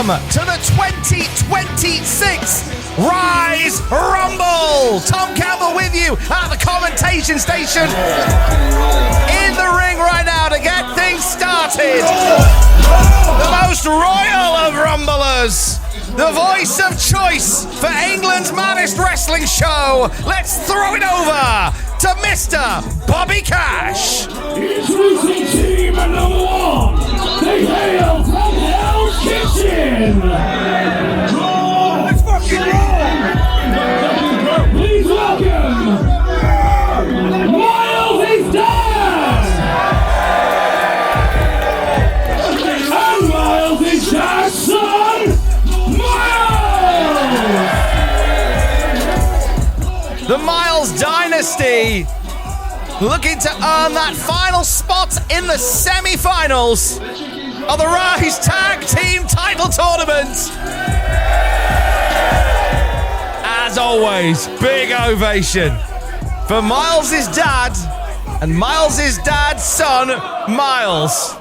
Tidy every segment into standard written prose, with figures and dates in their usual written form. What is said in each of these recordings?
Welcome to the 2026 Rise Rumble. Tom Campbell with you at the commentation station. In the ring right now to get things started. The most royal of rumblers. The voice of choice for England's Maddest Wrestling Show. Let's throw it over to Mr. Bobby Cash. Introducing team number one. They hail from Hell's Kitchen. Let's fucking roll. Please welcome Myles is dead. And Myles is dad's son, Myles. The Myles dynasty looking to earn that final spot in the semi-finals of the Rise Tag Team Title Tournament. As always, big ovation for Myles' dad and Myles' dad's son, Myles.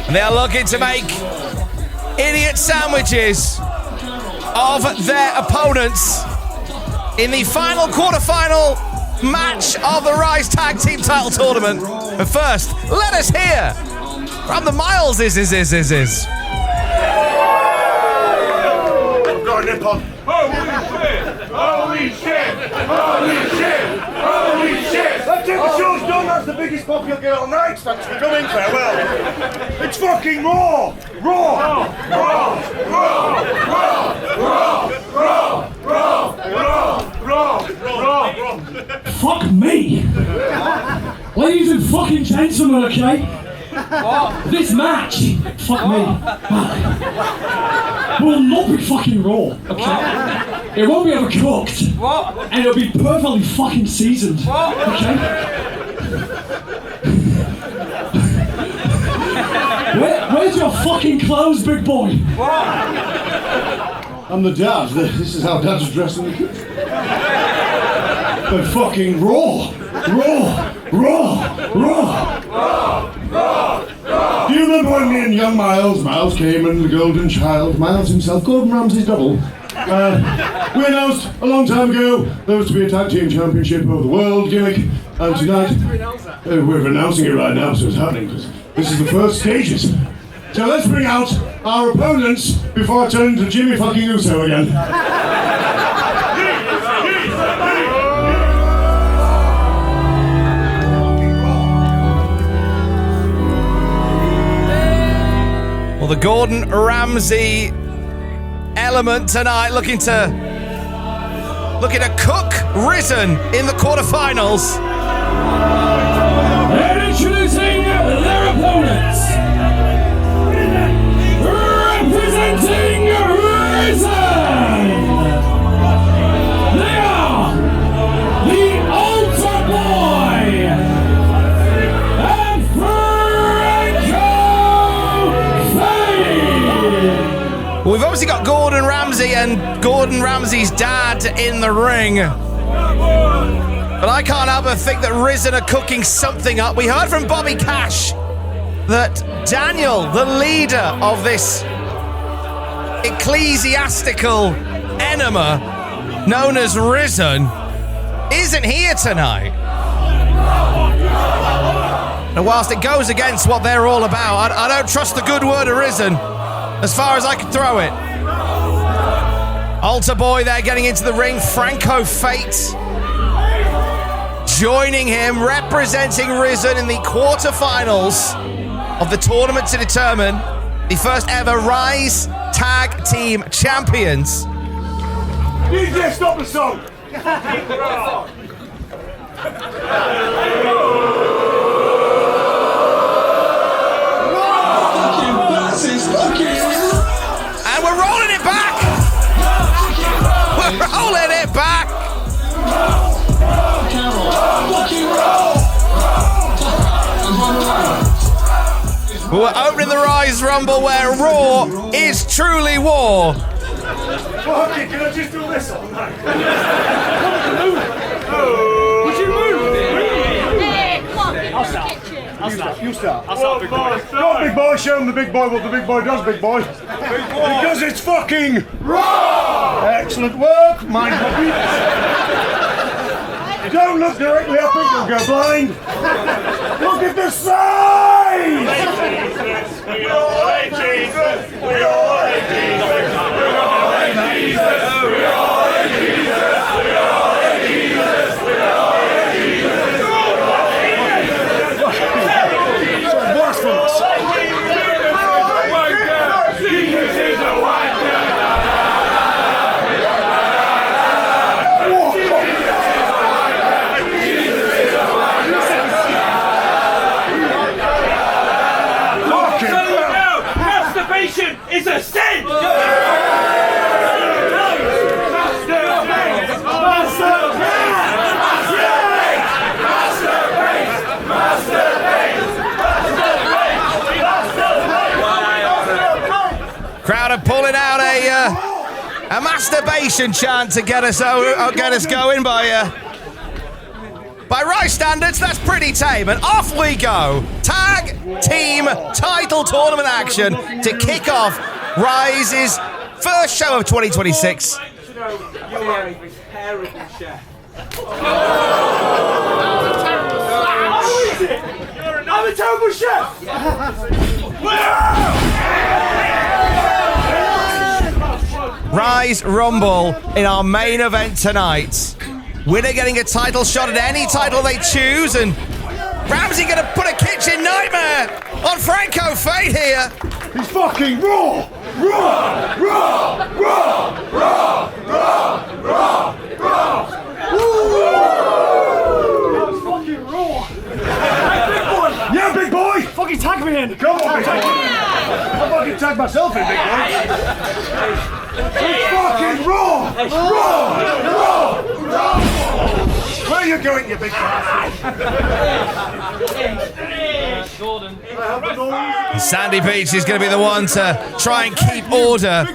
And they are looking to make idiot sandwiches of their opponents in the final quarterfinal match of the Rise Tag Team Title Tournament. But first, let us hear from the Myles is. I've got a nip on. Holy shit! That's it, the show's done. That's the biggest pop you'll get all night. Thanks for coming. Farewell. It's fucking raw! Fuck me! Ladies and fucking gentlemen, okay? This match, fuck me, will not be fucking raw, okay? It won't be overcooked. And it'll be perfectly fucking seasoned, okay? Where's your fucking clothes, big boy? I'm the dad. This is how dads are dressed in the kitchen. They're fucking raw. Do you remember when me and young Myles came and the golden child, Myles himself, Gordon Ramsay's double? We announced a long time ago there was to be a tag team championship over the world gimmick, and tonight we're announcing it right now, so it's happening because this is the first stages. So let's bring out our opponents before I turn into Jimmy fucking Uso again. Well, the Gordon Ramsay element tonight looking to cook Risen in the quarterfinals. And introducing their opponents, representing Risen, they are the Altar Boy and Franco. We've obviously got Gordon Ramsay and Gordon Ramsay's dad in the ring. But I can't help but think that Risen are cooking something up. We heard from Bobby Cash that Daniel, the leader of this ecclesiastical enema known as Risen, isn't here tonight. And whilst it goes against what they're all about, I don't trust the good word of Risen as far as I can throw it. Altar Boy there getting into the ring. Franco Fate joining him, representing Risen in the quarterfinals of the tournament to determine the first ever Rise Tag Team Champions. DJ, stop the song! And we're rolling it back! We're rolling it back! We're opening the Rise Rumble where Raw is truly war. Okay, can I just do this all night? Would you move? Hey, come on, I'll start. You start. I'll start, big boy. Go on, big boy, show him the big boy what the big boy does, big boy. Because it's fucking raw! Excellent work, my puppy. Don't look directly up it, you'll go blind. Look at the size! We all hate Jesus! We all hate Jesus! We all hate Jesus! We all hate Jesus! We all hate Jesus! We all hate Jesus! Blasphemous! Jesus is a white man! Masturbation is a sin! Crowd are pulling out a masturbation chant to get us going by Rise standards. That's pretty tame. And off we go. Tag team title tournament action to kick off Rise's first show of 2026. You are a terrible chef. I'm a terrible chef! Rise Rumble in our main event tonight. Winner getting a title shot at any title they choose, and Ramsey gonna put a kitchen nightmare on Franco Fate here. He's fucking raw! Raw! Raw! Raw! Raw! Raw! Raw! Raw! That's fucking raw! Yeah, big boy! Fucking tag me in! Come on, big boy! I'll fucking tag myself in, big boy! It's fucking raw! Raw! Raw! Raw! Where are you going, you big boy? Sandy Beach is going to be the one to try and keep order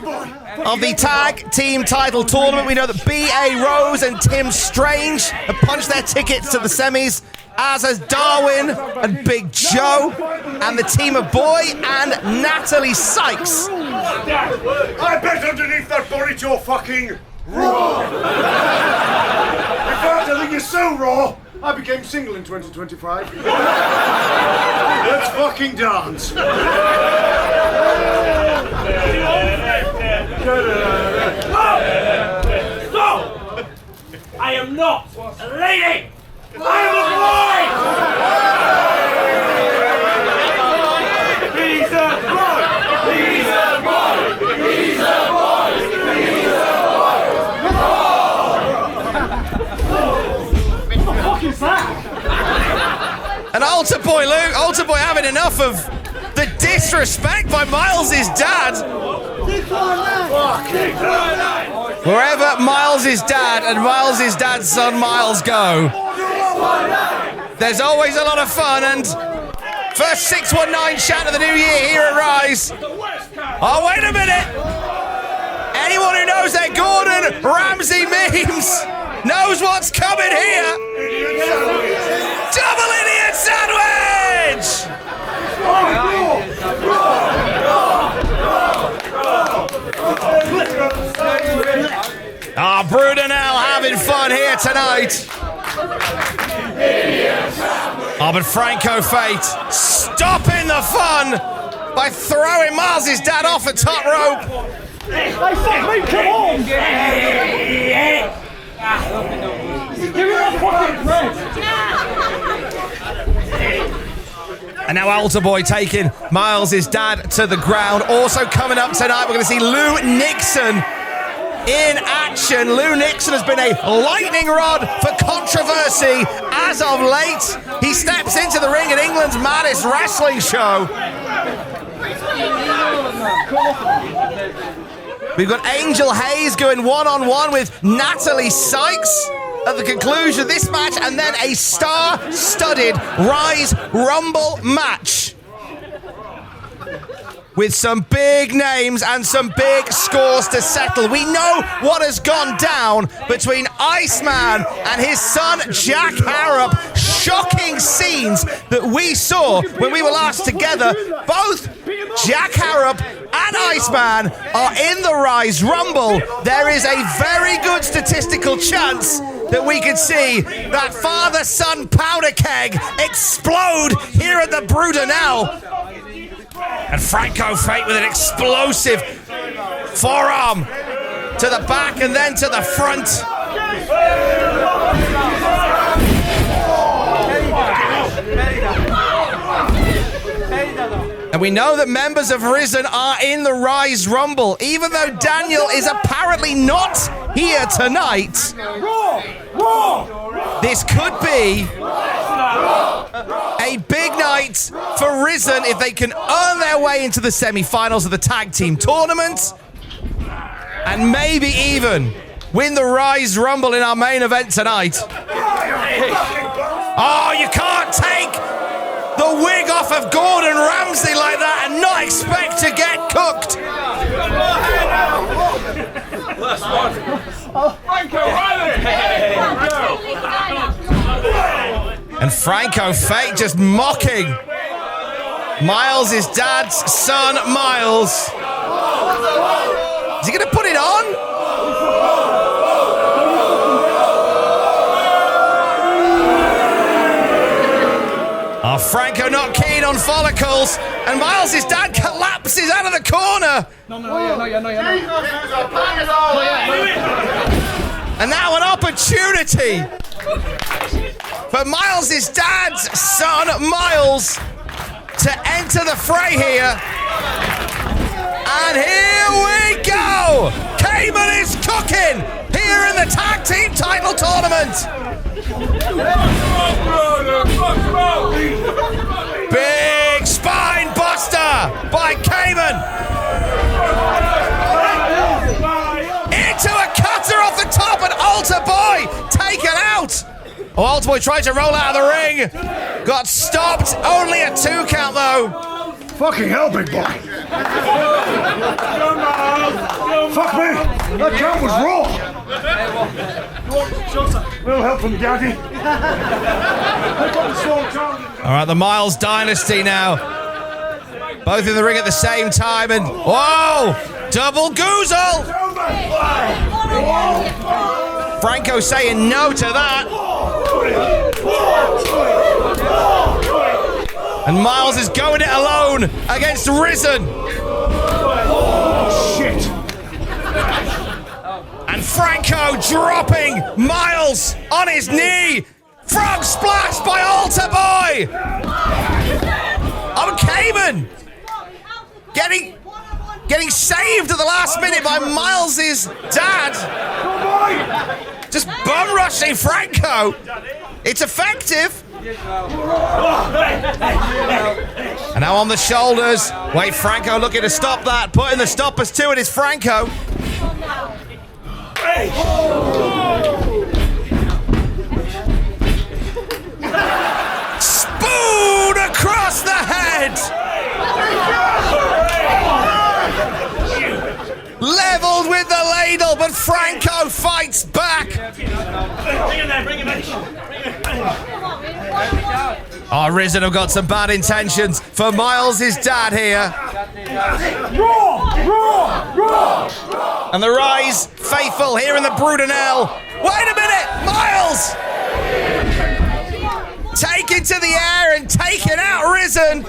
of the tag team title tournament. We know that B.A. Rose and Tim Strange have punched their tickets to the semis, as has Darwin and Big Joe, and the team of Boy and Natalie Sykes. I bet underneath that bonnet you're fucking raw! In fact, I think you're so raw, I became single in 2025. Let's fucking dance! Stop! I am not a lady! I am a boy! He's a boy! He's a boy! He's a boy! He's a boy! What the fuck is that? And Altar Boy Luke, Altar Boy having enough of the disrespect by Myles' dad. Wherever Myles' dad and Myles' dad's son Myles go, there's always a lot of fun. And first 619 chant of the new year here at Rise. Oh, wait a minute. Anyone who knows their Gordon Ramsay memes knows what's coming here. Double idiot sandwich! Brudenell having fun here tonight. But Franco Fate stopping the fun by throwing Myles' dad off the top rope. Hey, fuck me, come on! Give me that fucking bread! And now Altar Boy taking Myles' dad to the ground. Also coming up tonight, we're going to see Lou Nixon in action. Lou Nixon has been a lightning rod for controversy as of late. He steps into the ring at England's Maddest Wrestling Show. We've got Angel Hayze going one-on-one with Natalie Sykes at the conclusion of this match, and then a star-studded Rise Rumble match. with some big names and some big scores to settle. We know what has gone down between Iceman and his son Jack Harrop. Shocking scenes that we saw when we were last together. Both Jack Harrop and Iceman are in the Rise Rumble. There is a very good statistical chance that we could see that father-son powder keg explode here at the Brudenell. And Franco Fate with an explosive forearm to the back and then to the front. And we know that members of Risen are in the Rise Rumble, even though Daniel is apparently not here tonight. This could be a big night for Risen if they can earn their way into the semi-finals of the tag team tournament and maybe even win the Rise Rumble in our main event tonight. Oh, you can't take the wig off of Gordon Ramsay like that and not expect to get cooked. And Franco Fate just mocking Myles' dad's son, Myles. Is he going to put it on? Oh, Franco not keen on follicles, and Myles' dad collapses out of the corner. And now an opportunity for Myles' dad's son, Myles, to enter the fray here. And here we go! Cayman is cooking here in the tag team title tournament. Big spine buster by Cayman. Into a cutter off the top, and Altar Boy taken out. Oh, Altar Boy tried to roll out of the ring. Got stopped. Only a 2 count though. Fucking hell, big boy. Fuck me. That count was raw. Little help from Daddy. All right, the Myles dynasty now. Both in the ring at the same time, and whoa! Double goozle! Franco saying no to that. And Myles is going it alone against Risen. Shit. And Franco dropping Myles on his knee. Frog splash by Altar Boy. On Cayman. Getting saved at the last minute by Myles' dad. Just bum rushing Franco. It's effective. And now on the shoulders. Wait, Franco looking to stop that. Putting the stoppers to it is Franco. Spoon across the head. Leveled with the ladle, but Franco fights back. Oh, Risen have got some bad intentions for Myles' dad here. And the Rise faithful here in the Brudenell. Wait a minute, Myles! Taken to the air and taken out Risen.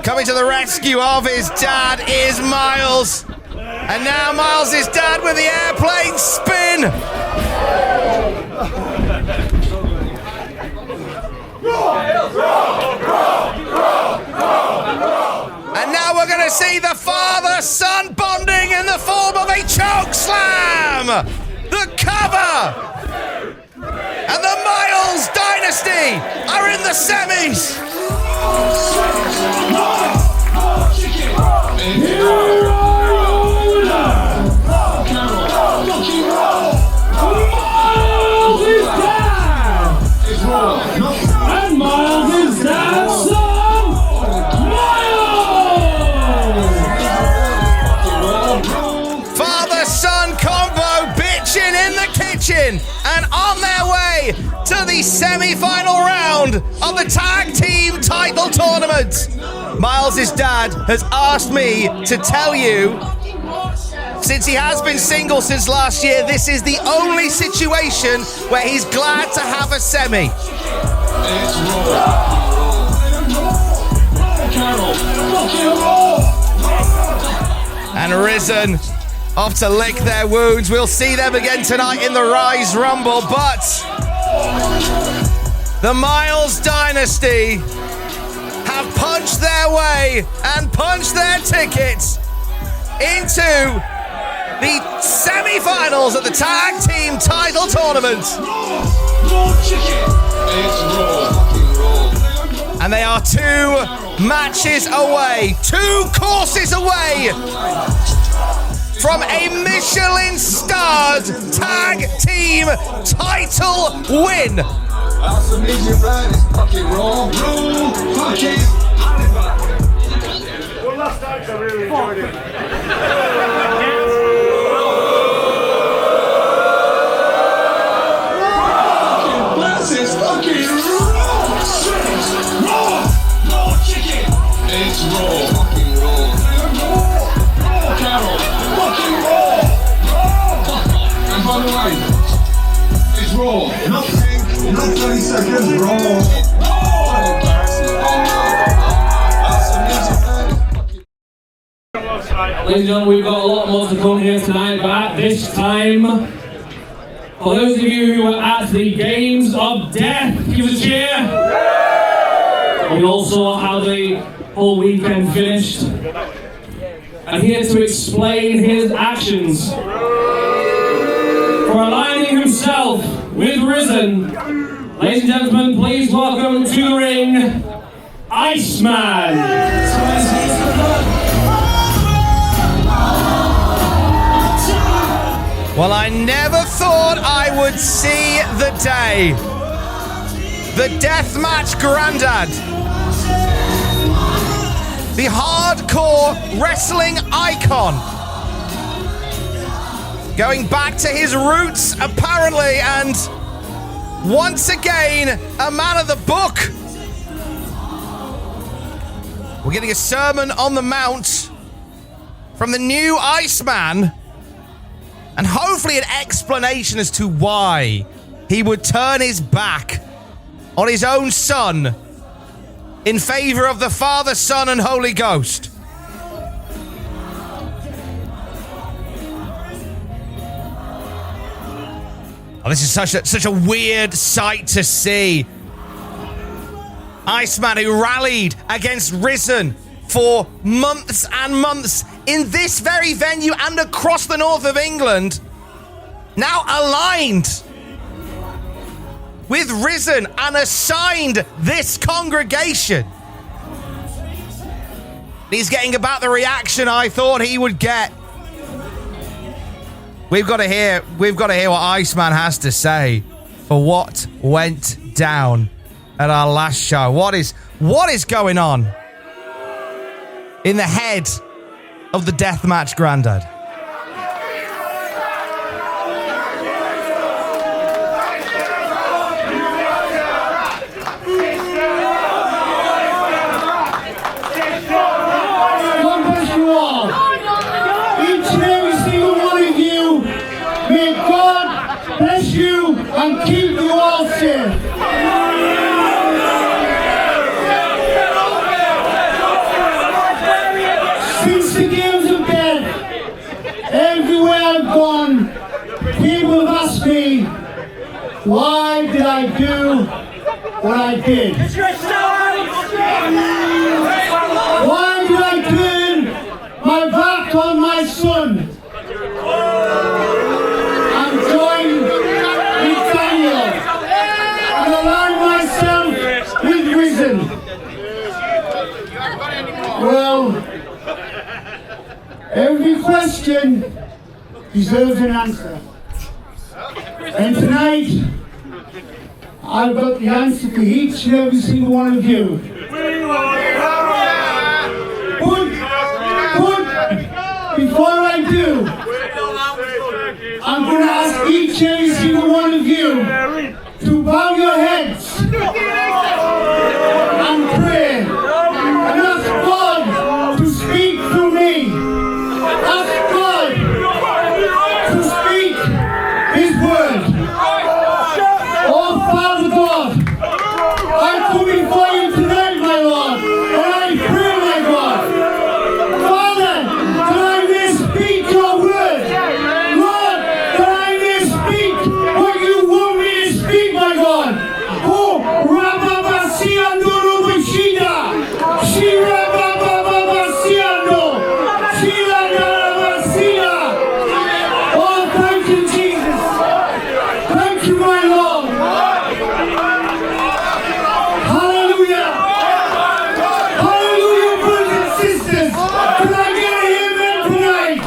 Coming to the rescue of his dad is Myles. And now Myles' dad with the airplane spin. And now we're going to see the father-son bonding in the form of a choke slam. The cover. And the Myles dynasty are in the semis. And Myles' dad's son, the semi-final round of the tag team title tournament. Myles' dad has asked me to tell you, since he has been single since last year, this is the only situation where he's glad to have a semi. And Risen off to lick their wounds. We'll see them again tonight in the Rise Rumble, but the Myles dynasty have punched their way and punched their tickets into the semi-finals of the tag team title tournament. And they are 2 matches away, 2 courses away from a Michelin-starred tag team title win. One last time, I really enjoyed it. It's fucking raw! Raw chicken! It's raw, fucking raw. Carol, fucking raw! And by the way, it's raw. Not 30 seconds, raw. Ladies and gentlemen, we've got a lot more to come here tonight, but at this time, for those of you who were at the Games of Death, give us a cheer. We all saw how the whole weekend finished. And here to explain his actions for aligning himself with Risen, ladies and gentlemen, please welcome to the ring, Iceman. Well, I never thought I would see the day. The Deathmatch Grandad. The hardcore wrestling icon. Going back to his roots, apparently, and once again, a man of the book. We're getting a sermon on the mount from the new Iceman. And hopefully an explanation as to why he would turn his back on his own son in favor of the Father, Son, and Holy Ghost. Oh, this is such a weird sight to see. Iceman, who rallied against Risen for months and months in this very venue and across the north of England, now aligned with Risen and assigned this congregation. He's getting about the reaction I thought he would get. We've got to hear what Iceman has to say for what went down at our last show. What is going on in the head of the Deathmatch Grandad? God bless you all. Each and every single one of you, may God bless you and keep you all safe. Since the Games of Death, everywhere I've gone, people have asked me, why did I do what I did? Why did I turn my back on my son and join with Daniel and align myself with Risen? Well, every question deserves an answer. And tonight, I've got the answer for each and every single one of you. But before I do, I'm going to ask each and every single one of you to bow bow your heads and pray and ask God to speak through me. Ask God to speak His word. Oh, Father God, I come before you tonight, my Lord, and I pray, my God, Father, that I may speak your word. Lord, that I may speak what you want me to speak, my God. Oh, Rababasiando Rubashida, Shira Bababasiando, Shira Narabasida. Oh, thank you, Jesus. Thank you, my Lord. Hallelujah. Hallelujah, brothers and sisters. Can I get an amen tonight?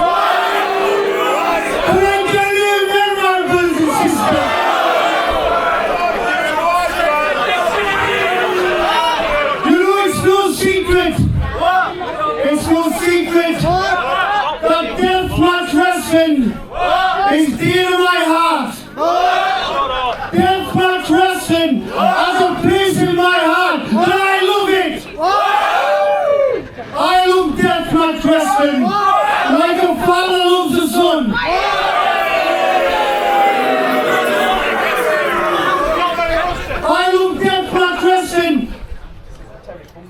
Can I get an amen, my brothers and sisters? You know, it's no secret. It's no secret that Deathmatch Wrestling is dear to my heart. Deathmatch Wrestling has a place in my heart, and I love it. I love Deathmatch Wrestling like a father loves a son. I love Deathmatch Wrestling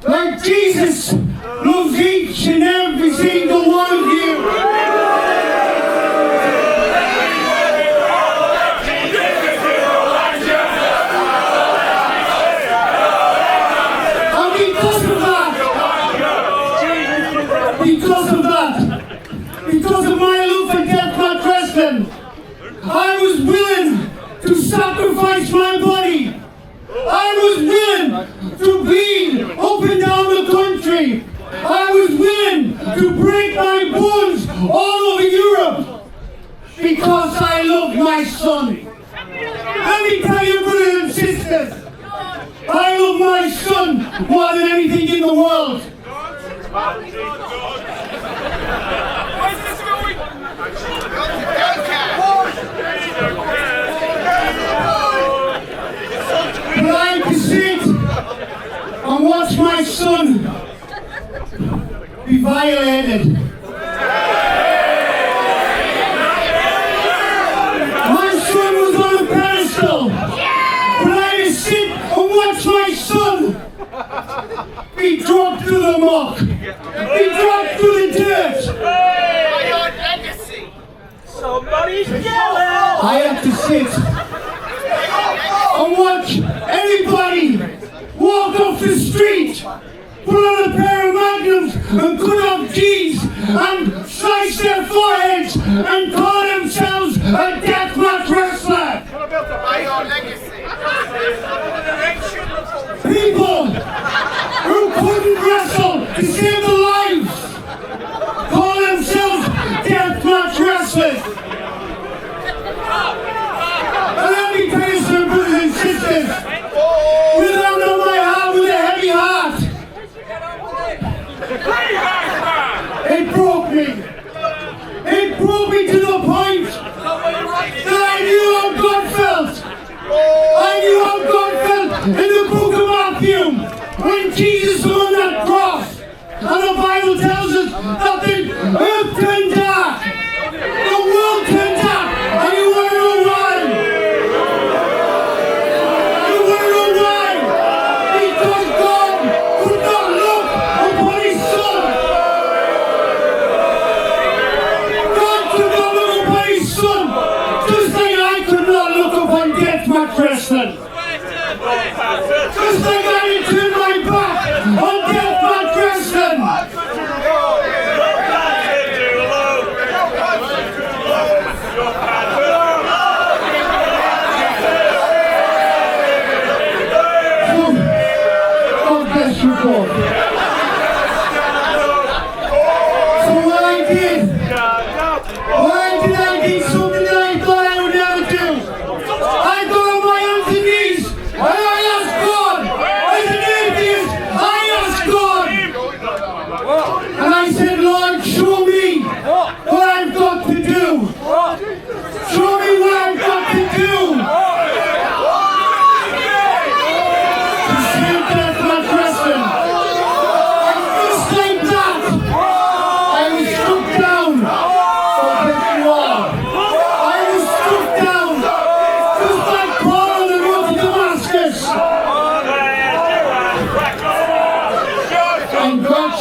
like Jesus loves each and every single one of you. And because of my love for Deathmatch Wrestling, I was willing to sacrifice my body. I was willing to bleed up and down the country. I was willing to break my bones all over Europe because I love my son. Let me tell you, brothers and sisters, I love my son more than anything in the world. But I can sit and watch my son be violated. My son was on a pedestal, but I can sit and watch my son be dropped to the muck, be dropped to the dirt. Somebody's yelling! I have to sit and watch anybody walk off the street, put on a pair of magnums and cut off jeans and slice their foreheads and call themselves a deathmatch wrestler. People who couldn't wrestle to save their lives call themselves deathmatch wrestlers. And let me tell you some brothers and sisters, you don't know my heart with a heavy heart. It broke me. It broke me to the point that I knew how God felt. I knew how God felt in the book of Matthew when Jesus was on that cross. And the Bible tells us that the earth turned dark, the world turned dark, and you want to know why? You want to know why? Because God could not look upon His Son. God could not look upon His Son, just like I could not look upon Deathmatch Wrestling. Just like I didn't turn my back on Deathmatch Wrestling. God bless you, God. So what I did something that I thought I would never do. I got on my hands and knees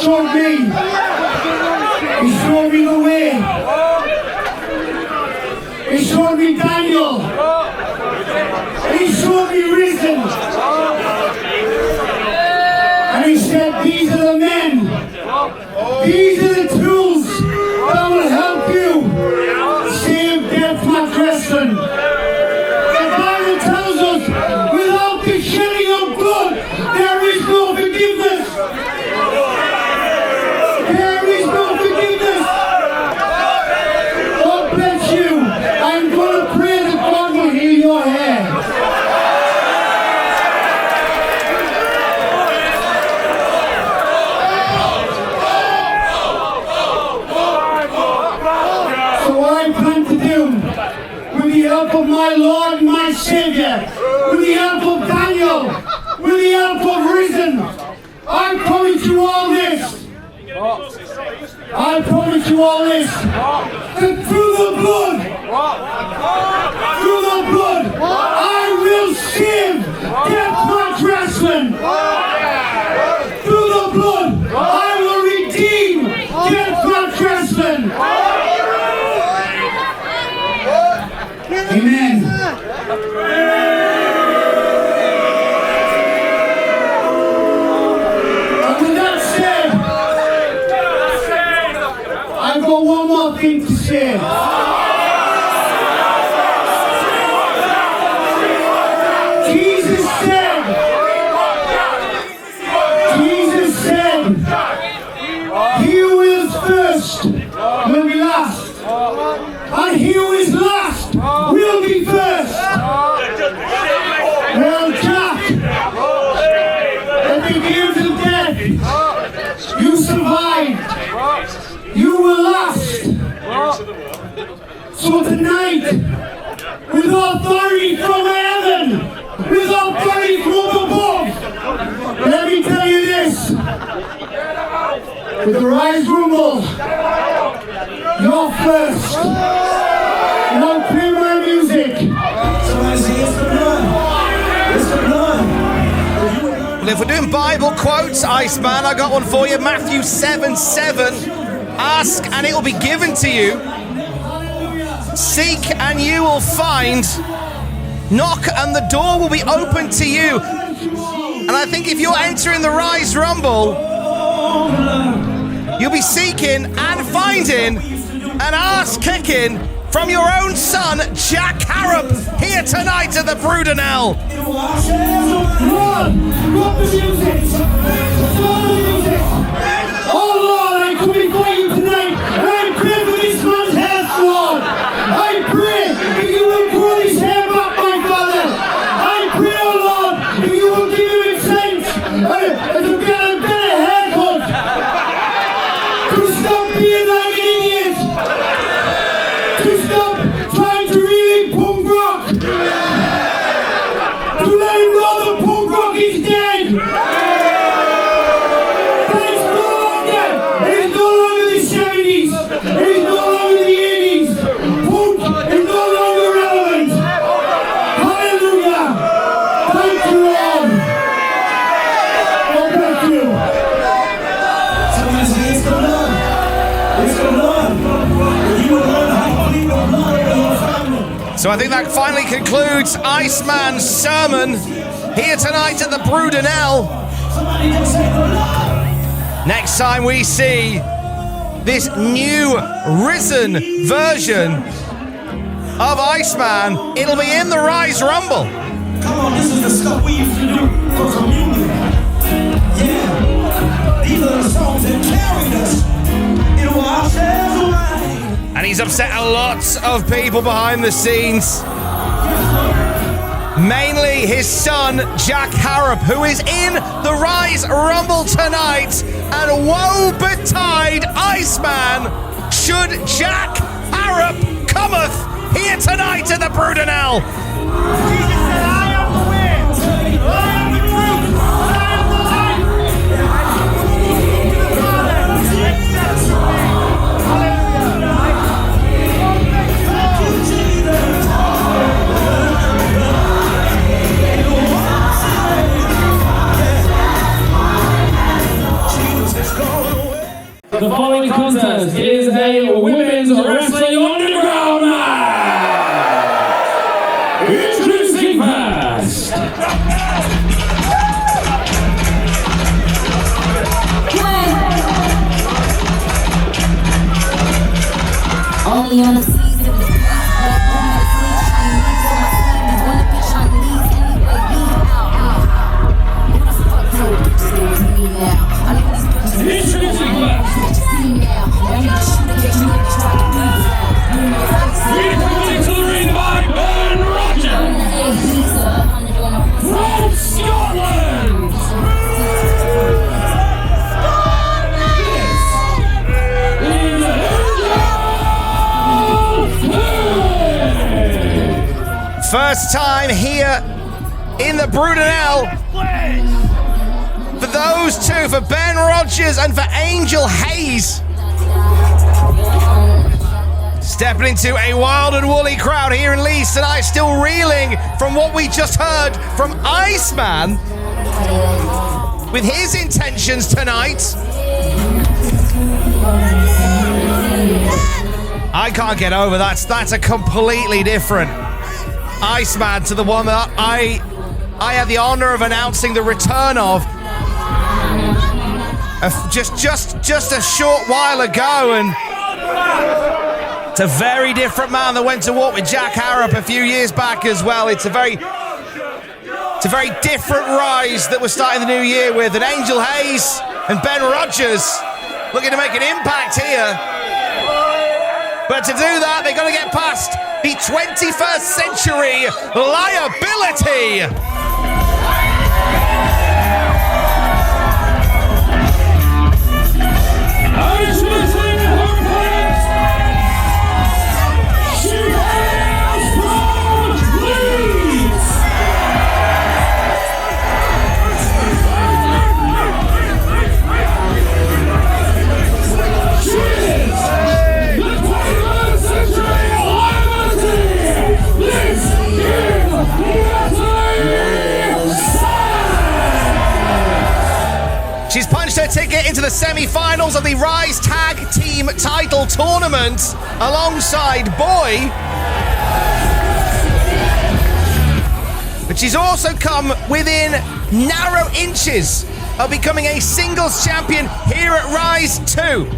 showed me. He showed me the way. He showed me Daniel. He showed me Risen. And he said, these are the men. These are the tools that will help you save Deathmatch Wrestling. The Bible tells us, without the shedding of blood, there is no forgiveness. There is no forgiveness. God bless you. I'm going to pray that God will heal your hair. With the help of my Lord and my Savior, with the help of Daniel, with the help of Risen, I promise you all this. I promise you all this. That through the blood, I will save Deathmatch Wrestling. Through the blood, I will redeem Deathmatch Wrestling. Amen. And with that said, I've got one more thing to say. Jesus said, he who is first will be last, and he who is last will be first. Well, Jack, at the games of death, you survived. You were last. So tonight, with authority from heaven, with authority from above, let me tell you this. With the Rise Rumble, you're first. Now play my music. Somebody say it's the blood. It's the blood. Well, if we're doing Bible quotes, Iceman, I got one for you. Matthew 7:7. Ask and it will be given to you. Seek and you will find. Knock and the door will be open to you. And I think if you're entering the Rise Rumble, you'll be seeking and finding and ass-kicking from your own son, Jack Harrop, here tonight at the Brudenell. Oh Lord, I come before you tonight, and I pray for this man's health, Lord. I pray that you will grow his hair back, my Father. I pray, oh Lord, that you will give him a sense to get a better haircut. To stop being like an idiot. To stop trying to really punk rock. To let him know that punk rock is dead. So I think that finally concludes Iceman's sermon here tonight at the Brudenell. Next time we see this new risen version of Iceman, it'll be in the Rise Rumble. Come on, this is the stuff we used to do for communion. Yeah, these are the songs that carried us into ourselves alive. And he's upset a lot of people behind the scenes. Mainly his son, Jack Harrop, who is in the Rise Rumble tonight. And woe betide Iceman should Jack Harrop cometh here tonight at the Brudenell. Jesus said, I am the way, I am the truth, I am the life. Jesus is gone. The following contest is a women's wrestling underground match. Introducing first. Only on the season. Introducing first. Returning to the ring by Ben Rogers. From Scotland. First time here in the Brudenell. For those two, for Ben Rogers and for Angel Hayze. Stepping into a wild and woolly crowd here in Leeds tonight, still reeling from what we just heard from Iceman with his intentions tonight. I can't get over that. That's a completely different Iceman to the one that I had the honor of announcing the return of just a short while ago, and it's a very different man that went to walk with Jack Harrop a few years back as well. It's a very different rise that we're starting the new year with, and Angel Hayze and Ben Rogers looking to make an impact here. But to do that, they've got to get past the 21st century liability. She's punched her ticket into the semi-finals of the Rise Tag Team Title Tournament alongside Boy. But she's also come within narrow inches of becoming a singles champion here at Rise 2.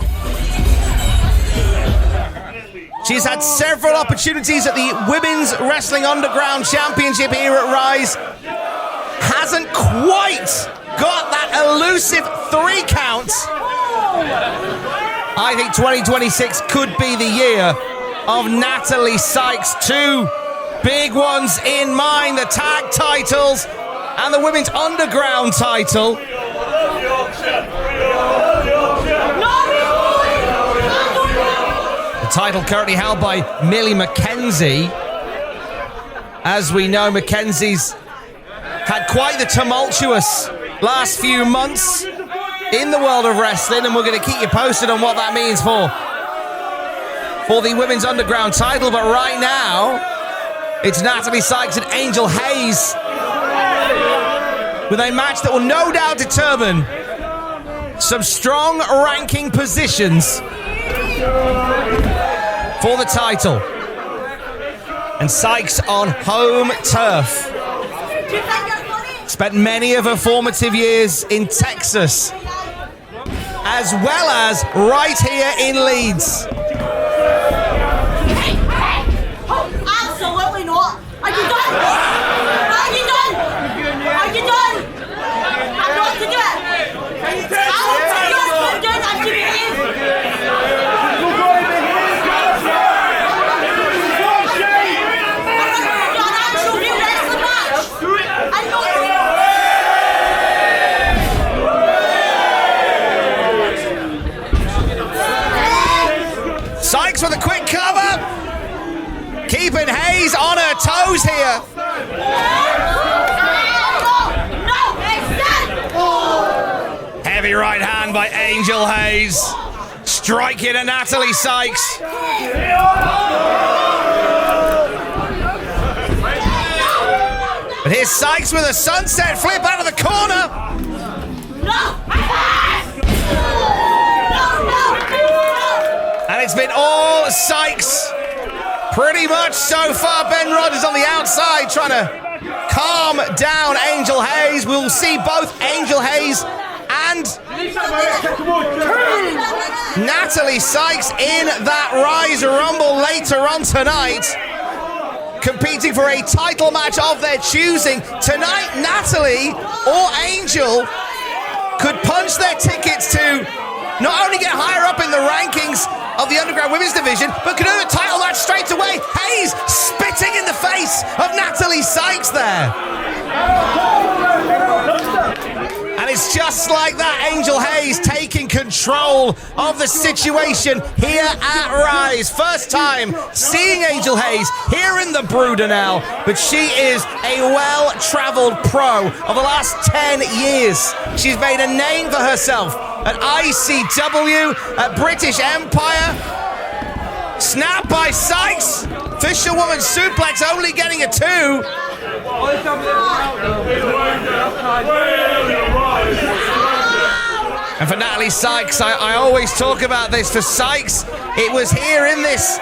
She's had several opportunities at the Women's Wrestling Underground Championship here at Rise. Hasn't quite got that elusive 3 count. I think 2026 could be the year of Natalie Sykes. 2 big ones in mind, the tag titles and the Women's Underground title. The title currently held by Millie McKenzie. As we know, McKenzie's had quite the tumultuous last few months in the world of wrestling, and we're going to keep you posted on what that means for the Women's Underground title. But right now, it's Natalie Sykes and Angel Hayze with a match that will no doubt determine some strong ranking positions for the title. And Sykes on home turf. Spent many of her formative years in Texas, as well as right here in Leeds. Hey! Absolutely not! Are you done? Are you done? Are you done? I'm not to do it! I want to do it! I'm done! I'm to behave! An actual real wrestling match! I'm not to Sykes with a quick cover. Keeping Hayze on her toes here. Heavy right hand by Angel Hayze. Striking at Natalie Sykes. But here's Sykes with a sunset flip out of the corner. No! No! And it's been all Sykes pretty much so far. Ben Rogers on the outside trying to calm down Angel Hayze. We'll see both Angel Hayze and Natalie Sykes in that Rise Rumble later on tonight, competing for a title match of their choosing. Tonight, Natalie or Angel could punch their tickets to not only get higher up in the rankings of the Underground Women's Division, but could earn a title match straight away. Hayze spitting in the face of Natalie Sykes there. And it's just like that, Angel Hayze taking control of the situation here at Rise. First time seeing Angel Hayze here in the Brudenell, but she is a well-travelled pro of the last 10 years. She's made a name for herself at ICW, at British Empire. Snap by Sykes. Fisherwoman suplex only getting a 2. And for Natalie Sykes, I always talk about this. For Sykes, it was here in this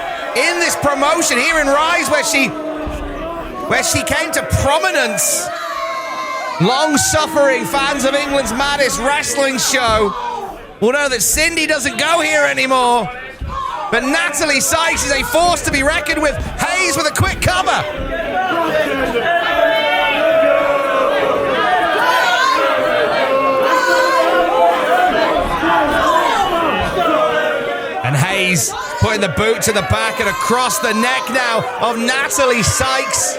promotion, here in Rise, where she came to prominence. Long-suffering fans of England's Maddest Wrestling Show will know that Cindy doesn't go here anymore. But Natalie Sykes is a force to be reckoned with. Hayze with a quick cover. And Hayze putting the boot to the back and across the neck now of Natalie Sykes.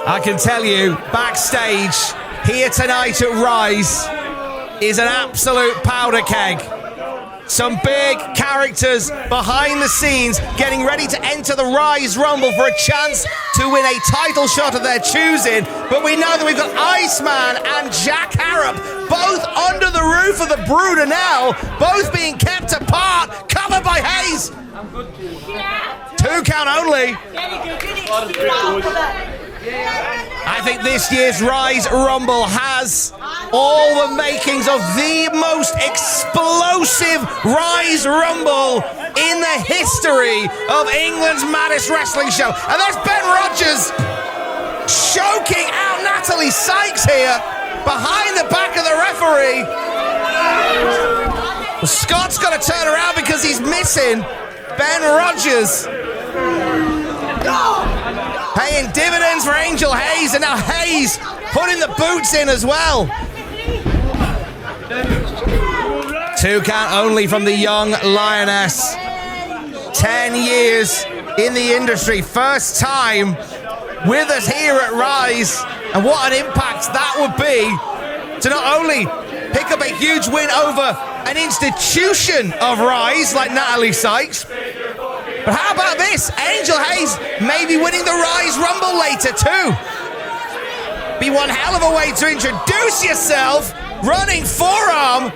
I can tell you, backstage here tonight at Rise is an absolute powder keg. Some big characters behind the scenes getting ready to enter the Rise Rumble for a chance to win a title shot of their choosing. But we know that we've got Iceman and Jack Harrop both under the roof of the Brudenell, both being kept apart, covered by Hayze. 2 count only. I think this year's Rise Rumble has all the makings of the most explosive Rise Rumble in the history of England's Maddest Wrestling Show. And there's Ben Rogers choking out Natalie Sykes here behind the back of the referee. Well, Scott's got to turn around because he's missing Ben Rogers. Paying dividends for Angel Hayze, and now Hayze putting the boots in as well. 2 count only from the young Lioness. 10 years in the industry, first time with us here at Rise, and what an impact that would be to not only pick up a huge win over an institution of Rise like Natalie Sykes, but how about this? Angel Hayze maybe winning the Rise Rumble later too. Be one hell of a way to introduce yourself. Running forearm.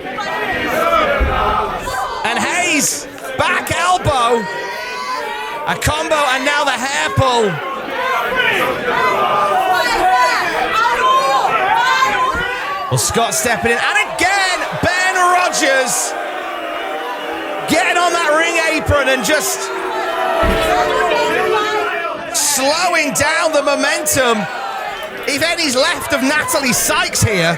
And Hayze, back elbow. A combo and now the hair pull. Well, Scott stepping in. And again, Ben Rogers getting on that ring apron and just slowing down the momentum, if any's left, of Natalie Sykes here.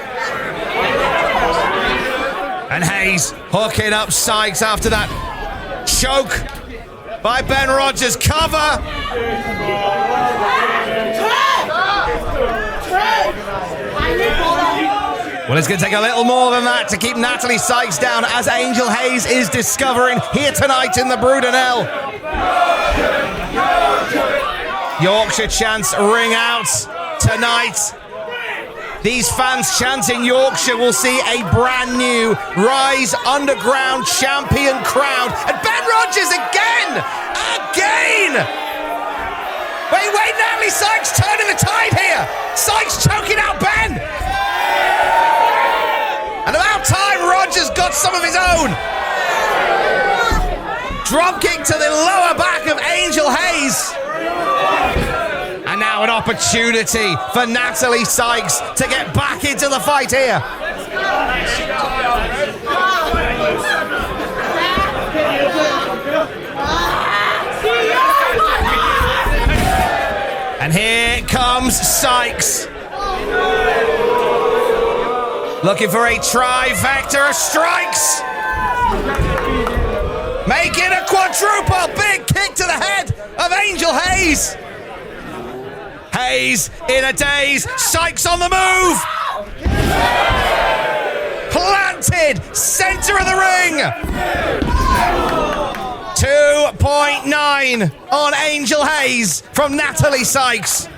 And Hayze hooking up Sykes after that choke by Ben Rogers. Cover. Well, it's going to take a little more than that to keep Natalie Sykes down, as Angel Hayze is discovering here tonight in the Brudenell. Yorkshire chants ring out tonight. These fans chanting Yorkshire will see a brand new Rise Underground champion crowned. And Ben Rogers again! Wait, Natalie Sykes turning the tide here. Sykes choking out Ben. And about time Rogers got some of his own. Drop kick to the lower back of Angel Hayze. And now an opportunity for Natalie Sykes to get back into the fight here. comes Sykes. Looking for a trifecta of strikes. Make it a quadruple. Big kick to the head of Angel Hayze. Hayze in a daze. Sykes on the move. Planted. Center of the ring. 2.9 on Angel Hayze from Natalie Sykes.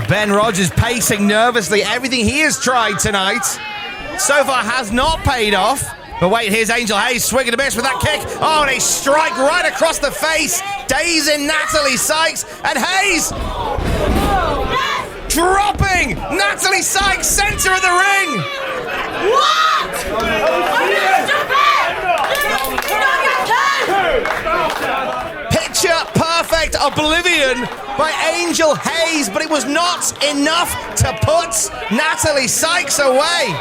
Ben Rogers pacing nervously. Everything he has tried tonight so far has not paid off. But wait, here's Angel Hayze swinging a miss with that kick. Oh, and a strike right across the face, dazing Natalie Sykes. And Hayze dropping Natalie Sykes, center of the ring. What? Are you Picture perfect oblivion by Angel Hayze, but it was not enough to put Natalie Sykes away.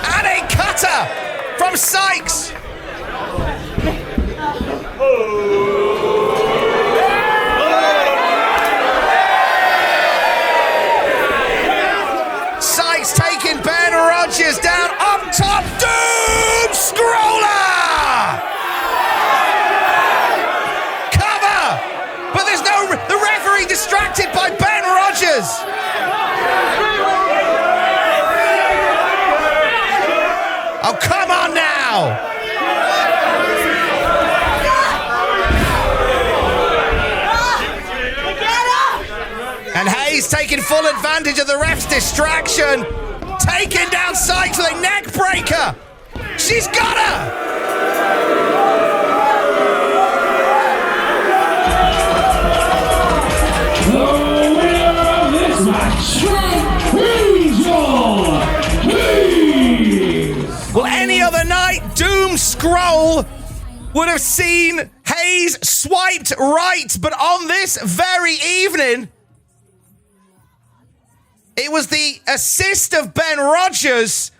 And a cutter from Sykes. Sykes taking Ben Rogers down up top. Doom Scroller! Cover! But there's no... The referee distracted by Ben Rogers. Oh, come on now! And Hayze taking full advantage of the ref's distraction. Taking down Sykes with a neck breaker. She's got her! The winner of this match, Angel Hayze. Well, any other night, Doom Scroll would have seen Hayze swiped right, but on this very evening, it was the assist of Ben Rogers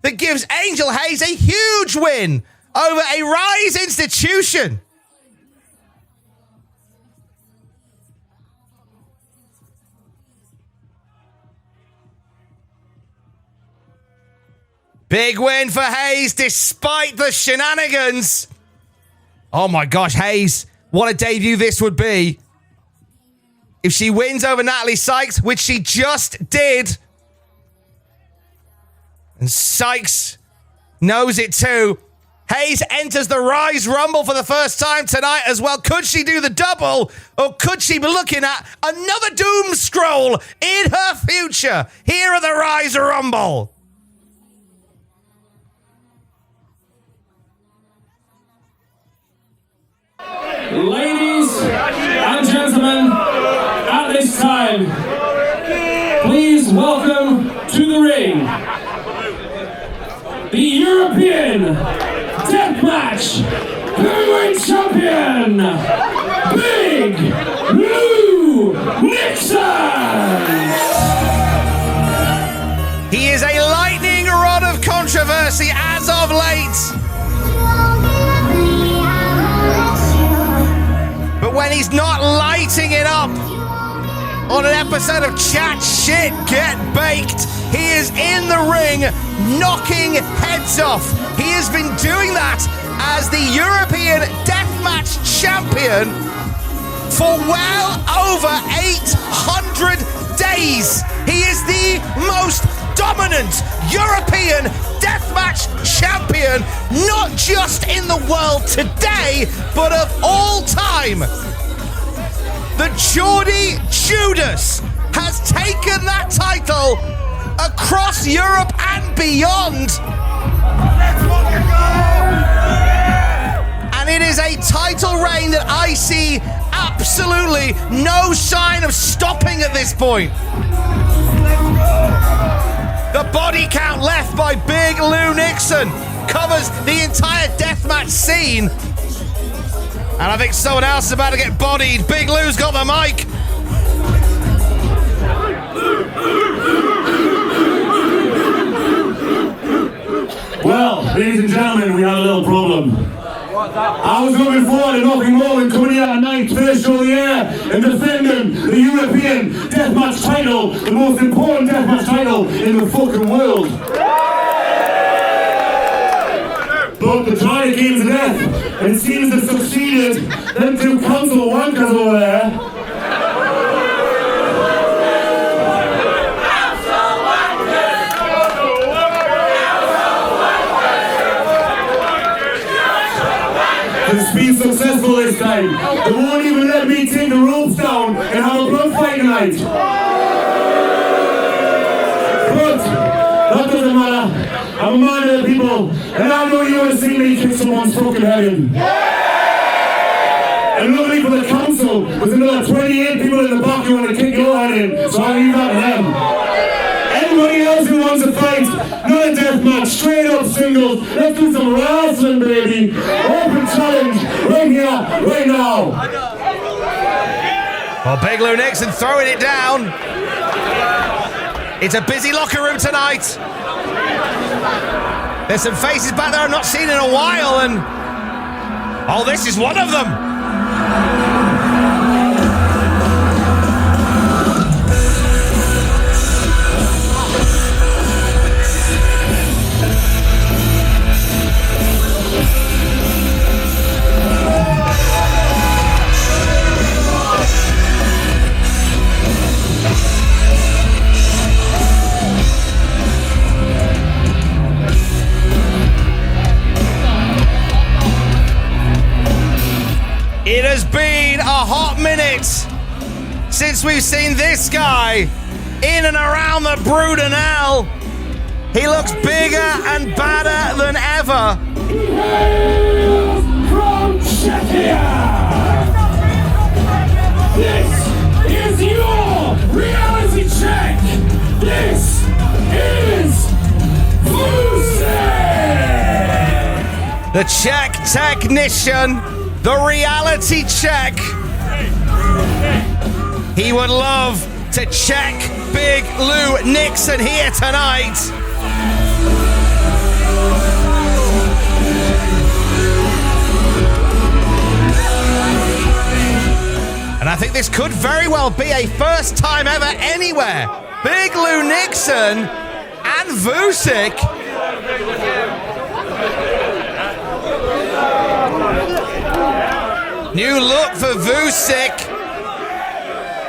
that gives Angel Hayze a huge win over a Rise institution. Big win for Hayze despite the shenanigans. Oh my gosh, Hayze, what a debut this would be. If she wins over Natalie Sykes, which she just did, and Sykes knows it too, Hayze enters the Rise Rumble for the first time tonight as well. Could she do the double, or could she be looking at another Doom Scroll in her future here at the Rise Rumble? Ladies and gentlemen, at this time, please welcome to the ring the European Deathmatch Heavyweight Champion, Big Lou Nixon! He is a lightning rod of controversy as of late. But when he's not lighting it up on an episode of Chat Shit Get Baked, he is in the ring knocking heads off. He has been doing that as the European Deathmatch champion for well over 800 days. He is the most dominant European Deathmatch champion, not just in the world today, but of all time. The Geordie Judas has taken that title across Europe and beyond. And it is a title reign that I see absolutely no sign of stopping at this point. The body count left by Big Lou Nixon covers the entire deathmatch scene. And I think someone else is about to get bodied. Big Lou's got the mic. Well, ladies and gentlemen, we had a little problem. I was looking forward to nothing more than coming here tonight, first show of the year, and defending the European Deathmatch title, the most important Deathmatch title in the fucking world. But the trial came to death, and it seems to have succeeded. Them two council wankers over there. It's been successful this time. They won't even let me take the ropes down and have a blood fight tonight. But that doesn't matter. I'm a man of the people, and I know you want to see me kick someone's fucking head in. And luckily for the council, there's another 28 people in the back who want to kick your head in, so I'll leave that to them. Anybody else who wants to fight, not a death match, straight up singles. Let's do some wrestling, baby. Open challenge, right here, right now. Well, Big Lou Nixon throwing it down. It's a busy locker room tonight. There's some faces back there I've not seen in a while, and oh, this is one of them. It has been a hot minute since we've seen this guy in and around the Brudenell. He looks bigger and badder than ever. From Czechia, this is your reality check. This is Vusyk. The Czech technician, the reality check. He would love to check Big Lou Nixon here tonight. And I think this could very well be a first time ever anywhere. Big Lou Nixon and Vusyk. New look for Vusyk.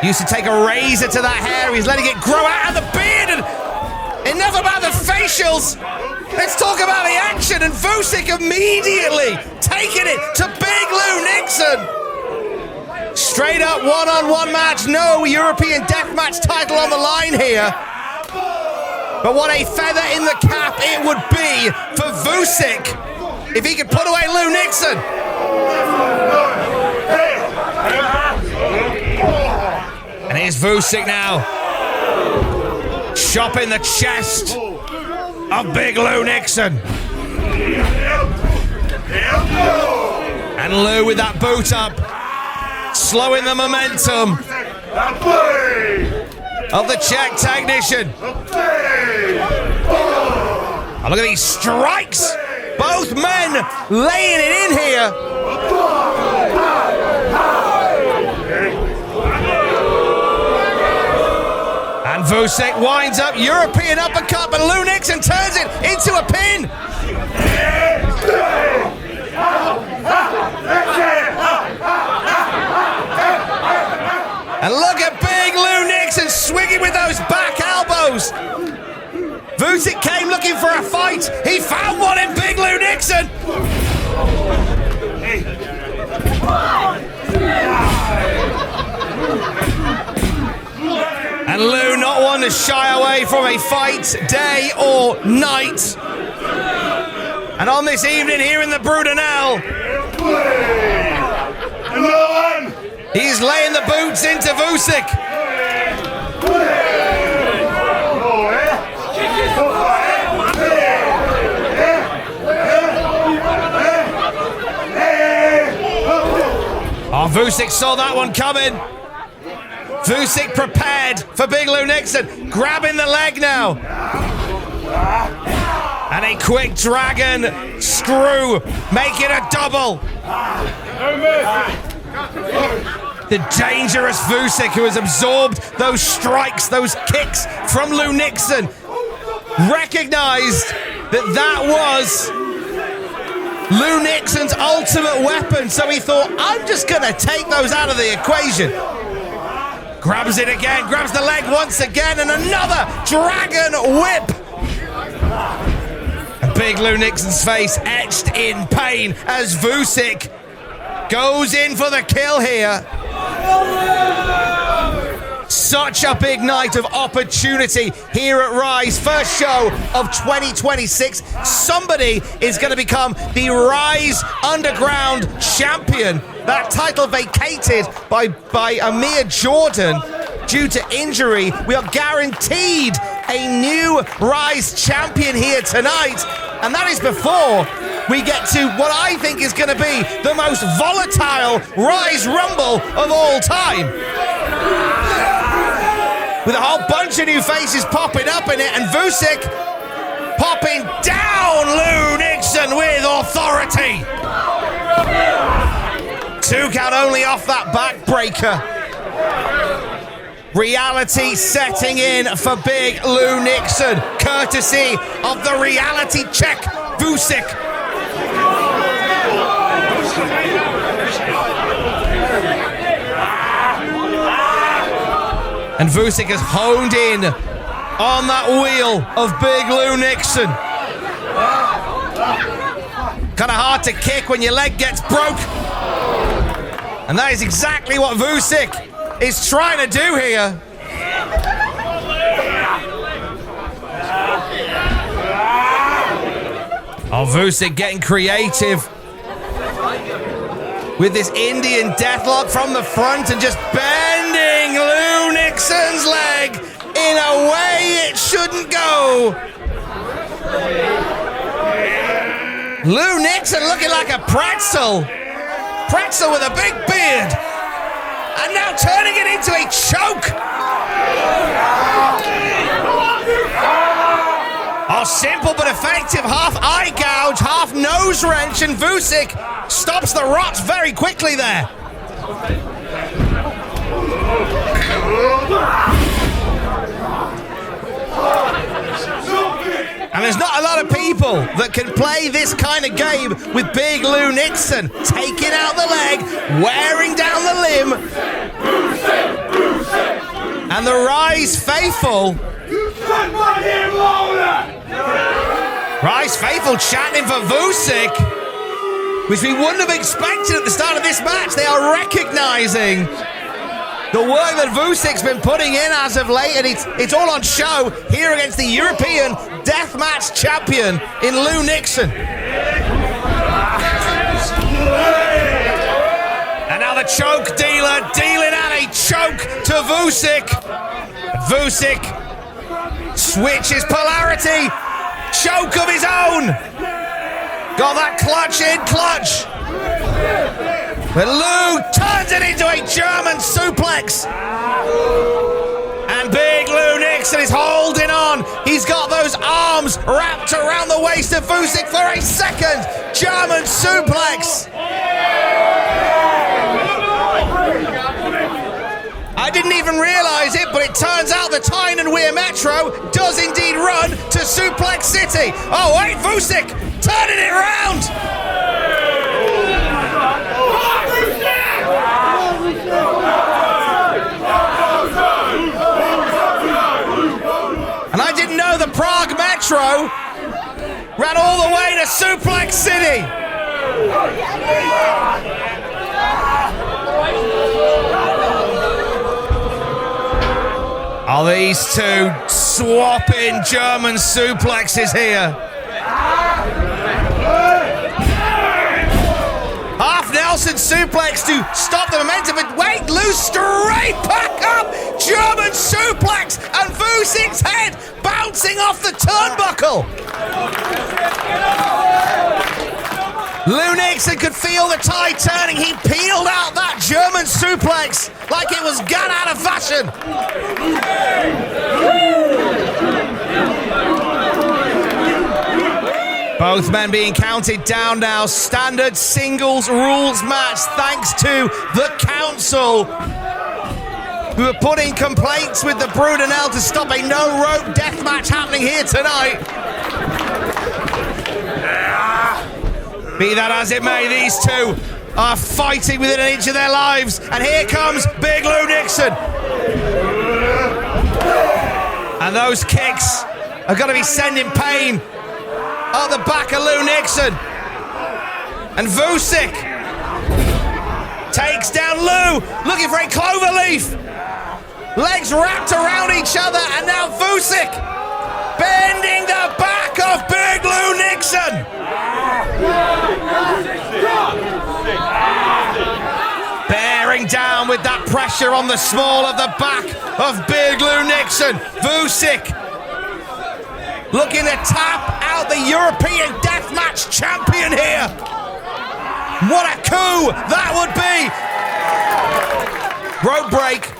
Used to take a razor to that hair. He's letting it grow out of the beard. And enough about the facials. Let's talk about the action. And Vusyk immediately taking it to Big Lou Nixon. Straight up one-on-one match. No European Deathmatch title on the line here. But what a feather in the cap it would be for Vusyk if he could put away Lou Nixon. And here's Vusyk now, chopping the chest of Big Lou Nixon. And Lou with that boot up, slowing the momentum of the Czech technician. Oh, look at these strikes. Both men laying it in here. And Vusyk winds up European uppercut, but Lou Nixon turns it into a pin. And look at Big Lou Nixon swinging with those back elbows. Vusyk came looking for a fight. He found one in Big Lou Nixon. And Lou not one to shy away from a fight, day or night. And on this evening here in the Brudenell, he's laying the boots into Vusyk. Oh, Vusyk saw that one coming. Vusyk prepared for Big Lou Nixon, grabbing the leg now. And a quick dragon screw, make it a double. The dangerous Vusyk, who has absorbed those strikes, those kicks from Lou Nixon, recognized that was Lou Nixon's ultimate weapon. So he thought, I'm just going to take those out of the equation. Grabs it again, grabs the leg once again, and another dragon whip. Big Lou Nixon's face etched in pain as Vusyk goes in for the kill here. Such a big night of opportunity here at Rise. First show of 2026. Somebody is going to become the Rise Underground champion. That title vacated by Amir Jordan due to injury. We are guaranteed a new Rise champion here tonight. And that is before we get to what I think is going to be the most volatile Rise Rumble of all time. With a whole bunch of new faces popping up in it, and Vusyk popping down Lou Nixon with authority. 2 count only off that backbreaker. Reality setting in for big Lou Nixon, courtesy of the reality check, Vusyk. And Vusyk has honed in on that wheel of big Lou Nixon. Kind of hard to kick when your leg gets broke. And that is exactly what Vusyk is trying to do here. Oh, Vusyk getting creative with this Indian deathlock from the front and just bending Lou Nixon's leg in a way it shouldn't go. Lou Nixon looking like a pretzel with a big beard, and now turning it into a choke. Oh, simple but effective half eye gouge, half nose wrench, and Vusyk stops the rot very quickly there. And there's not a lot of people that can play this kind of game with big Lou Nixon. Taking out the leg, wearing down the limb. And the Rise faithful. Rise faithful chanting for Vusyk, which we wouldn't have expected at the start of this match. They are recognizing the work that Vusyk's been putting in as of late, and it's all on show here against the European Deathmatch champion in Lou Nixon. And now the choke dealer dealing out a choke to Vusyk. Vusyk switches polarity. Choke of his own. Got that clutch in clutch. But Lou turns it into a German suplex. And big Lou Nixon is holding on. He's got those arms wrapped around the waist of Vusyk for a second German suplex. I didn't even realize it, but it turns out the Tyne and Weir Metro does indeed run to Suplex City. Oh wait, Vusyk turning it around. And I didn't know the Prague Metro ran all the way to Suplex City. Are these two swapping German suplexes here? Half Nelson suplex to stop the momentum, but wait, loose straight back up. German suplex and Vusyk's head bouncing off the turnbuckle. Lou Nixon could feel the tide turning. He peeled out that German suplex like it was gone out of fashion. Both men being counted down now. Standard singles rules match thanks to the council, who are putting complaints with the Brudenell to stop a no-rope death match happening here tonight. Be that as it may, these two are fighting within an inch of their lives. And here comes Big Lou Nixon. And those kicks are going to be sending pain up the back of Lou Nixon. And Vusyk takes down Lou, looking for a cloverleaf. Legs wrapped around each other, and now Vusyk bending the back of Big Lou Nixon. Bearing down with that pressure on the small of the back of Big Lou Nixon. Vusyk looking to tap out the European Deathmatch champion here. What a coup that would be. Rope break.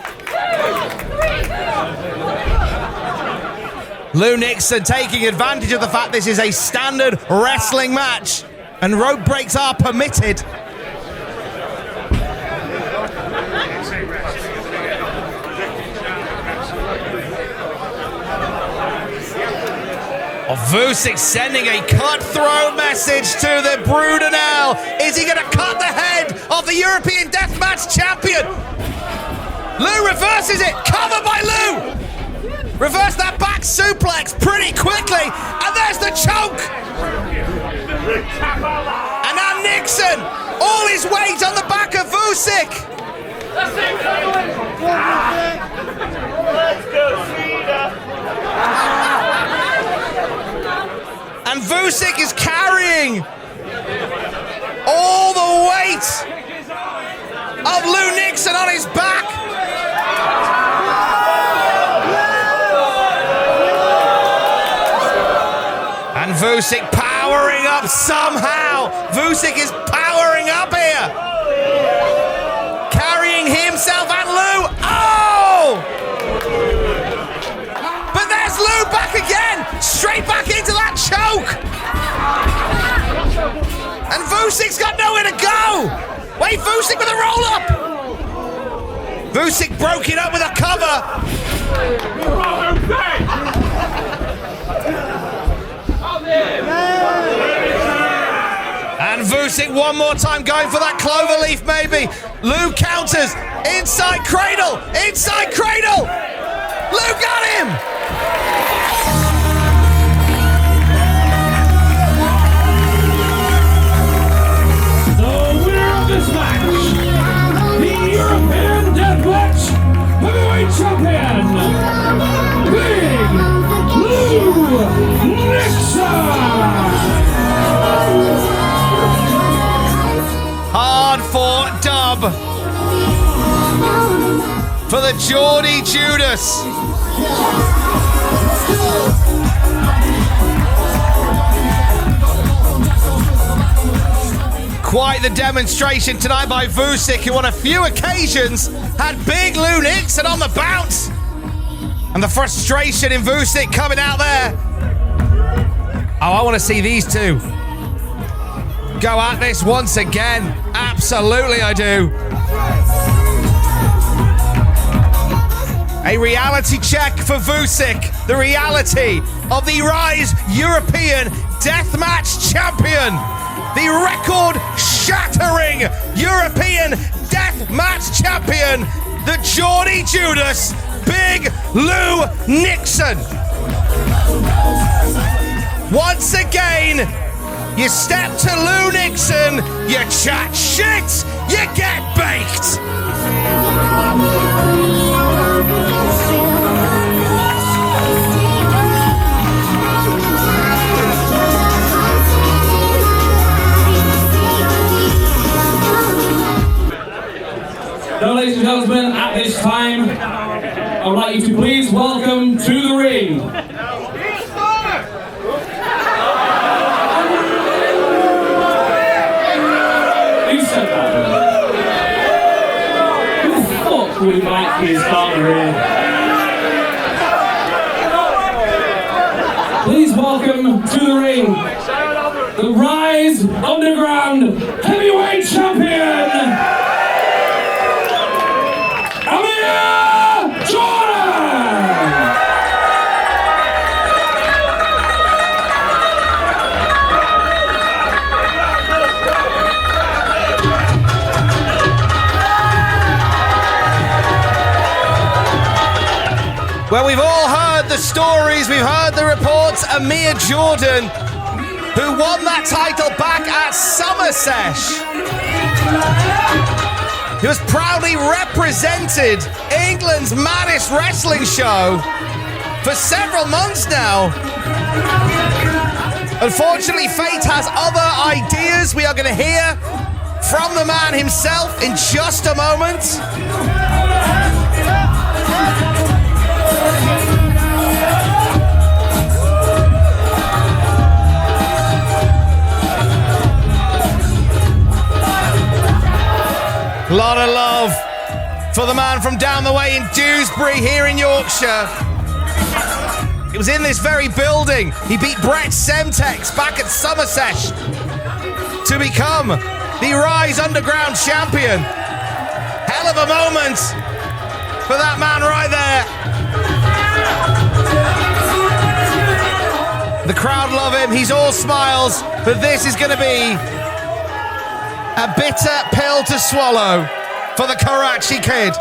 Lou Nixon taking advantage of the fact this is a standard wrestling match and rope breaks are permitted. Vusyk sending a cutthroat message to the Brudenell. Is he going to cut the head of the European Deathmatch champion? Lou reverses it, covered by Lou. Reverse that back suplex pretty quickly, and there's the choke. And now Nixon, all his weight on the back of Vusyk. Let's go, Cena. And Vusyk is carrying all the weight of Lou Nixon on his back. And Vusyk powering up somehow. Vusyk is powering up here. Carrying himself and Lou. Oh! But there's Lou back again. Straight back into that choke. And Vusyk's got nowhere to go. Wait, Vusyk with a roll-up. Vusyk broke it up with a cover. And Vusyk one more time going for that cloverleaf maybe. Lou counters. Inside cradle. Inside cradle. Lou got him. This match, the European Deathmatch Heavyweight Champion, Big Lou Nixon. Hard-fought dub for the Geordie Judas. Quite the demonstration tonight by Vusyk, who on a few occasions had Big Lou Nixon on the bounce. And the frustration in Vusyk coming out there. Oh, I want to see these two go at this once again. Absolutely I do. A reality check for Vusyk. The reality of the Rise European Deathmatch Champion. The record-shattering European Deathmatch Champion, the Geordie Judas, Big Lou Nixon. Once again, you step to Lou Nixon, you chat shit, you get baked. Now, ladies and gentlemen, at this time, I would like you to please welcome to the ring. Who said that? Who the fuck would invite his partner here? Please welcome to the ring the Rise Underground Heavyweight Champion, Amir Jordan! Well, we've all heard the stories, we've heard the reports. Amir Jordan, who won that title back at Somerset, who has proudly represented England's Maddest Wrestling Show for several months now. Unfortunately, fate has other ideas. We are going to hear from the man himself in just a moment. A lot of love for the man from down the way in Dewsbury here in Yorkshire. It was in this very building. He beat Brett Semtex back at Somerset to become the Rise Underground champion. Hell of a moment for that man right there. The crowd love him. He's all smiles, but this is going to be a bitter pill to swallow for the Karachi Kid.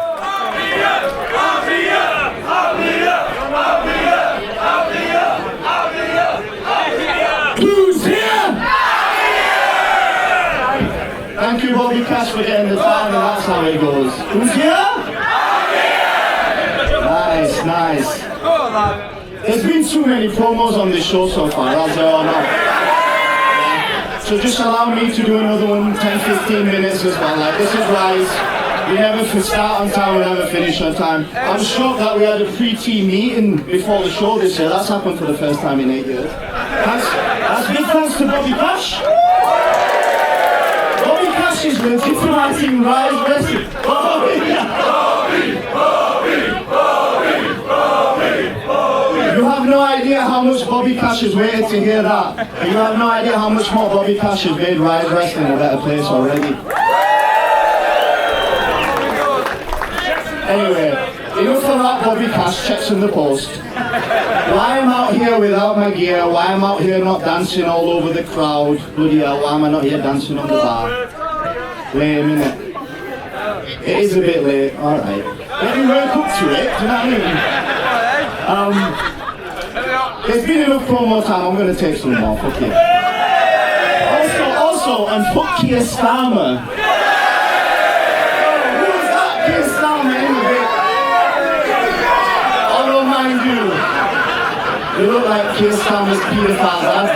Who's here? Thank you, Bobby Cash, for getting the time, and that's how it goes. Who's here? Nice. There's been too many promos on this show so far, as I all know. So just allow me to do another one, 10-15 minutes as well. Like, this is Rise. We never start on time, we never finish on time. I'm shocked that we had a pre-team meeting before the show this year. That's happened for the first time in 8 years. That's big thanks to Bobby Cash. Bobby Cash is legitimating Rise Wrestling. You have no idea how much Bobby Cash has waited to hear that. You have no idea how much more Bobby Cash has made Rise Wrestling a better place already. Anyway, enough of that Bobby Cash checks in the post. Why I'm out here without my gear, why I'm out here not dancing all over the crowd, bloody hell, why am I not here dancing on the bar? Lame, innit? It is a bit late, alright. Let me work up to it, do you know what I mean? There's been enough promo time, I'm gonna take some more, fuck it. Also, and fuck Keir Starmer. Who's that Keir Starmer in the bit? I don't mind you. You look like Keir Starmer's paedophile, man.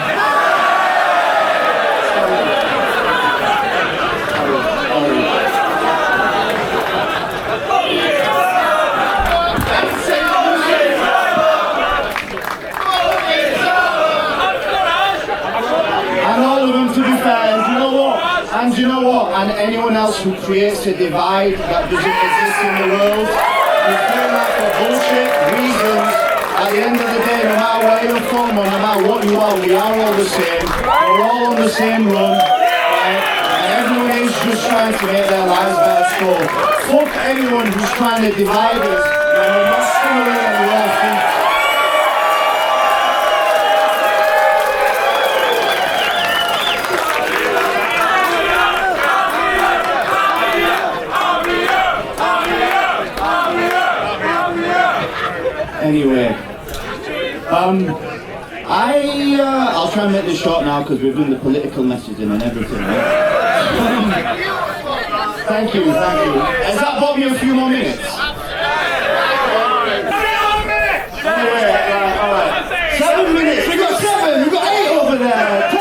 And you know what? And anyone else who creates a divide that doesn't exist in the world is doing that for bullshit reasons. At the end of the day, no matter where you're from or no matter what you are, we are all the same. We're all on the same run. Right? And everyone is just trying to make their lives better. So fuck anyone who's trying to divide us. We're not still on the wrong feet. Anyway, I'll try and make this short now because we've done the political messaging and everything, right? Thank you. Has that bought me a few more minutes? Anyway, alright. 7 minutes, we got 7, we got 8 over there, 10!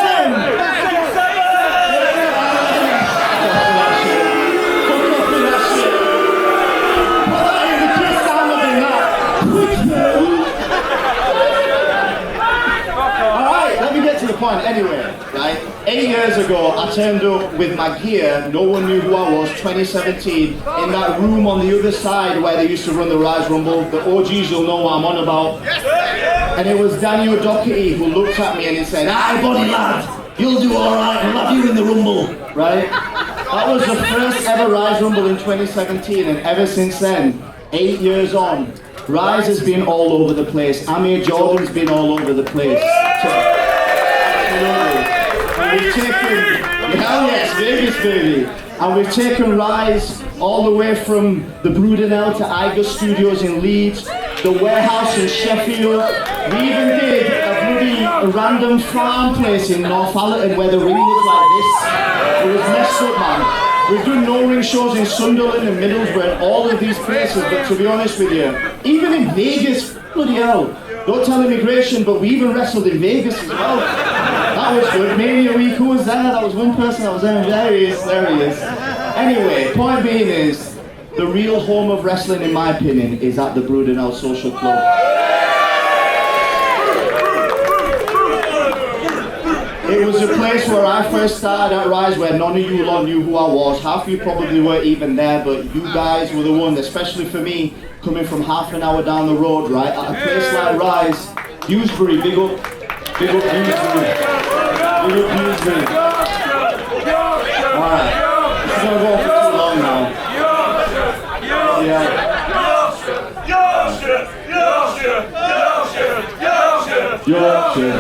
Point anyway, right? 8 years ago, I turned up with my gear. No one knew who I was. 2017, in that room on the other side where they used to run the Rise Rumble. The OGs will know what I'm on about. And it was Daniel Doherty who looked at me and he said, "Aye, buddy lad, You'll do alright, we'll have you in the Rumble, right? That was the first ever Rise Rumble in 2017, and ever since then, 8 years on, Rise has been all over the place. Amir Jordan's been all over the place. And we've taken, hell yes, Vegas baby. And we've taken Rise all the way from the Brudenell to Iceman Studios in Leeds, the warehouse in Sheffield. We even did a random farm place in Northallerton where the ring was like this. It was messed up, man. We've done no-ring shows in Sunderland and Middlesbrough and all of these places, but to be honest with you, even in Vegas, bloody hell, don't tell immigration, but we even wrestled in Vegas as well. That was good. Mania week, who was there? That was one person that was there. There he is, there he is. Anyway, point being is, the real home of wrestling, in my opinion, is at the Brudenell Social Club. It was a place where I first started at Rise, where none of you lot knew who I was. Half of you probably weren't even there, but you guys were the ones, especially for me, coming from half an hour down the road, right? At a place like Rise, Dewsbury, big up Dewsbury. Big up Dewsbury. Alright, this is gonna go for too long now. Yeah. Yorkshire.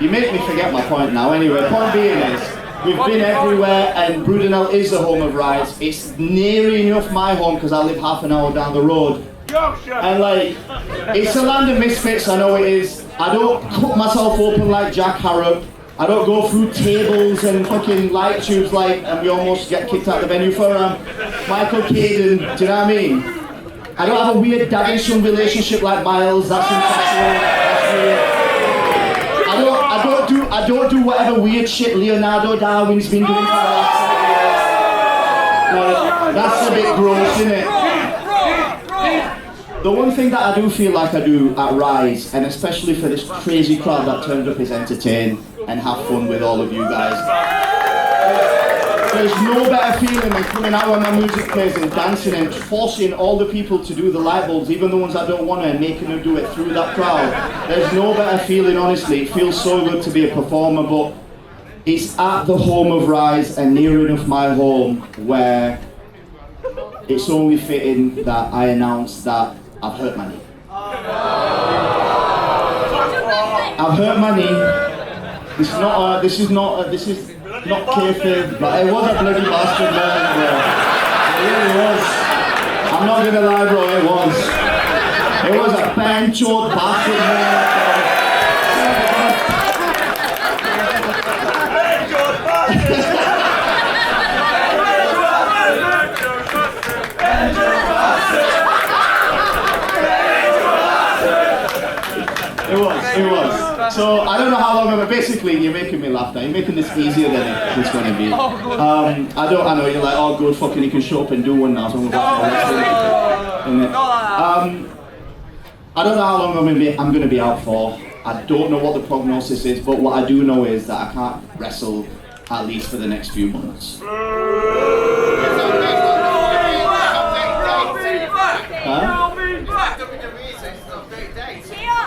You make me forget my point now. Anyway, point being is, we've been everywhere, and Brudenell is the home of Rise. It's near enough my home because I live half an hour down the road. And like, it's a land of misfits, I know it is. I don't cut myself open like Jack Harrop. I don't go through tables and fucking light tubes like, and we almost get kicked out of the venue for Michael Caden. Do you know what I mean? I don't have a weird daddy-son relationship like Myles. That's impossible. That's weird. I don't do whatever weird shit Leonardo Darwin's been doing for the last 7 years. Like, that's a bit gross, isn't it? The one thing that I do feel like I do at Rise, and especially for this crazy crowd that turned up, is entertain and have fun with all of you guys. There's no better feeling than coming out when my music plays and dancing and forcing all the people to do the light bulbs, even the ones that don't want to, and making them do it through that crowd. There's no better feeling, honestly. It feels so good to be a performer, but it's at the home of Rise and near enough my home where it's only fitting that I announce that I've hurt my knee. I've hurt my knee. This is not kayfabe, but it was a bloody bastard, man, bro. It really was. I'm not gonna lie, bro, it was. It was a banchoed bastard, man. It was. So I don't know how long but basically you're making me laugh now. You're making this easier than it's going to be. I know you're like, oh good, fucking you can show up and do one now. So I'm I don't know how long I'm going to be out for. I don't know what the prognosis is, but what I do know is that I can't wrestle at least for the next few months.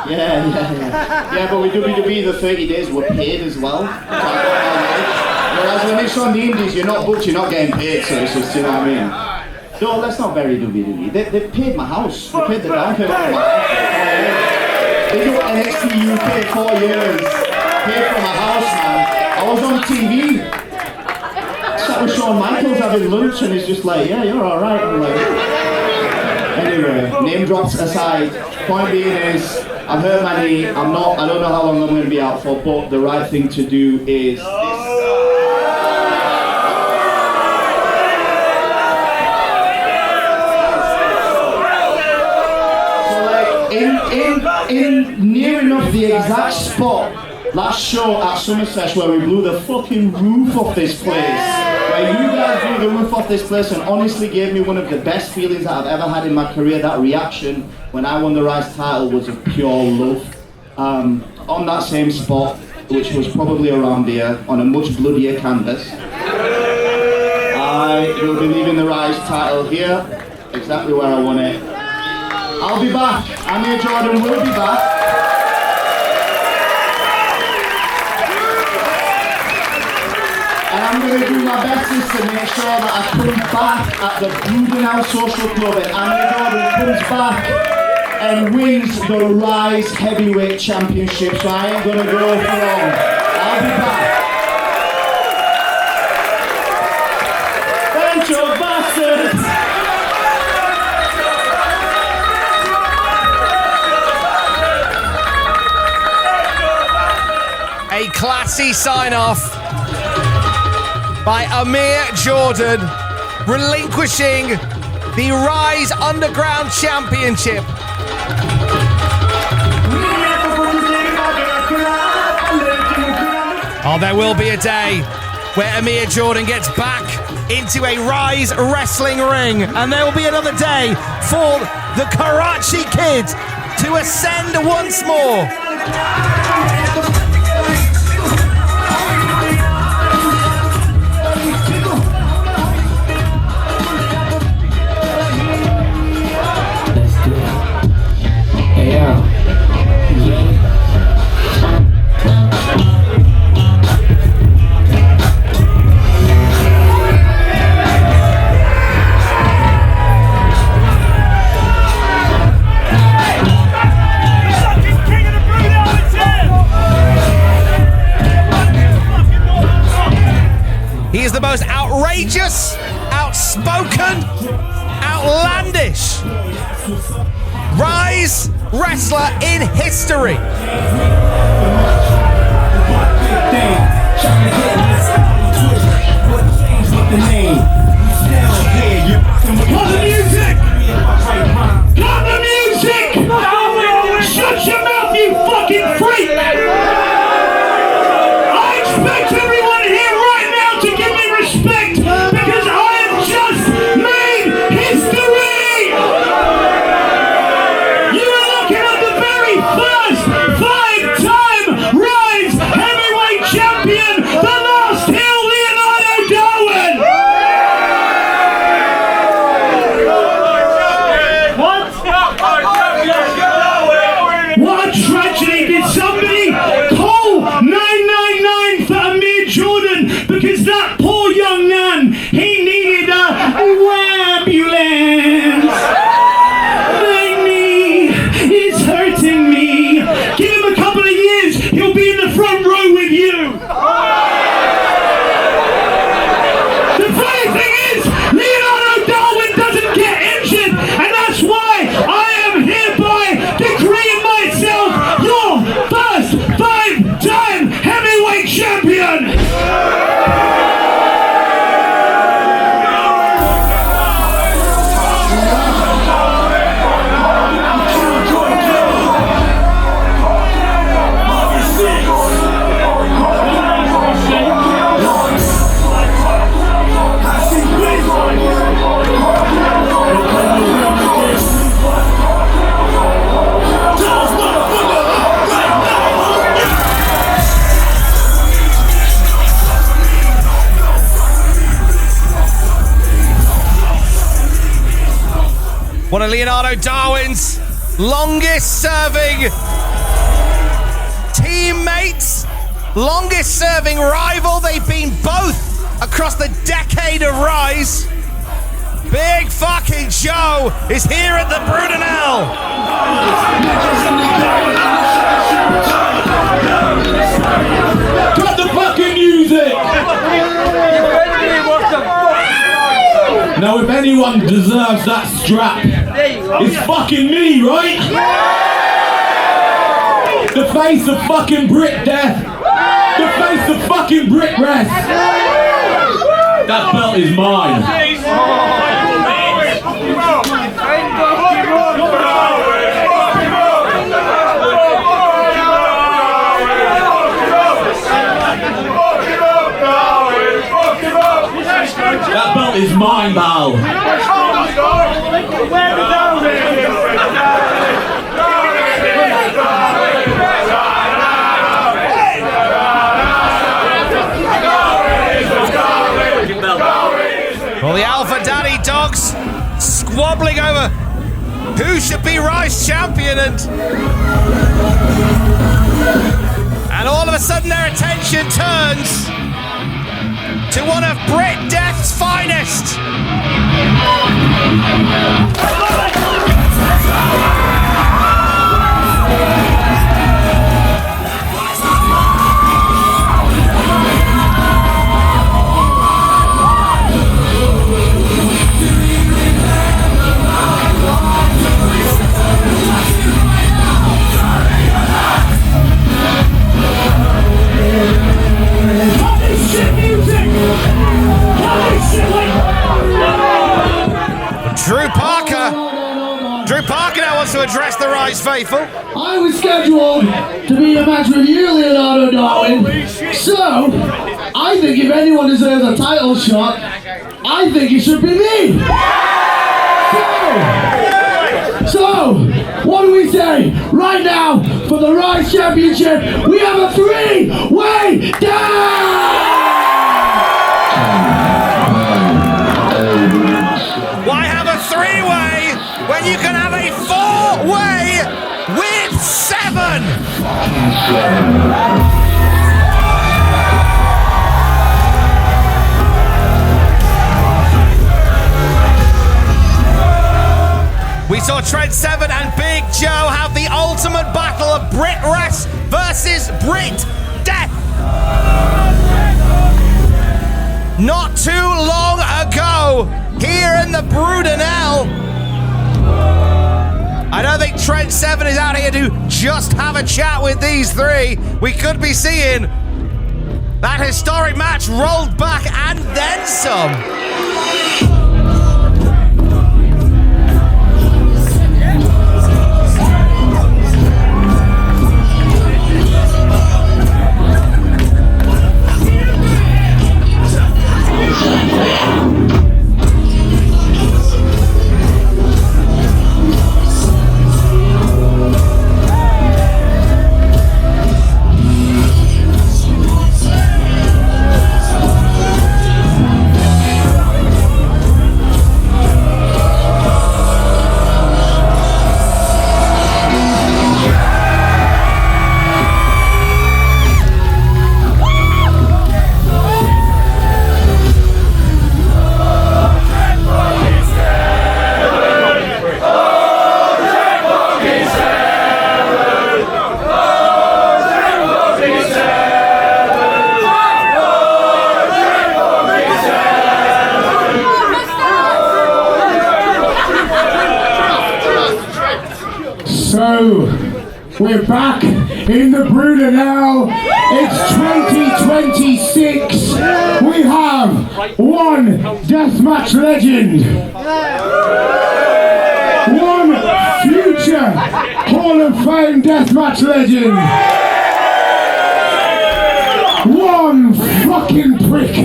Yeah, but with WWE the 30 days were paid as well. Whereas when it's on the indies, you're not booked, you're not getting paid, so it's just, you know what I mean? No, let's not bury WWE. They paid my house. They paid the down payment for my house. They do NXT UK 4 years. Paid for my house, man. I was on TV. Sat with Shawn Michaels having lunch and he's just like, yeah, you're alright. I'm like, anyway, name drops aside. Point being is, I've hurt my knee. I don't know how long I'm going to be out for, but the right thing to do is this. So like, in near enough the exact spot, last show at Somerset where we blew the fucking roof off this place. Where you guys blew the roof off this place and honestly gave me one of the best feelings that I've ever had in my career. That reaction when I won the Rise title was of pure love. On that same spot, which was probably around here, on a much bloodier canvas, I will be leaving the Rise title here, exactly where I won it. I'll be back. Amir Jordan will be back. I'm going to do my best to make sure that I come back at the Brudenell Social Club and Amir comes back and wins the Rise Heavyweight Championship. So I ain't going to go for long. I'll be back. Thank you, bastards. A classy sign-off by Amir Jordan, relinquishing the Rise Underground Championship. Oh, there will be a day where Amir Jordan gets back into a Rise wrestling ring, and there will be another day for the Karachi Kid to ascend once more. He is the most outrageous, outspoken, outlandish Rise wrestler in history. Cut the music! Cut the music! Shut your mouth, you fucking freak! I expect everyone here right now to give me respect because I have just made history! You are looking at the very first 5-time Rise Heavyweight Champion, the last hill Leonardo Darwin! What a tragedy! Did somebody call 999 for Amir Jordan because that poor young man, he needed a ambulance. My knee is hurting me. Give him a couple of years, he'll be in the front row with you. The funny thing is, Leonardo Darwin doesn't get injured, and that's why I am hereby decreeing myself your first 5-time heavyweight champion. One of Leonardo Darwin's longest serving teammates, longest serving rival. They've been both across the decade of Rise. Big fucking Joe is here at the Brudenell. Cut the fucking music! Now, if anyone deserves that strap, it's fucking me, right? The face of fucking Brit Death. The face of fucking Brit Rest. That belt is mine. That belt is mine, Val. Well, the Alpha Daddy dogs squabbling over who should be Rise champion, and all of a sudden their attention turns to one of Brit Death's finest. Drew Parker now wants to address the Rise faithful. I was scheduled to be a match with you, Leonardo Darwin. So, I think if anyone deserves a title shot, I think it should be me. So, what do we say? Right now, for the Rise Championship, we have a three-way down! Why have a three-way when you can have a four-way with 7? We saw Trent 7 and Big Joe have the ultimate battle of Brit Rest versus Brit Death. Not too long ago, here in the Brudenell. I don't think Trent 7 is out here to just have a chat with these three. We could be seeing that historic match rolled back and then some. So, we're back in the Brudenell. It's 2026. We have one Deathmatch legend. One future Hall of Fame Deathmatch legend. One fucking prick.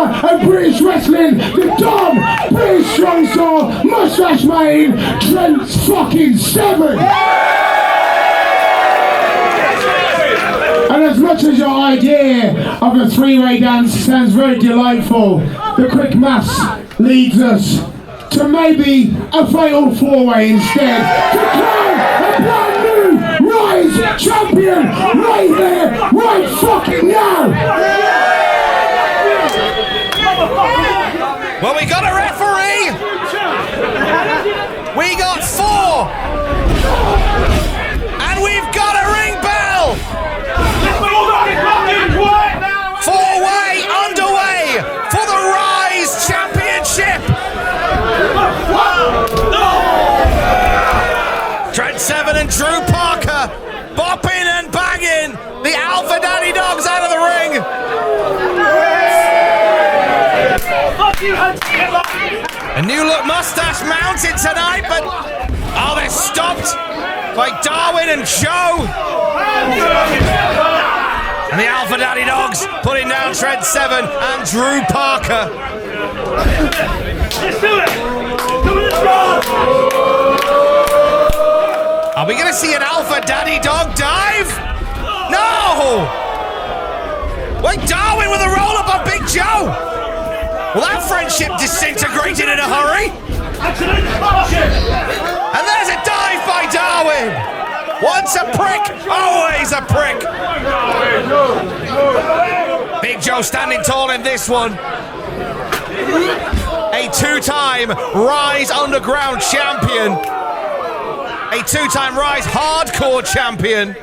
And British wrestling, the Dom, British strong soul, mustache mane, Trent's fucking 7. And as much as your idea of a three-way dance sounds very delightful, the quick maths leads us to maybe a fatal four-way instead, to crown a brand new Rise champion right there, right fucking now. Well, we got a referee. We got 4. And we've got a ring bell. 4-way underway for the Rise Championship. Trent 7 and Drew Parker bopping and banging the Alpha Daddy Dogs out of the ring. A new look mustache mounted tonight, but they're stopped by Darwin and Joe. And the Alpha Daddy Dogs putting down Trent 7 and Drew Parker. Let's do it! Let's go! Are we going to see an Alpha Daddy Dog dive? No! Wait, Darwin with a roll-up on Big Joe. Well, that friendship disintegrated in a hurry. And there's a dive by Darwin. Once a prick, always a prick. Big Joe standing tall in this one. A two-time Rise Underground champion. A two-time Rise Hardcore champion.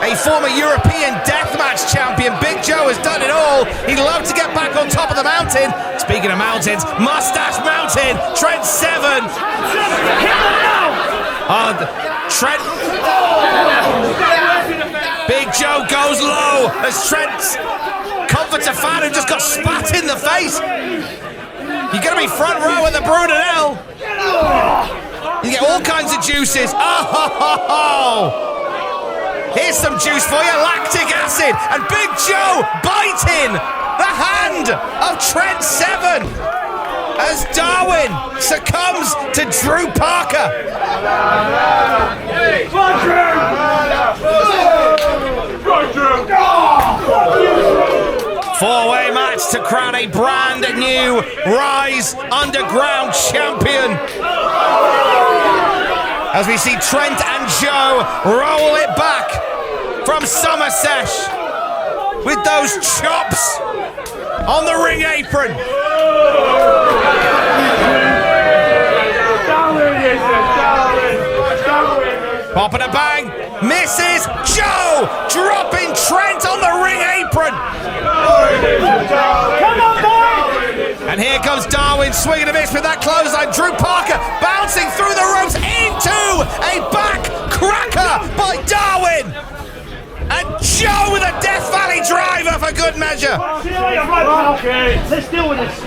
A former European Deathmatch champion. Big Joe has done it all. He'd love to get back on top of the mountain. Speaking of mountains, Mustache Mountain, Trent 7. Trent. Big Joe goes low as Trent comforts a fan who just got spat in the face. You're going to be front row at the Brudenell. You get all kinds of juices. Oh! Here's some juice for you, lactic acid, and Big Joe biting the hand of Trent 7 as Darwin succumbs to Drew Parker. Four-way match to crown a brand new Rise Underground champion. As we see Trent and Joe roll it back from Somerset with those chops on the ring apron. Popping a bang, misses, Joe dropping Trent on the ring apron. Come on, boy! And here comes Darwin swinging a miss with that clothesline. Drew Parker bouncing through the ropes into a back cracker by Darwin. And Joe with a Death Valley driver for good measure. Okay, let's deal with this.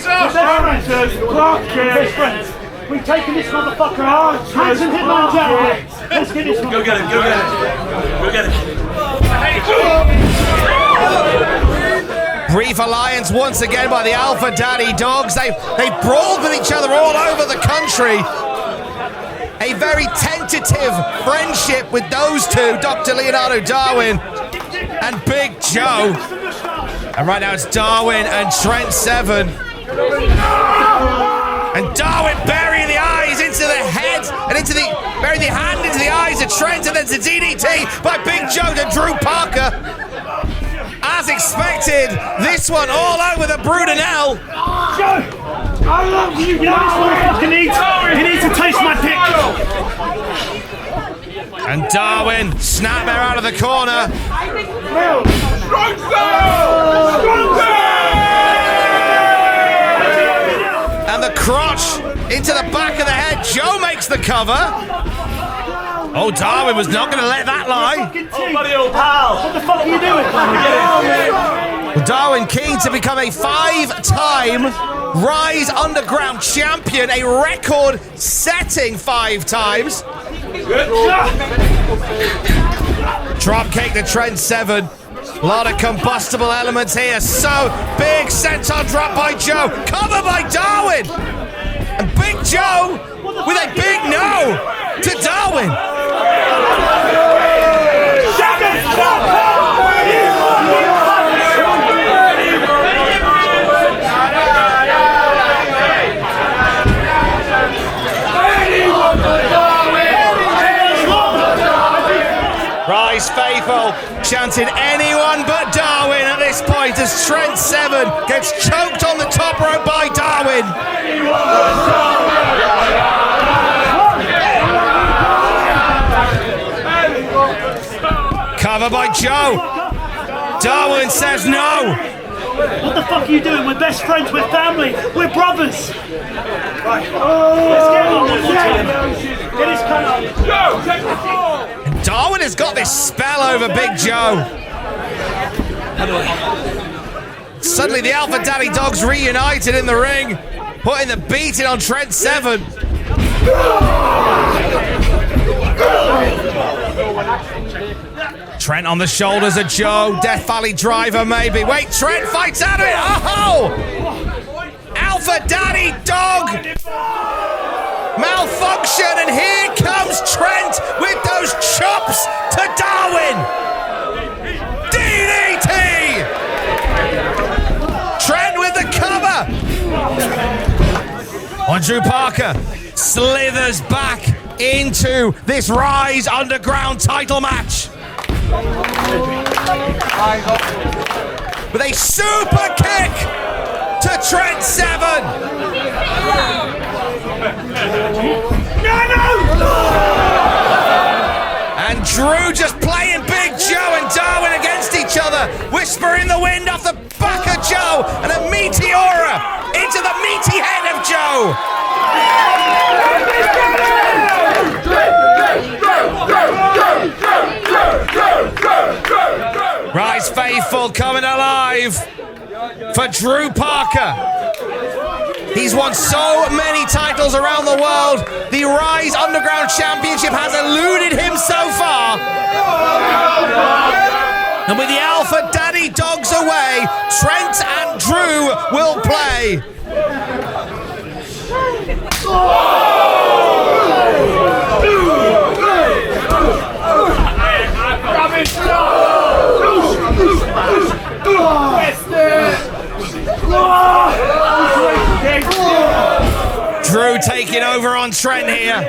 Best friends. We've taken this motherfucker out. Hands and hitman down. Let's get this one. Go get it. Brief alliance once again by the Alpha Daddy Dogs. They brawled with each other all over the country. A very tentative friendship with those two, Dr. Leonardo Darwin and Big Joe. And right now it's Darwin and Trent 7. And Darwin burying the eyes into the head and burying the hand into the eyes of Trent, and then to DDT by Big Joe to Drew Parker. As expected, this one all over the Brudenell. Joe! I love you! You know this motherfucker needs? He needs to taste my dick! And Darwin, snapmare out of the corner. And the crotch into the back of the head. Joe makes the cover. Oh, Darwin was not going to let that lie. Oh, buddy, old pal. What the fuck are you doing? Well, Darwin keen to become a 5-time Rise Underground champion, a record-setting 5 times. Drop kick to Trent 7. A lot of combustible elements here. So big senton drop by Joe. Cover by Darwin. And Big Joe with a big no to Darwin. Rise faithful chanting anyone but Darwin at this point as Trent 7 gets choked on the top rope by Darwin. Cover by Joe. Darwin says no. What the fuck are you doing? We're best friends, we're family, we're brothers. Right. Let's get on. Get his cut up. Joe, take the floor. Darwin has got this spell over Big Joe. Suddenly the Alpha Daddy Dogs reunited in the ring, putting the beating on Trent 7. Trent on the shoulders of Joe. Death Valley driver maybe. Wait, Trent fights out of it. Oh! Alpha Daddy Dog malfunction, and here comes Trent with those chops to Darwin. DDT! Trent with the cover. On Drew Parker slithers back into this Rise Underground title match. With a super kick to Trent 7. And Drew just playing Big Joe and Darwin against each other. Whisper in the wind off the back of Joe and a meteora into the meaty head of Joe. Rise faithful coming alive for Drew Parker. He's won so many titles around the world. The Rise Underground Championship has eluded him so far. And with the Alpha Daddy dogs away, Trent and Drew will play. Drew taking over on Trent here.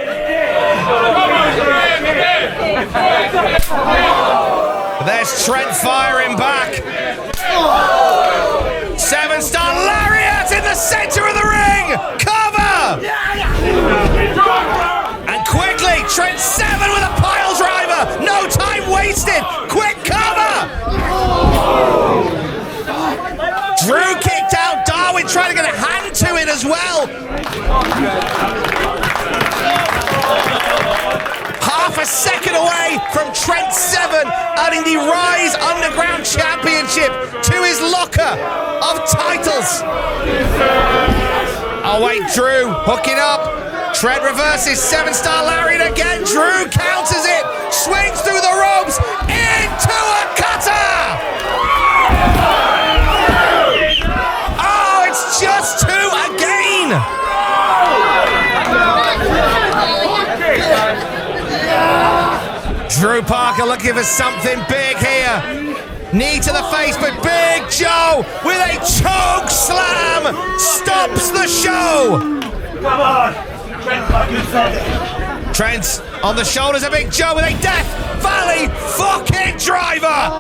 There's Trent firing back. 7-star lariat in the center of the ring. Cover. And quickly, Trent 7 with a pile driver. No time wasted. Quick cover. Drew kicked out. Darwin trying to get a hand to it as well. Half a second away from Trent 7 adding the Rise Underground Championship to his locker of titles. Oh wait, Drew hooking up. Trent reverses 7-star lariat again. Drew counters it. Swings through the ropes into a cutter. Oh, it's just 2 again. Drew Parker looking for something big here. Knee to the face, but Big Joe with a choke slam stops the show. Come on, Trent fucking said it. Trent on the shoulders of Big Joe with a Death Valley fucking driver.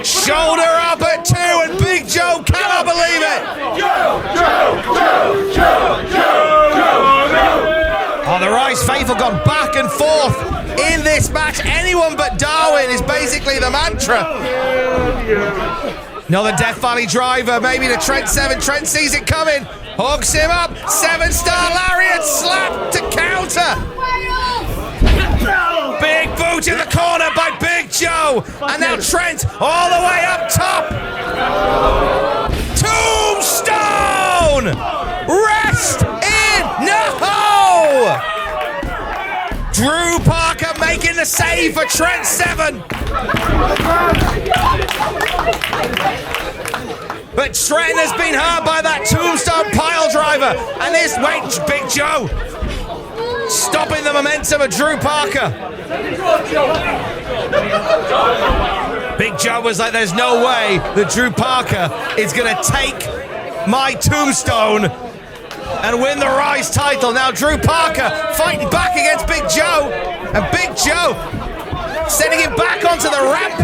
Shoulder up at 2 and Big Joe cannot believe it. Oh, the Rise faithful gone back and forth in this match. Anyone but Darwin is basically the mantra. Another Death Valley driver, maybe to Trent 7. Trent sees it coming, hooks him up. 7-star lariat slap to counter. Big boot in the corner by Big Joe. And now Trent all the way up top. Tombstone! Rest in no! Drew Parker making the save for Trent 7. But Trent has been hurt by that tombstone pile driver. And this, wait, Big Joe stopping the momentum of Drew Parker. Big Joe was like, there's no way that Drew Parker is going to take my tombstone and win the Rise title. Now Drew Parker fighting back against Big Joe. And Big Joe sending him back onto the ramp.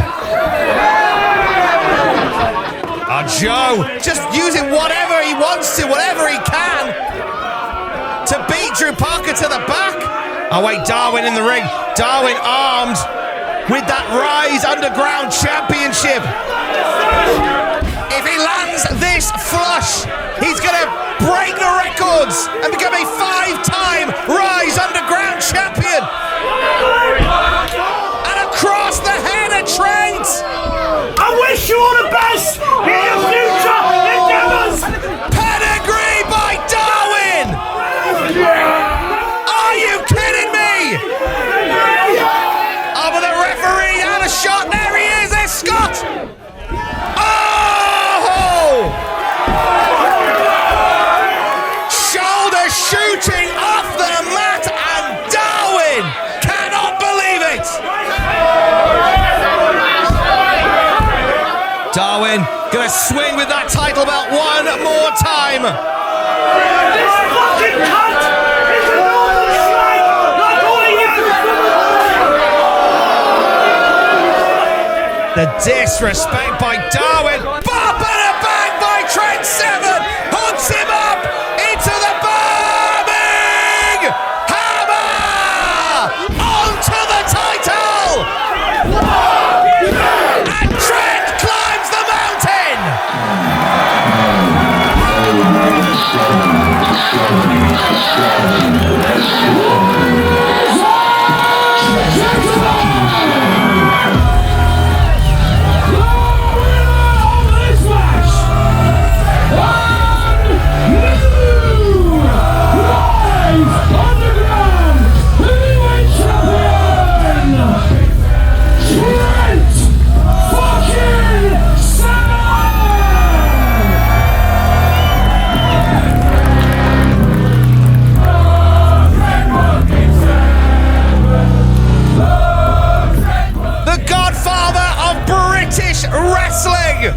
Oh, Joe just using whatever he wants to, whatever he can to beat Drew Parker to the back. Oh wait, Darwin in the ring. Darwin armed with that Rise Underground Championship. If he lands this flush, he's going to break the records and become a 5-time Rise Underground champion. And across the head of Trent. I wish you all the best in your future endeavors. Pedigree by Darwin. Are you kidding me? Oh, but the referee had a shot. There he is. There's Scott. Oh! Shoulder shooting off the mat, and Darwin cannot believe it. Darwin gonna swing with that title belt one more time. This fucking cunt The disrespect by Darwin. Bop and a bang by Trent 7. Hooks him up into the bombing hammer. Onto the title. And Trent climbs the mountain. Wrestling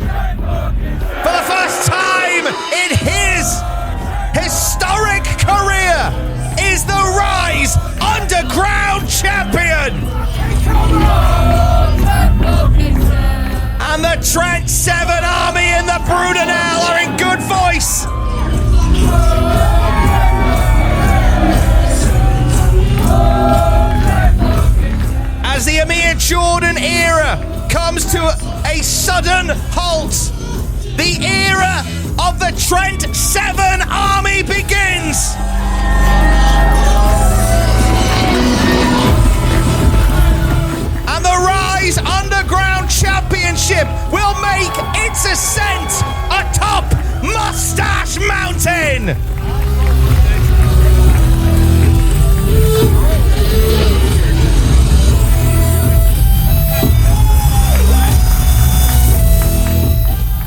for the first time in his historic career is the Rise Underground Champion, and the Trent 7 Army and the Brudenell are in good voice. As the Amir Jordan era comes to a sudden halt, the era of the Trent 7 Army begins. And the Rise Underground Championship will make its ascent atop Mustache Mountain.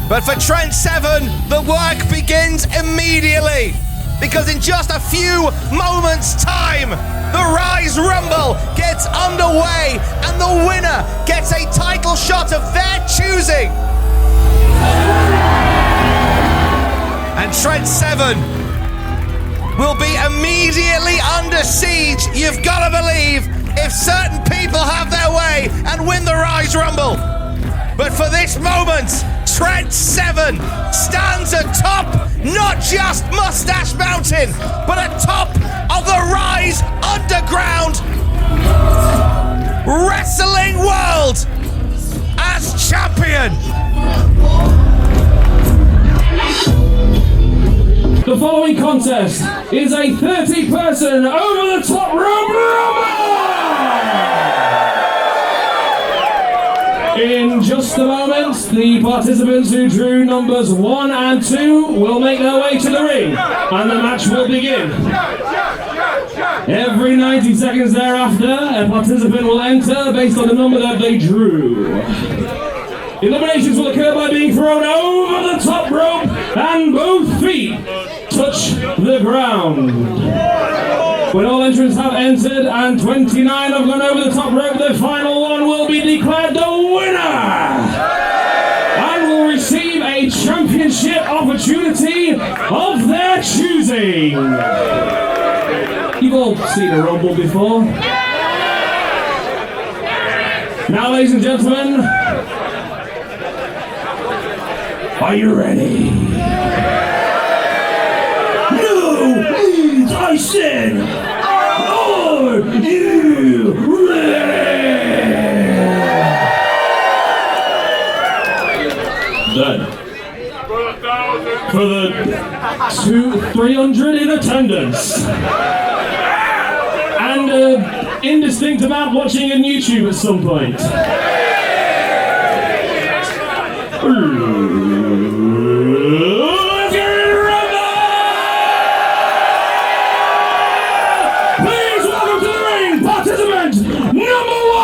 But for Trent 7, the work begins immediately, because in just a few moments' time, the Rise Rumble gets underway and the winner gets a title shot of their choosing. And Trent 7 will be immediately under siege, you've got to believe, if certain people have their way and win the Rise Rumble. But for this moment, Trent 7 stands atop not just Mustache Mountain, but atop of the Rise Underground Wrestling World as champion. The following contest is a 30-person over-the-top rope rumble! In just a moment, the participants who drew numbers 1 and 2 will make their way to the ring, and the match will begin. Every 90 seconds thereafter, a participant will enter based on the number that they drew. Eliminations will occur by being thrown over the top rope and both feet touch the ground. When all entrants have entered and 29 have gone over the top rope, the final one will be declared the winner and will receive a championship opportunity of their choosing. You've all seen a rumble before. Now, ladies and gentlemen, are you ready? No, Leeds, I said, are you ready? Then, for the 300 in attendance, and an indistinct amount watching on YouTube at some point. Let's get ready to rumble! Please welcome to the ring, participant number 1!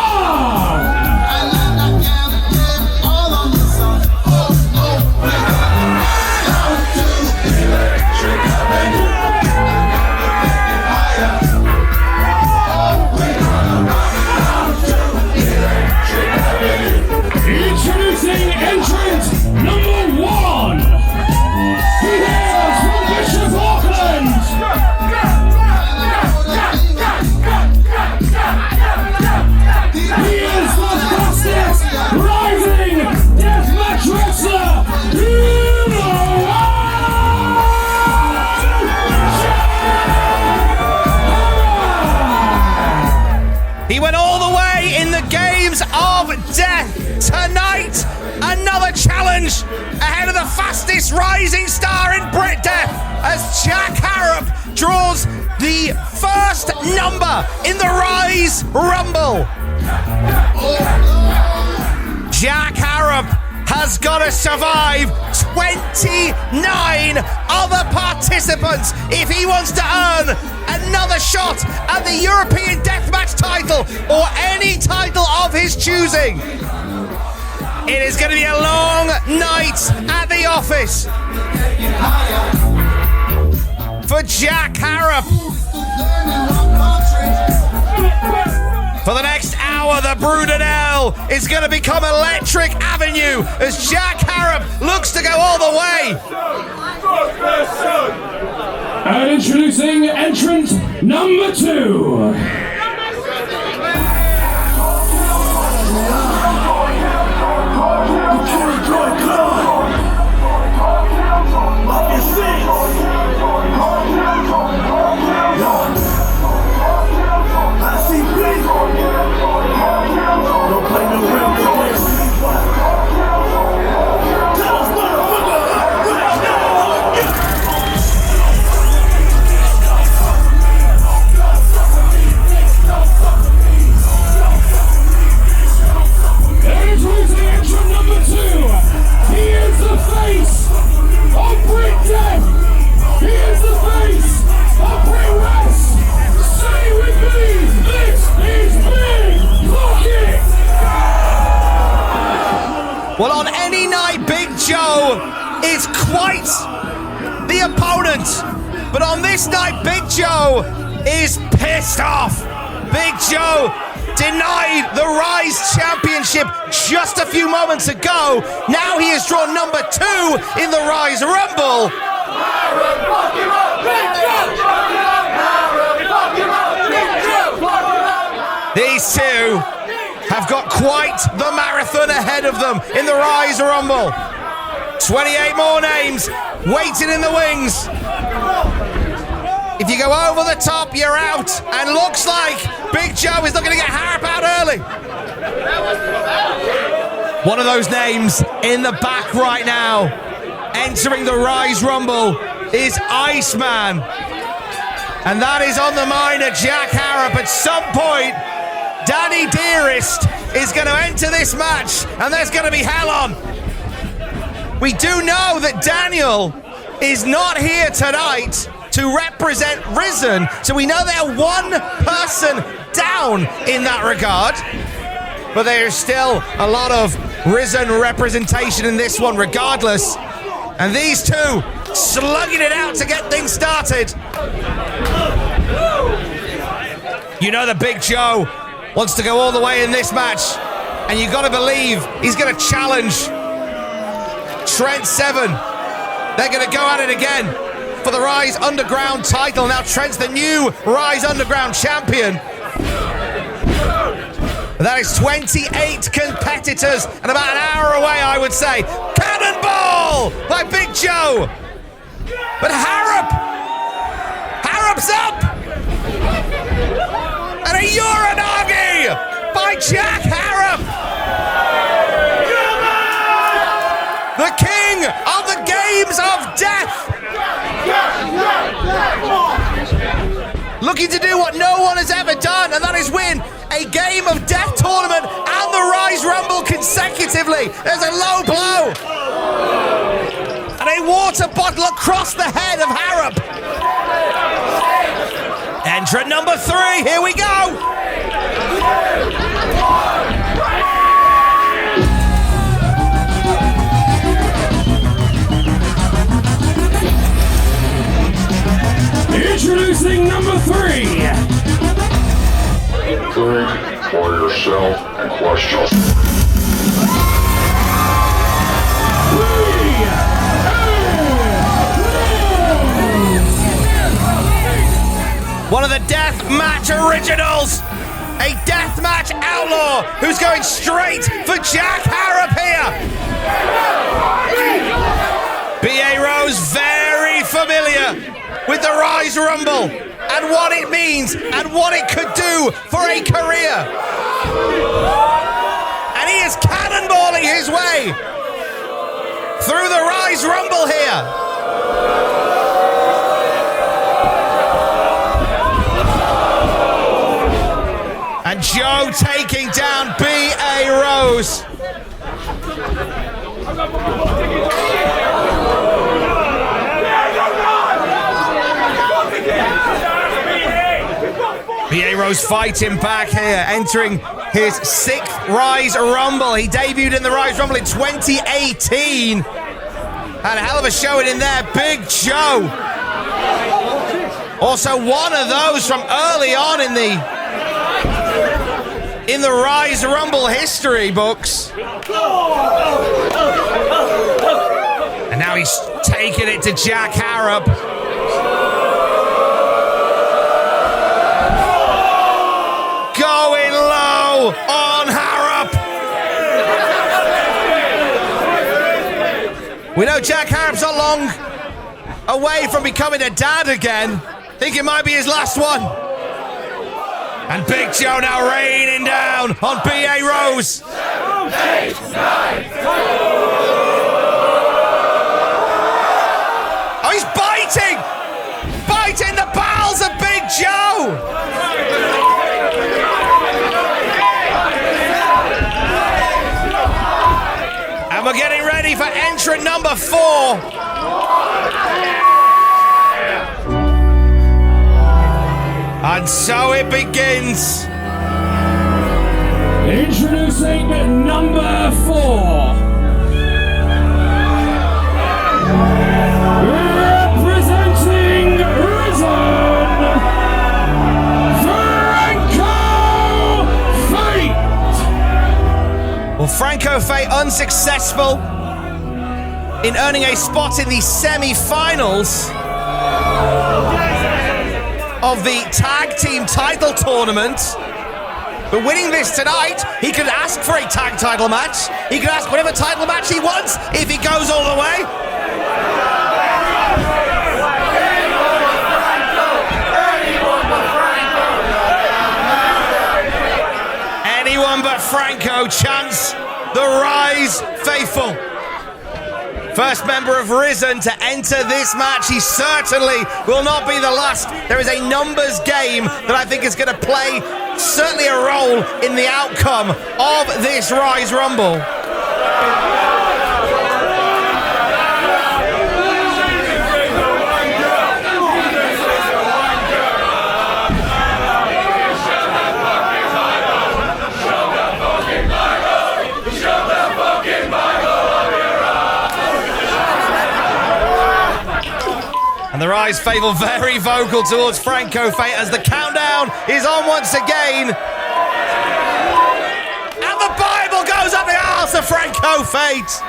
Introducing entrant number 1! Games of Death tonight. Another challenge ahead of the fastest rising star in Brit Death as Jack Harrop draws the first number in the Rise Rumble. Jack Harrop has got to survive 29 other participants if he wants to earn another shot at the European Deathmatch title or any title of his choosing. It is going to be a long night at the office for Jack Harrop. For the next hour, the Brudenell is going to become Electric Avenue as Jack Harrop looks to go all the way. And introducing entrant number 2. Well, on any night, Big Joe is quite the opponent. But on this night, Big Joe is pissed off. Big Joe denied the Rise Championship just a few moments ago. Now he has drawn number 2 in the Rise Rumble. These two have got quite the marathon ahead of them in the Rise Rumble. 28 more names waiting in the wings. If you go over the top, you're out. And looks like Big Joe is not going to get Harrop out early. One of those names in the back right now, entering the Rise Rumble, is Iceman. And that is on the mind of Jack Harrop. At some point, Danny Dearest is going to enter this match, and there's going to be hell on. We do know that Daniel is not here tonight to represent Risen, so we know they're one person down in that regard. But there's still a lot of Risen representation in this one regardless. And these two slugging it out to get things started. You know that Big Joe wants to go all the way in this match, and you got to believe he's going to challenge Trent 7. They're going to go at it again for the Rise Underground title. Now Trent's the new Rise Underground champion. That is 28 competitors and about an hour away, I would say. Cannonball by Big Joe. But Harrop's up. And a Uranagi by Jack Harrop. The king of the Games of Death. Looking to do what no one has ever done, and that is win a Game of Death tournament and the Rise Rumble consecutively. There's a low blow. And a water bottle across the head of Harrop. Entrant number 3, here we go. Introducing number 3. Think for yourself and question. One of the Deathmatch originals, a Deathmatch outlaw who's going straight for Jack Harrop here. B.A. Rose very familiar with the Rise Rumble and what it means and what it could do for a career. way through the Rise Rumble here. And Joe taking down B.A. Rose. B.A. Rose fighting back here, entering his 6th Rise Rumble. He debuted in the Rise Rumble in 2018. Had a hell of a showing in there. Big Joe. Also one of those from early on in the Rise Rumble history books. And now he's taking it to Jack Harrop. Going low on Harrop. We know Jack Harrop's not long away from becoming a dad again. Think it might be his last one. And Big Joe now raining down on B.A. Rose. Oh, he's biting! Biting the bowels of Big Joe! And we're getting ready for entrant number 4. And so it begins. Introducing number 4. Representing Risen, Franco Fate. Well, Franco Fate unsuccessful in earning a spot in the semi-finals of the tag team title tournament. But winning this tonight, he could ask for a tag title match. He could ask whatever title match he wants if he goes all the way. Anyone but Franco chants the Rise faithful. First member of Risen to enter this match. He certainly will not be the last. There is a numbers game that I think is going to play certainly a role in the outcome of this Rise Rumble. And the Rise faithful very vocal towards Franco Fate as the countdown is on once again. And the Bible goes up the arse of Franco Fate.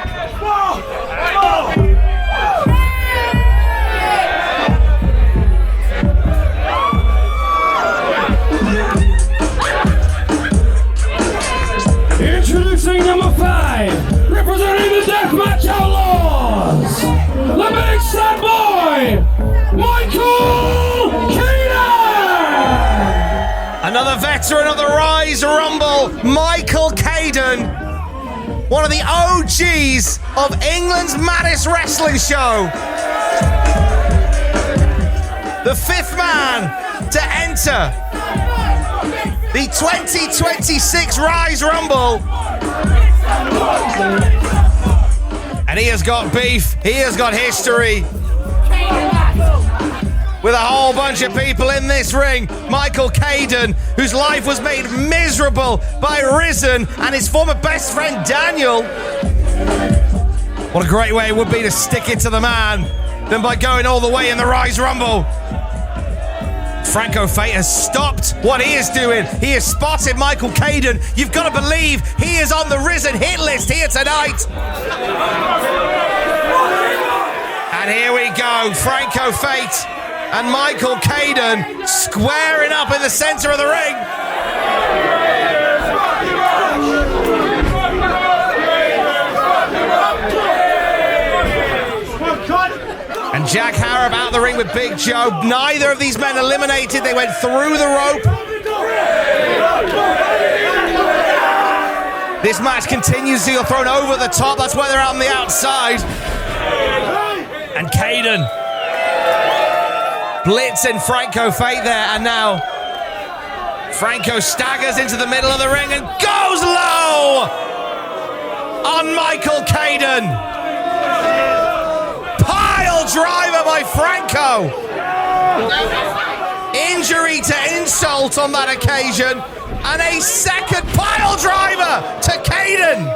Introducing number 5, representing the Deathmatch Outlaws, the big sad boy, Michael Caden! Another veteran of the Rise Rumble, Michael Caden, one of the OGs of England's Maddest Wrestling Show. The 5th man to enter the 2026 Rise Rumble. And he has got beef, he has got history with a whole bunch of people in this ring. Michael Caden, whose life was made miserable by Risen and his former best friend Daniel. What a great way it would be to stick it to the man than by going all the way in the Rise Rumble. Franco Fate has stopped what he is doing. He has spotted Michael Caden. You've got to believe he is on the Risen hit list here tonight. And here we go, Franco Fate and Michael Caden squaring up in the center of the ring. And Jack Harrop out the ring with Big Joe. Neither of these men eliminated. They went through the rope. This match continues to get thrown over the top. That's why they're out on the outside. And Caden blitzing Franco Fate there, and now Franco staggers into the middle of the ring and goes low on Michael Caden. Pile driver by Franco. Injury to insult on that occasion, and a second pile driver to Caden.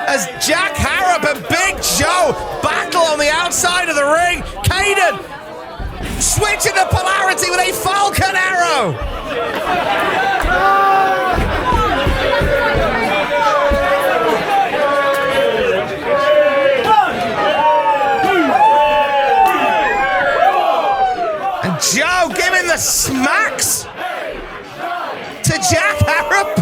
As Jack Harrop and Big Joe battle on the outside of the ring, Caden switching the polarity with a Falcon Arrow. And Joe giving the smacks to Jack Harrop.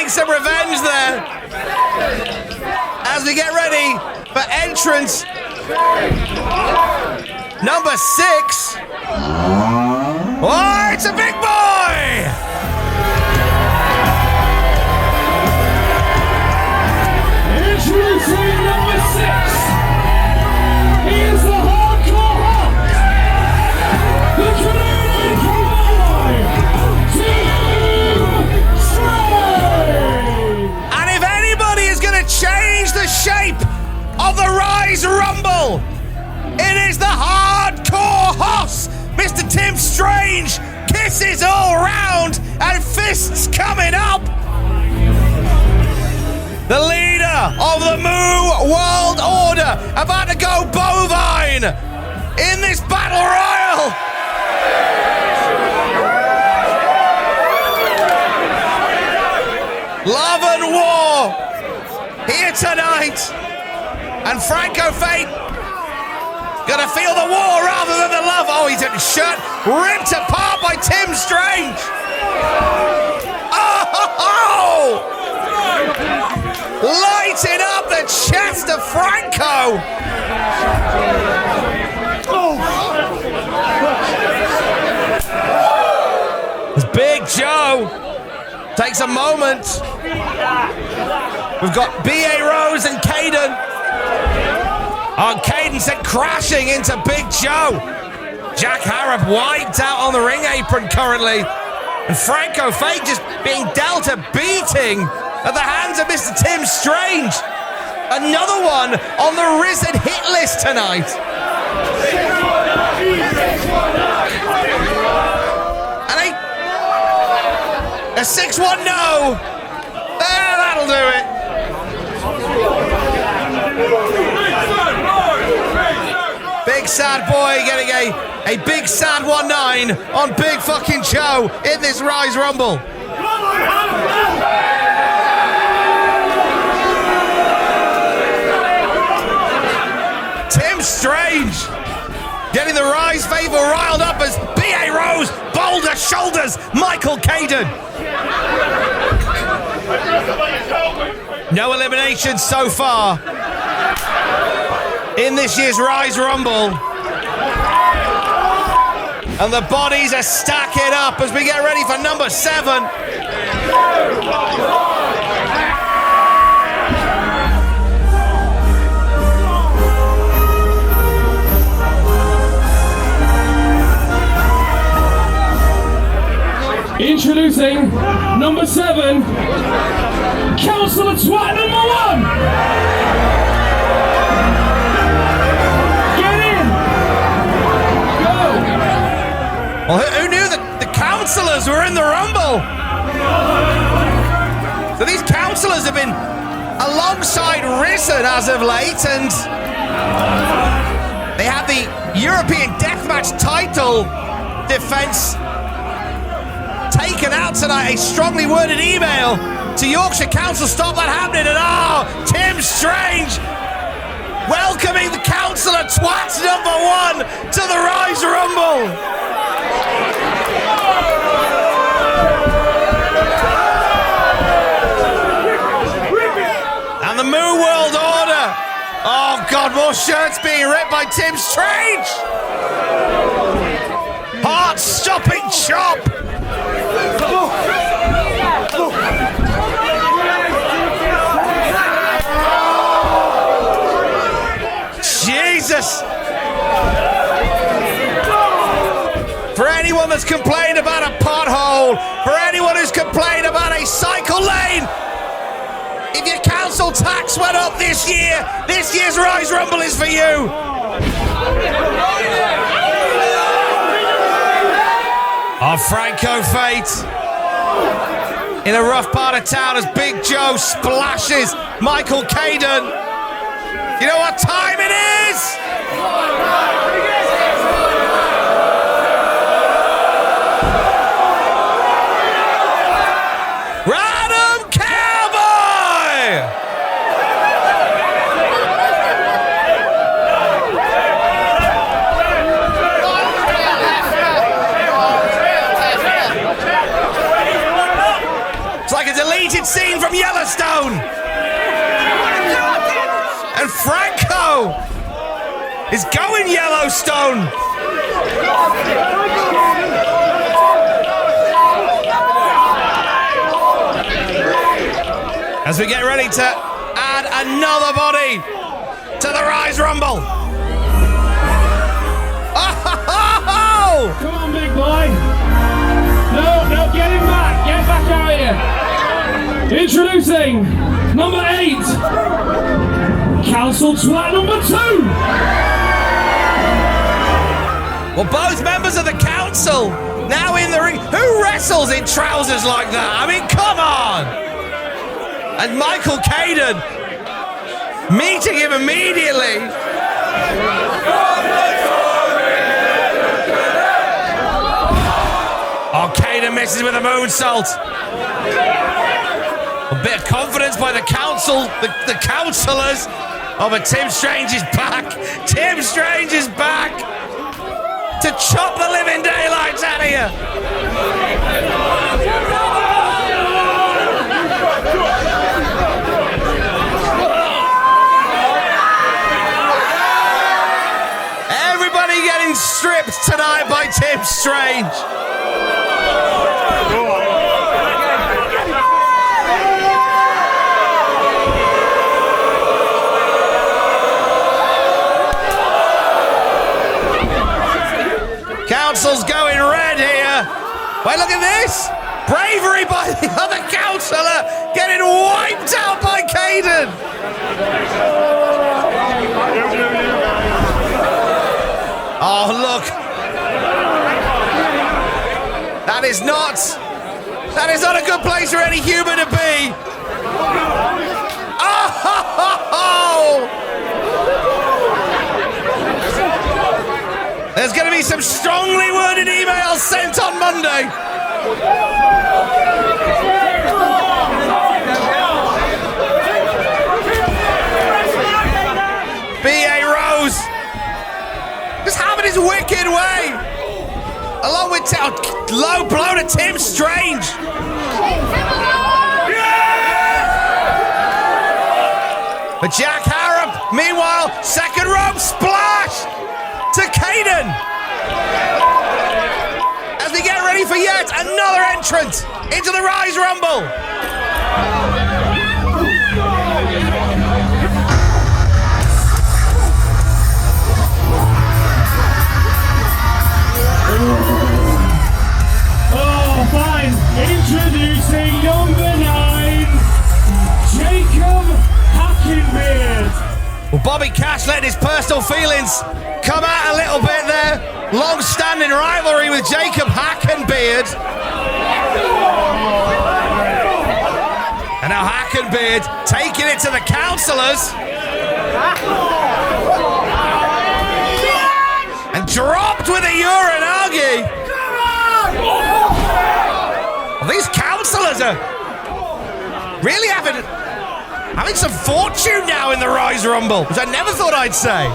Some revenge there as we get ready for entrance number 6. Oh, it's a big boy! Introducing number 6. He is the Hardcore Hawk, the Canadian Cowboy, change the shape of the Rise Rumble. It is the Hardcore Hoss, Mr. Tim Strange. Kisses all round and fists coming up. The leader of the Moo World Order about to go bovine in this battle royal. Love and war here tonight, and Franco Fate gonna feel the war rather than the love. Oh, he's in his shirt ripped apart by Tim Strange. Oh! Lighting up the chest of Franco. As Big Joe takes a moment. We've got B.A. Rose and Caden. Oh, Caden sent crashing into Big Joe. Jack Harrop wiped out on the ring apron currently. And Franco Fate just being dealt a beating at the hands of Mr. Tim Strange. Another one on the risen hit list tonight. And a 6-1 no. There, that'll do it. Big sad boy getting a big sad 1-9 on Big fucking Joe in this Rise Rumble. Tim Strange getting the Rise faithful riled up as B.A. Rose boulder shoulders Michael Caden. No eliminations so far in this year's Rise Rumble. And the bodies are stacking up as we get ready for number 7. Introducing number 7, Councillor Twat number 1. Get in. Go. Well, who knew that the councillors were in the Rumble? So these councillors have been alongside Risen as of late, and they have the European Deathmatch title defense taken out tonight. A strongly worded email to Yorkshire Council, stop that happening. And Tim Strange welcoming the councillor Twat number 1 to the Rise Rumble. Oh God, more shirts being ripped by Tim Strange. Heart-stopping chop. Jesus. For anyone that's complained about a pothole, for anyone who's complained about a cycle lane, if your council tax went up this year's Rise Rumble is for you. Our Franco fate in a rough part of town as Big Joe splashes Michael Caden. You know what time it is? Random Cowboy! It's like a deleted scene from Yellowstone. And Franco is going Yellowstone. As we get ready to add another body to the Rise Rumble. Oh! Come on, big boy. No, get him back. Get back out here. Introducing number 8. Council twat number 2. Well, both members of the council now in the ring. Who wrestles in trousers like that? I mean, come on. And Michael Caden meeting him immediately. Oh, Caden misses with a moonsault. A bit of confidence by the council, the councillors. Oh, but Tim Strange is back. Tim Strange is back to chop the living daylights out of you. Everybody getting stripped tonight by Tim Strange. Council's going red here. Wait, look at this. Bravery by the other councillor getting wiped out by Caden. Oh, look. That is not a good place for any human to be. Oh! There's going to be some strongly worded emails sent on Monday. B.A. Rose just having his wicked way. Along with low blow to Tim Strange. But Jack Harrop, meanwhile, second rope splash to Caden. As we get ready for yet another entrant into the Rise Rumble. Oh, fine. Introducing number 9, Jacob Hackenbeard. Well, Bobby Cash letting his personal feelings come out a little bit there. Long-standing rivalry with Jacob Hackenbeard. And now Hackenbeard taking it to the councillors. And dropped with a uranagi. Well, these councillors are really having some fortune now in the Rise Rumble, which I never thought I'd say.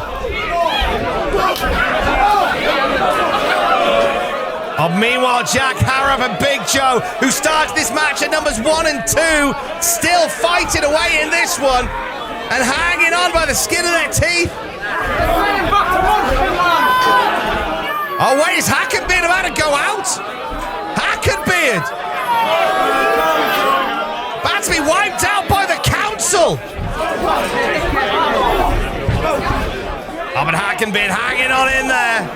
Oh, meanwhile, Jack Harrop and Big Joe, who starts this match at numbers 1 and 2, still fighting away in this one. and hanging on by the skin of their teeth. Oh wait, is Hackenbeard about to go out? Hackenbeard! About to be wiped out by the council! Oh, but Hackenbeard hanging on in there.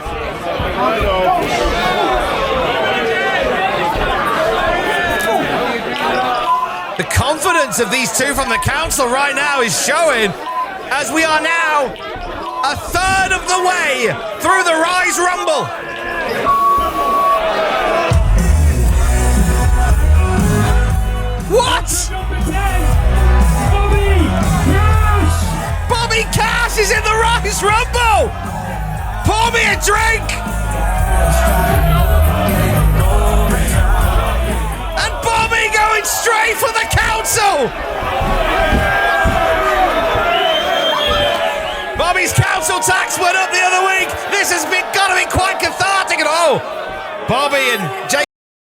The confidence of these two from the council right now is showing, as we are now a third of the way through the Rise Rumble. What? Bobby Cash is in the Rise Rumble! Pour me a drink! And Bobby going straight for the council! Bobby's council tax went up the other week. This has gotta be quite cathartic. And oh, Bobby and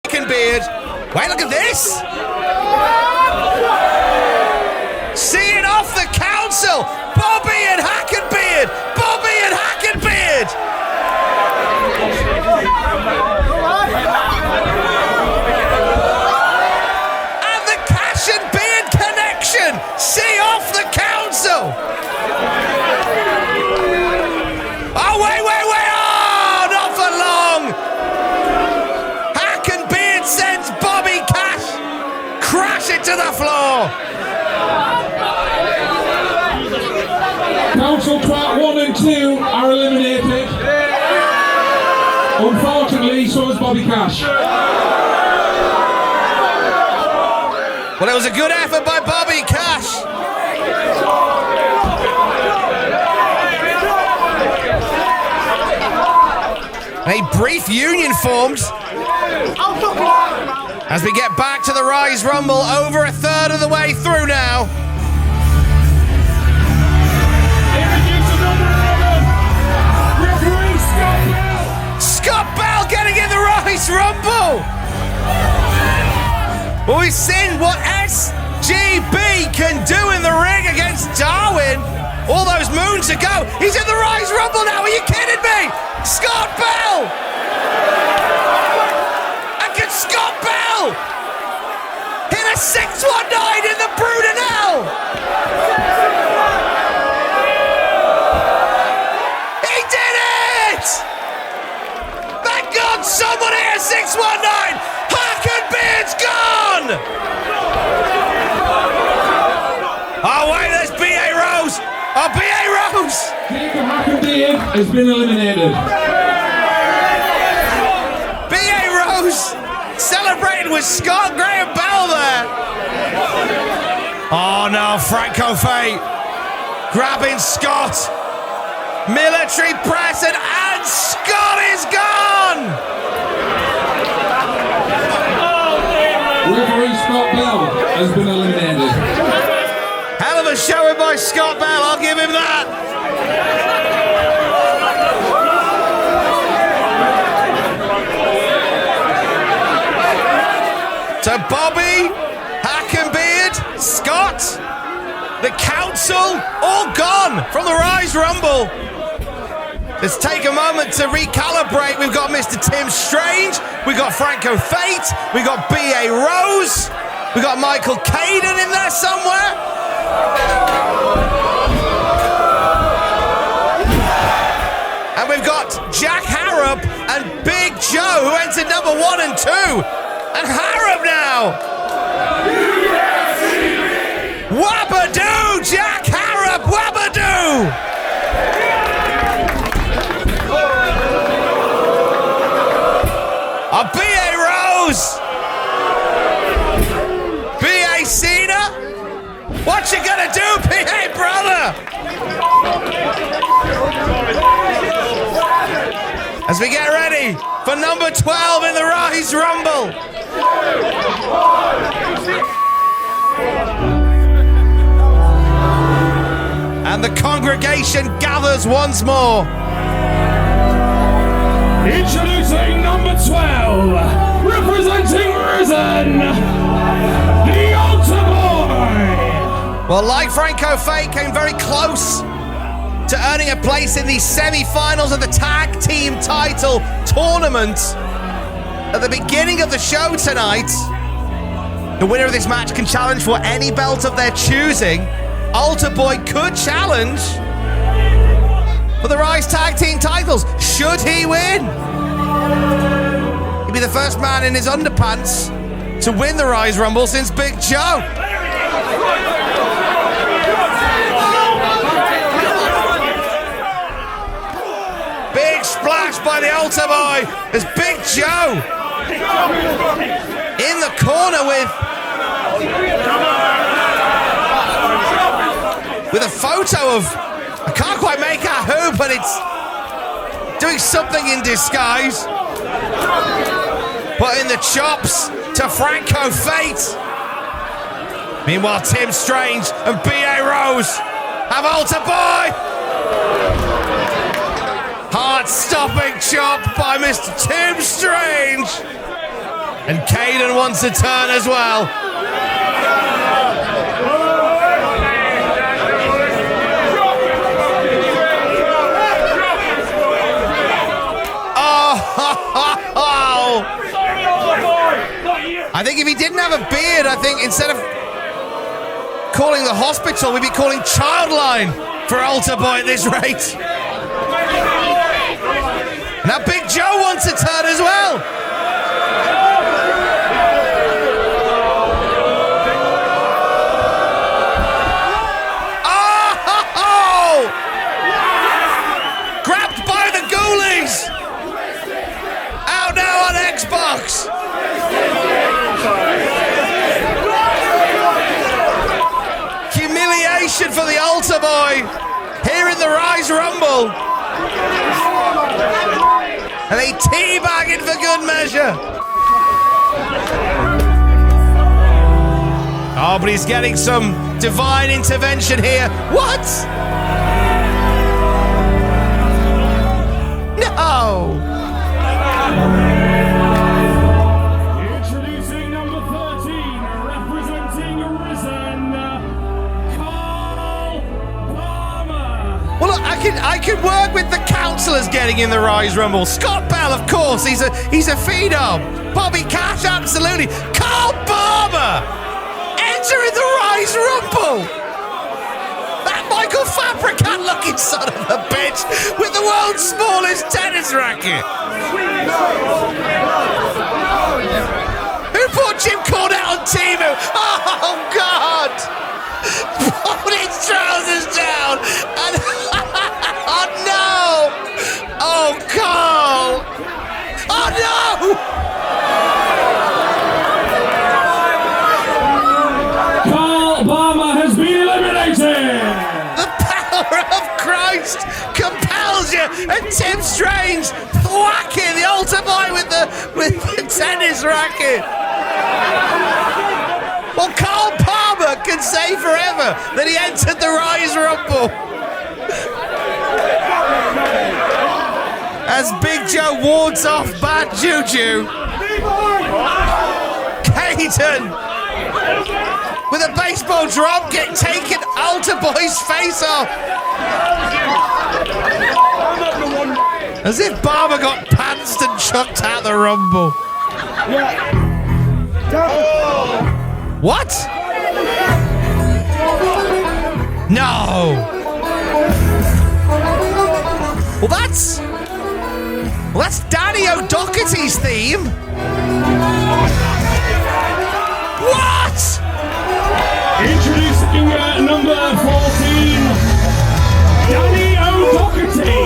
Hackenbeard. Wait, look at this! Seeing off the council! Bobby and Hackenbeard! Bobby and Hackenbeard! And the Cash and Beard connection! See off the council! Oh, wait! Oh, not for long! Hackenbeard sends Bobby Cash crashing to the floor! Council Track 1 and 2 are eliminated. Unfortunately, so is Bobby Cash. Well, it was a good effort by Bobby Cash. A brief union formed as we get back to the Rise Rumble, over a third of the way through now. Scott Bell getting in the Rise Rumble! Well, we've seen what SGB can do in the ring against Darwin all those moons ago. He's in the Rise Rumble now, are you kidding me? Scott Bell! And can Scott Bell hit a 619 in the Brudenell? He did it! Thank God someone hit a 619! Hackenbeard's gone! Oh wait, there's B.A. Rose! Oh, B.A. Rose! Jacob Hackenbeard has been eliminated. B.A. Rose celebrating with Scott Graham Bell there. Oh no, Franco Fate grabbing Scott. Military press and Scott is gone! Referee Scott Bell has been eliminated. Hell of a showing by Scott Bell, I'll give him that. To Bobby, Hackenbeard, Scott, the council, all gone from the Rise Rumble. Let's take a moment to recalibrate. We've got Mr. Tim Strange, we've got Franco Fate, we've got B.A. Rose, we've got Michael Caden in there somewhere. And we've got Jack Harrop and Big Joe, who entered number 1 and 2. And Harrop now. Wabadoo, Jack Harrop, Wabadoo. A B.A. Rose. B.A. Cena. What you gonna do, B.A. brother? As we get ready for number 12 in the Rise Rumble. And the congregation gathers once more. Introducing number 12, representing Risen, the Altar Boy, Well, like Franco, Fate came very close to earning a place in the semi-finals of the tag team title tournament at the beginning of the show tonight. The winner of this match can challenge for any belt of their choosing. Altar Boy could challenge for the Rise tag team titles. Should he win, he'd be the first man in his underpants to win the Rise Rumble since Big Joe. Big splash by the Altar Boy as Big Joe in the corner with a photo of, I can't quite make out who, but it's doing something in disguise. Putting the chops to Franco Fate. Meanwhile, Tim Strange and B.A. Rose have Altar Boy. Heart-stopping chop by Mr. Tim Strange. And Caden wants a turn as well. Oh! I think if he didn't have a beard, I think instead of calling the hospital, we'd be calling Childline for Altar Boy at this rate. Now Big Joe wants a turn as well. Oh! Grabbed by the ghoulies. Out now on Xbox. Humiliation for the Altar Boy here in the Rise Rumble. And they teabagging for good measure. Oh, but he's getting some divine intervention here. What? No! Introducing number 13, representing Risen, Carl Palmer. Well, look, I can work with the councillors getting in the Rise Rumble. Scott Bell, of course, he's a phenom. Bobby Cash, absolutely. Carl Palmer entering the Rise Rumble. That Michael Fabricant-looking son of a bitch with the world's smallest tennis racket. Who put Jim Cornette on Timu? Oh, God! Pulled his trousers down and oh no! Oh, Carl! Oh no! Carl Palmer has been eliminated! The power of Christ compels you, and Tim Strange whacking the Altar Boy with the tennis racket. Well, Carl Palmer can say forever that he entered the Rise Rumble. As Big Joe wards off bad juju. Caden with a baseball drop get taken Altar Boy's face off. As if Barber got pantsed and chucked out the Rumble. What? No. Well, that's Danny O'Doherty's theme. What? Introducing number 14, Danny O'Doherty.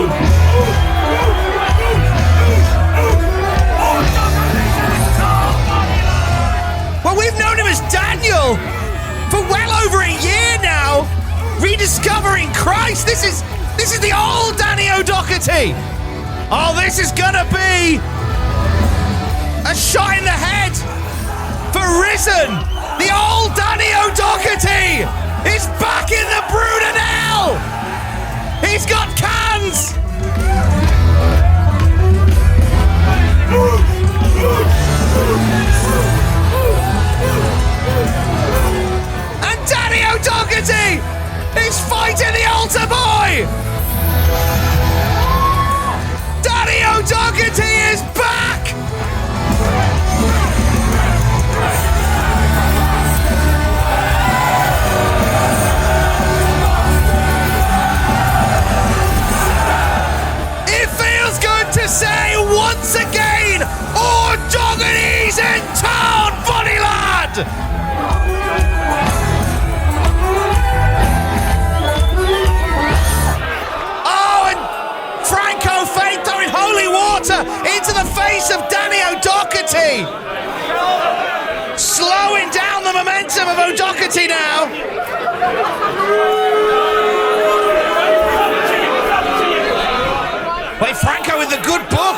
Well, we've known him as Daniel for well over a year now. Rediscovering Christ. This is the old Danny O'Doherty. Oh, this is gonna be a shot in the head for Risen. The old Danny O'Doherty is back in the Brudenell. He's got cans. And Danny O'Doherty in the altar boy! Danny O'Doherty is back! It feels good to say once again, O'Doherty's in town, buddy lad! Franco Fate throwing holy water into the face of Danny O'Doherty. Slowing down the momentum of O'Doherty now. Wait, Franco with the good book.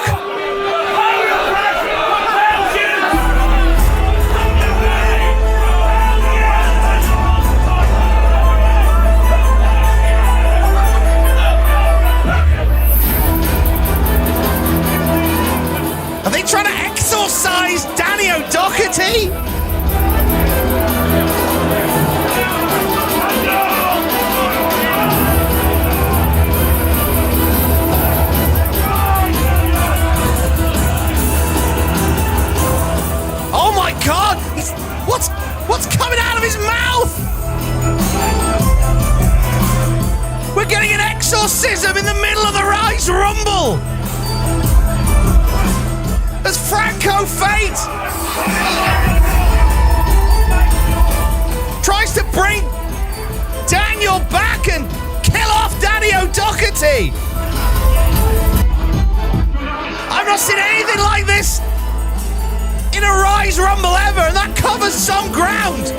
Are they trying to exorcise Danny O'Doherty? Oh my God! What's coming out of his mouth? We're getting an exorcism in the middle of the Rise Rumble. As Franco Fate tries to bring Daniel back and kill off Danny O'Doherty. I've not seen anything like this in a Rise Rumble ever, and that covers some ground.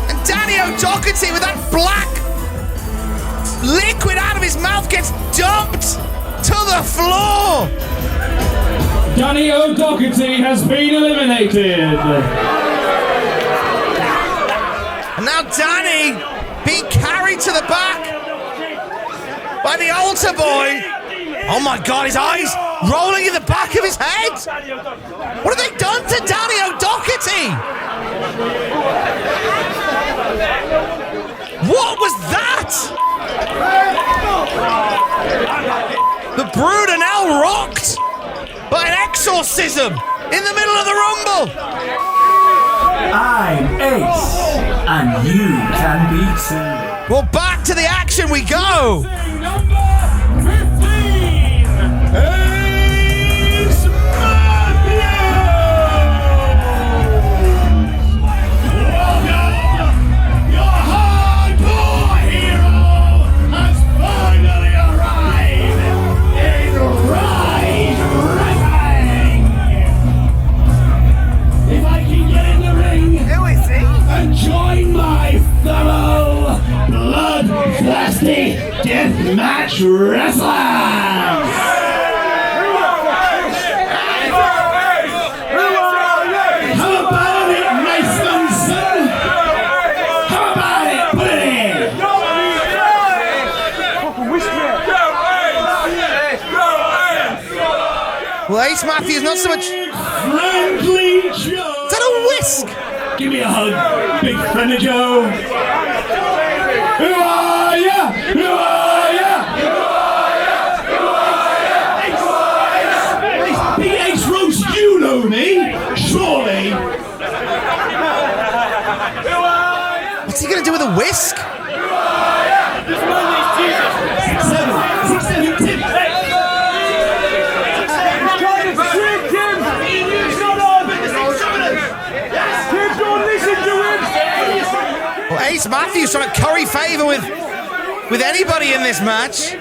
And Danny O'Doherty with that black liquid out of his mouth gets dumped to the floor. Danny O'Doherty has been eliminated. And now Danny being carried to the back by the altar boy. Oh my God, his eyes rolling in the back of his head. What have they done to Danny O'Doherty? What was that? The Brudenell rocked by an exorcism in the middle of the Rumble. I'm Ace, and you can be too. Well, back to the action we go. Number 15, Hayze your hardcore hero has finally arrived in Rise Wrestling. If I can get in the ring and join my fellow bloodthirsty deathmatch wrestlers. How about it, Nixon? How about it? Put it in. Well, Ace Matthews, not so much. Friendly Joe. Is that a whisk? Give me a hug, big friend of Joe. Who are ya? Who are ya? Who are ya? Who are ya? Big Ace Roast, you know me, surely. What's he gonna do with a whisk? Six, seven, tip. Well, Ace Matthews trying to curry favour with anybody in this match.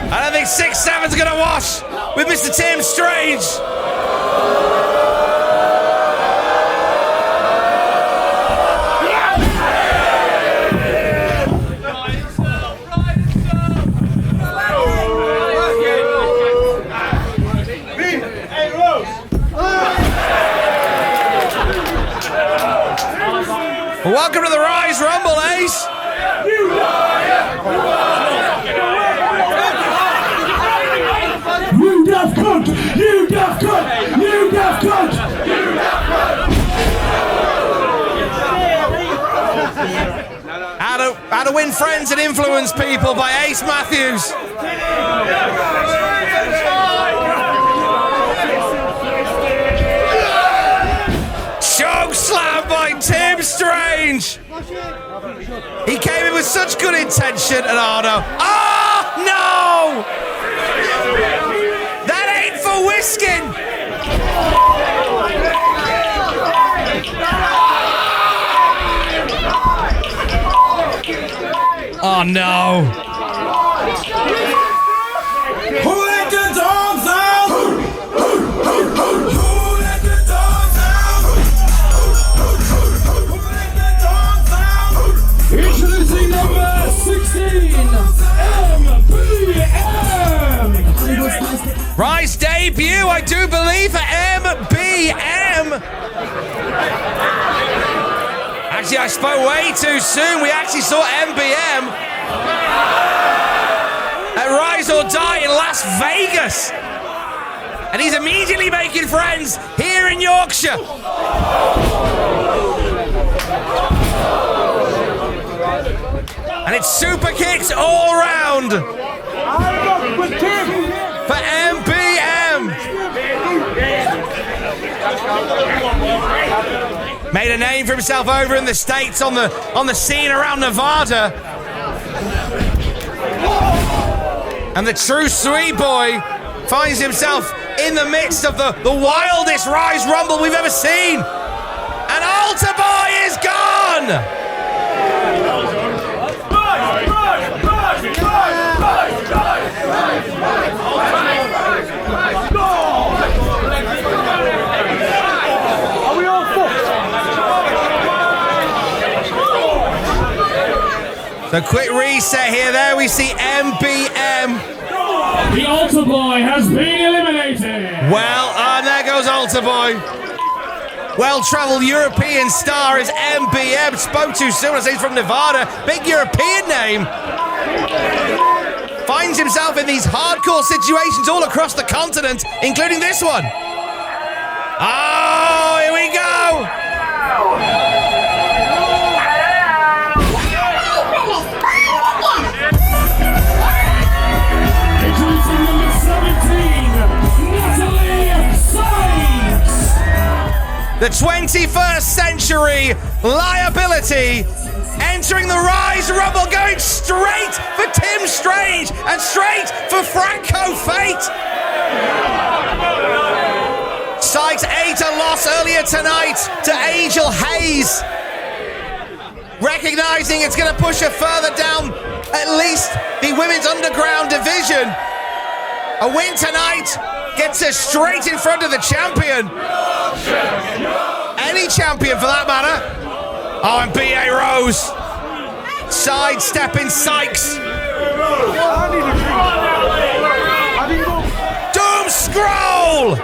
I don't think 6-7's gonna wash with Mr. Tim Strange. Welcome to the Rise Rumble, Ace. Rude of course. cunt! You daft cunt! You daft cunt! You daft cunt! How to Win Friends and Influence People by Ace Matthews. Choke slam by Tim Strange. He came in with such good intention, Leonardo. Oh, no! That ain't for whisking. Oh, no. Who let the dogs out? Who let the dogs out? Who let the dogs out? Introducing number 16, MBM. Rise debut, I do believe, for MBM. Actually, I spoke way too soon. We actually saw MBM at Rise or Die in Las Vegas. And he's immediately making friends here in Yorkshire. And it's super kicks all round for MBM. Made a name for himself over in the States on the scene around Nevada. And the true sweet boy finds himself in the midst of the wildest Rise Rumble we've ever seen. And Altar Boy is gone! So quick reset here. There we see MBM. The Altar Boy has been eliminated. Well, there goes Altar Boy. Well-travelled European star is MBM. Spoke too soon. I say he's from Nevada. Big European name. Finds himself in these hardcore situations all across the continent, including this one. Oh, here we go. Introducing number 17, Natalie Sykes. The 21st century liability entering the Rise Rumble, going straight for Tim Strange and straight for Franco Fate. Sykes ate a loss earlier tonight to Angel Hayze. Recognizing it's going to push her further down at least the women's underground division. A win tonight gets her straight in front of the champion. Any champion for that matter. Oh, and B.A. Rose sidestepping Sykes. Doom Scroll!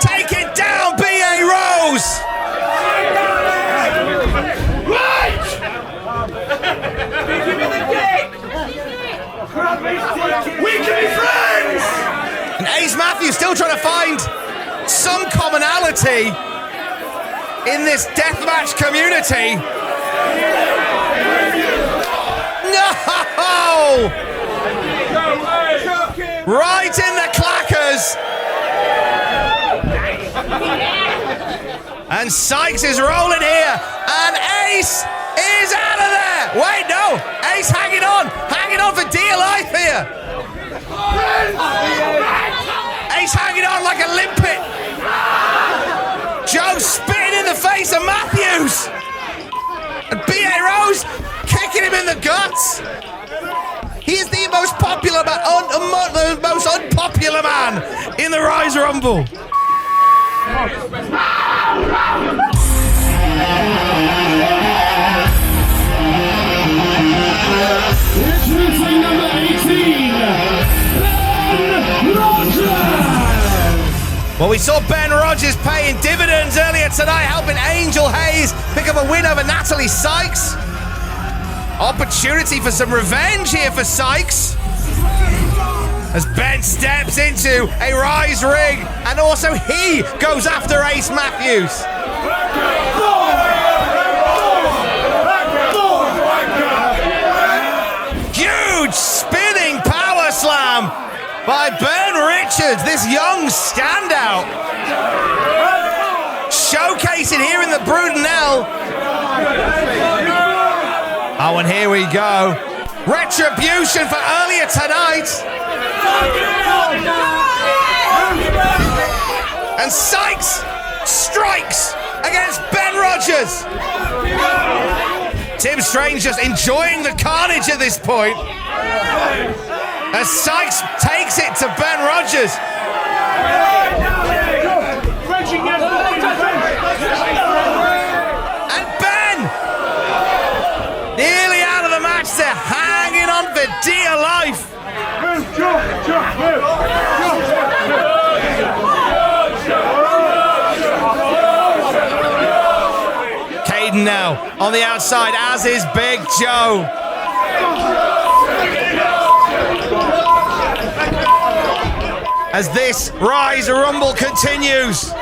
Take it down, B.A. Rose! Right! We can be friends! And Ace Matthews still trying to find some commonality in this deathmatch community. No! Right in the clackers. And Sykes is rolling here. And Ace is out of there. Wait, no. Ace hanging on for dear life here. Ace hanging on like a limpet. Joe spitting in the face of Matthews. And B.A. Rose kicking him in the guts. He is the most popular man, the most unpopular man in the Rise Rumble. Introducing number 18, Ben Rogers. Well, we saw Ben Rogers paying dividends earlier tonight, helping Angel Hayze pick up a win over Natalie Sykes. Opportunity for some revenge here for Sykes. As Ben steps into a Rise ring, and also he goes after Ace Matthews. Huge spinning power slam by Ben Richards, this young standout. Showcasing here in the Brudenell. Oh, and here we go. Retribution for earlier tonight. And Sykes strikes against Ben Rogers. Tim Strange just enjoying the carnage at this point. As Sykes takes it to Ben Rogers. And Ben nearly out of the match there, hanging on for dear life. Caden now on the outside, as is Big Joe. As this Rise Rumble continues.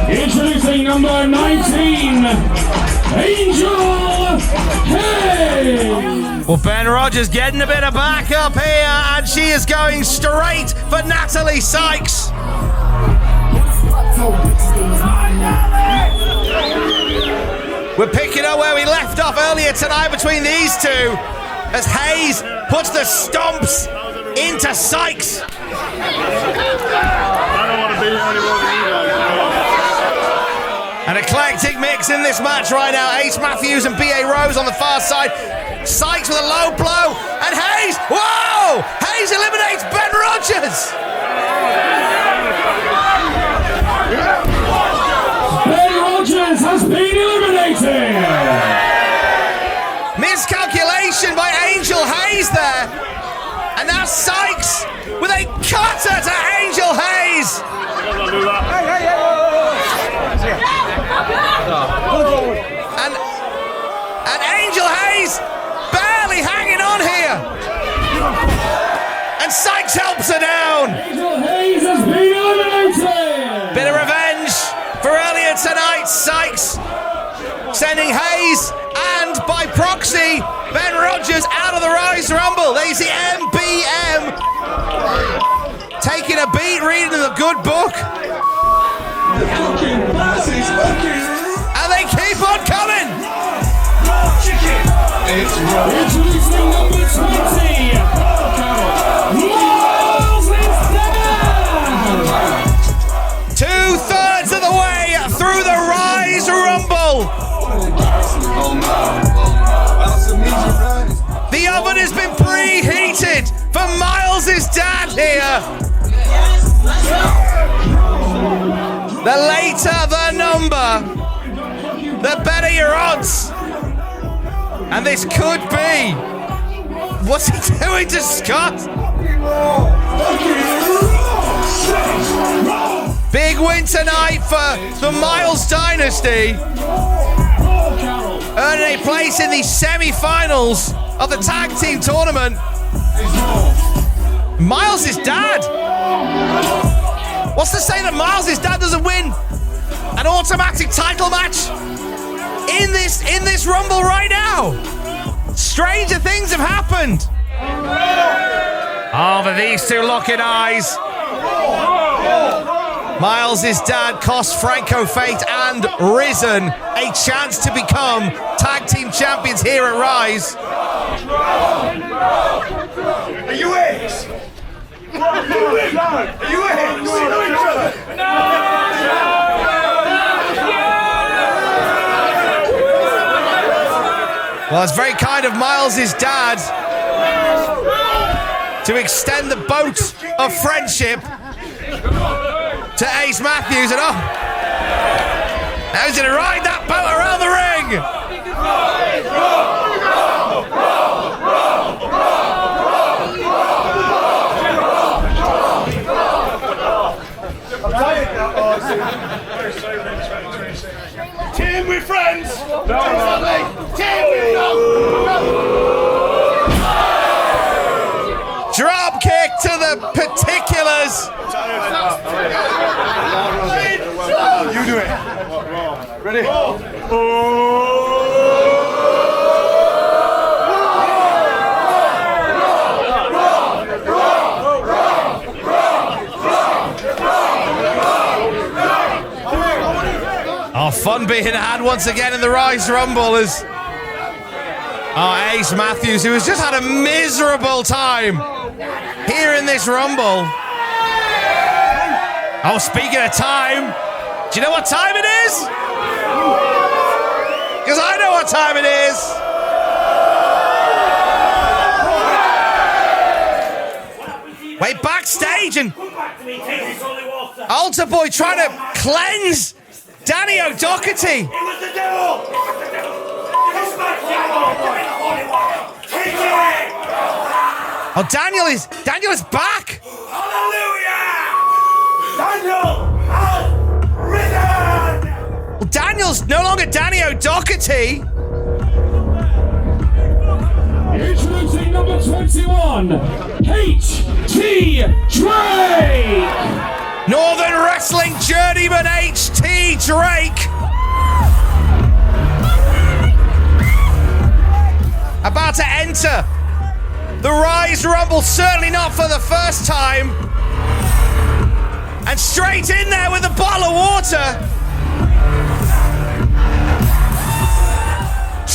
Introducing number 19, Angel Hayze. Well, Ben Rogers getting a bit of backup here, and she is going straight for Natalie Sykes. We're picking up where we left off earlier tonight between these two, as Hayze puts the stomps into Sykes. I don't want to be here anymore with you guys. An eclectic mix in this match right now. Ace Matthews and B.A. Rose on the far side. Sykes with a low blow, and Hayze, whoa! Hayze eliminates Ben Rogers! Ben Rogers has been eliminated! Miscalculation by Angel Hayze there. And now Sykes with a cutter to Angel Hayze. And Angel Hayze barely hanging on here. And Sykes helps her down. Angel Hayze has been eliminated! Bit of revenge for earlier tonight. Sykes sending Hayze and by proxy Ben Rogers out of the Rise Rumble. There's the MBM taking a beat, reading the good book. And they keep on coming. Introducing number 20, Myles is down! 2/3 of the way through the Rise Rumble. The oven has been preheated for Myles' dad here. The later the number, the better your odds. And this could be. What's he doing to Scott? Big win tonight for the Myles dynasty. Earning a place in the semi-finals of the tag team tournament. Myles' dad. What's to say that Myles' dad doesn't win an automatic title match in this Rumble right now? Stranger things have happened. Oh, but these two locking eyes. Myles' dad cost Franco, Fate, and Risen a chance to become tag team champions here at Rise. Are you Hayze? Are you Hayze? Well, it's very kind of Myles' dad to extend the boat of friendship to Ace Matthews, and now he's going to ride that boat around the ring. Team with friends. No. Team with no. fellas. You do it. Ready? Oh, fun being had once again in the Rise Rumble is Ace Matthews, who has just had a miserable time here in this Rumble. Oh, speaking of time, do you know what time it is? Because I know what time it is. Wait, backstage and Altar Boy trying to cleanse Danny O'Doherty. It was the devil! Oh, Daniel is back. Hallelujah! Daniel has risen! Well, Daniel's no longer Danny O'Doherty. Introducing number 21, H.T. Drake! Northern Wrestling journeyman H.T. Drake. About to enter the Rise Rumble, certainly not for the first time. And straight in there with a bottle of water.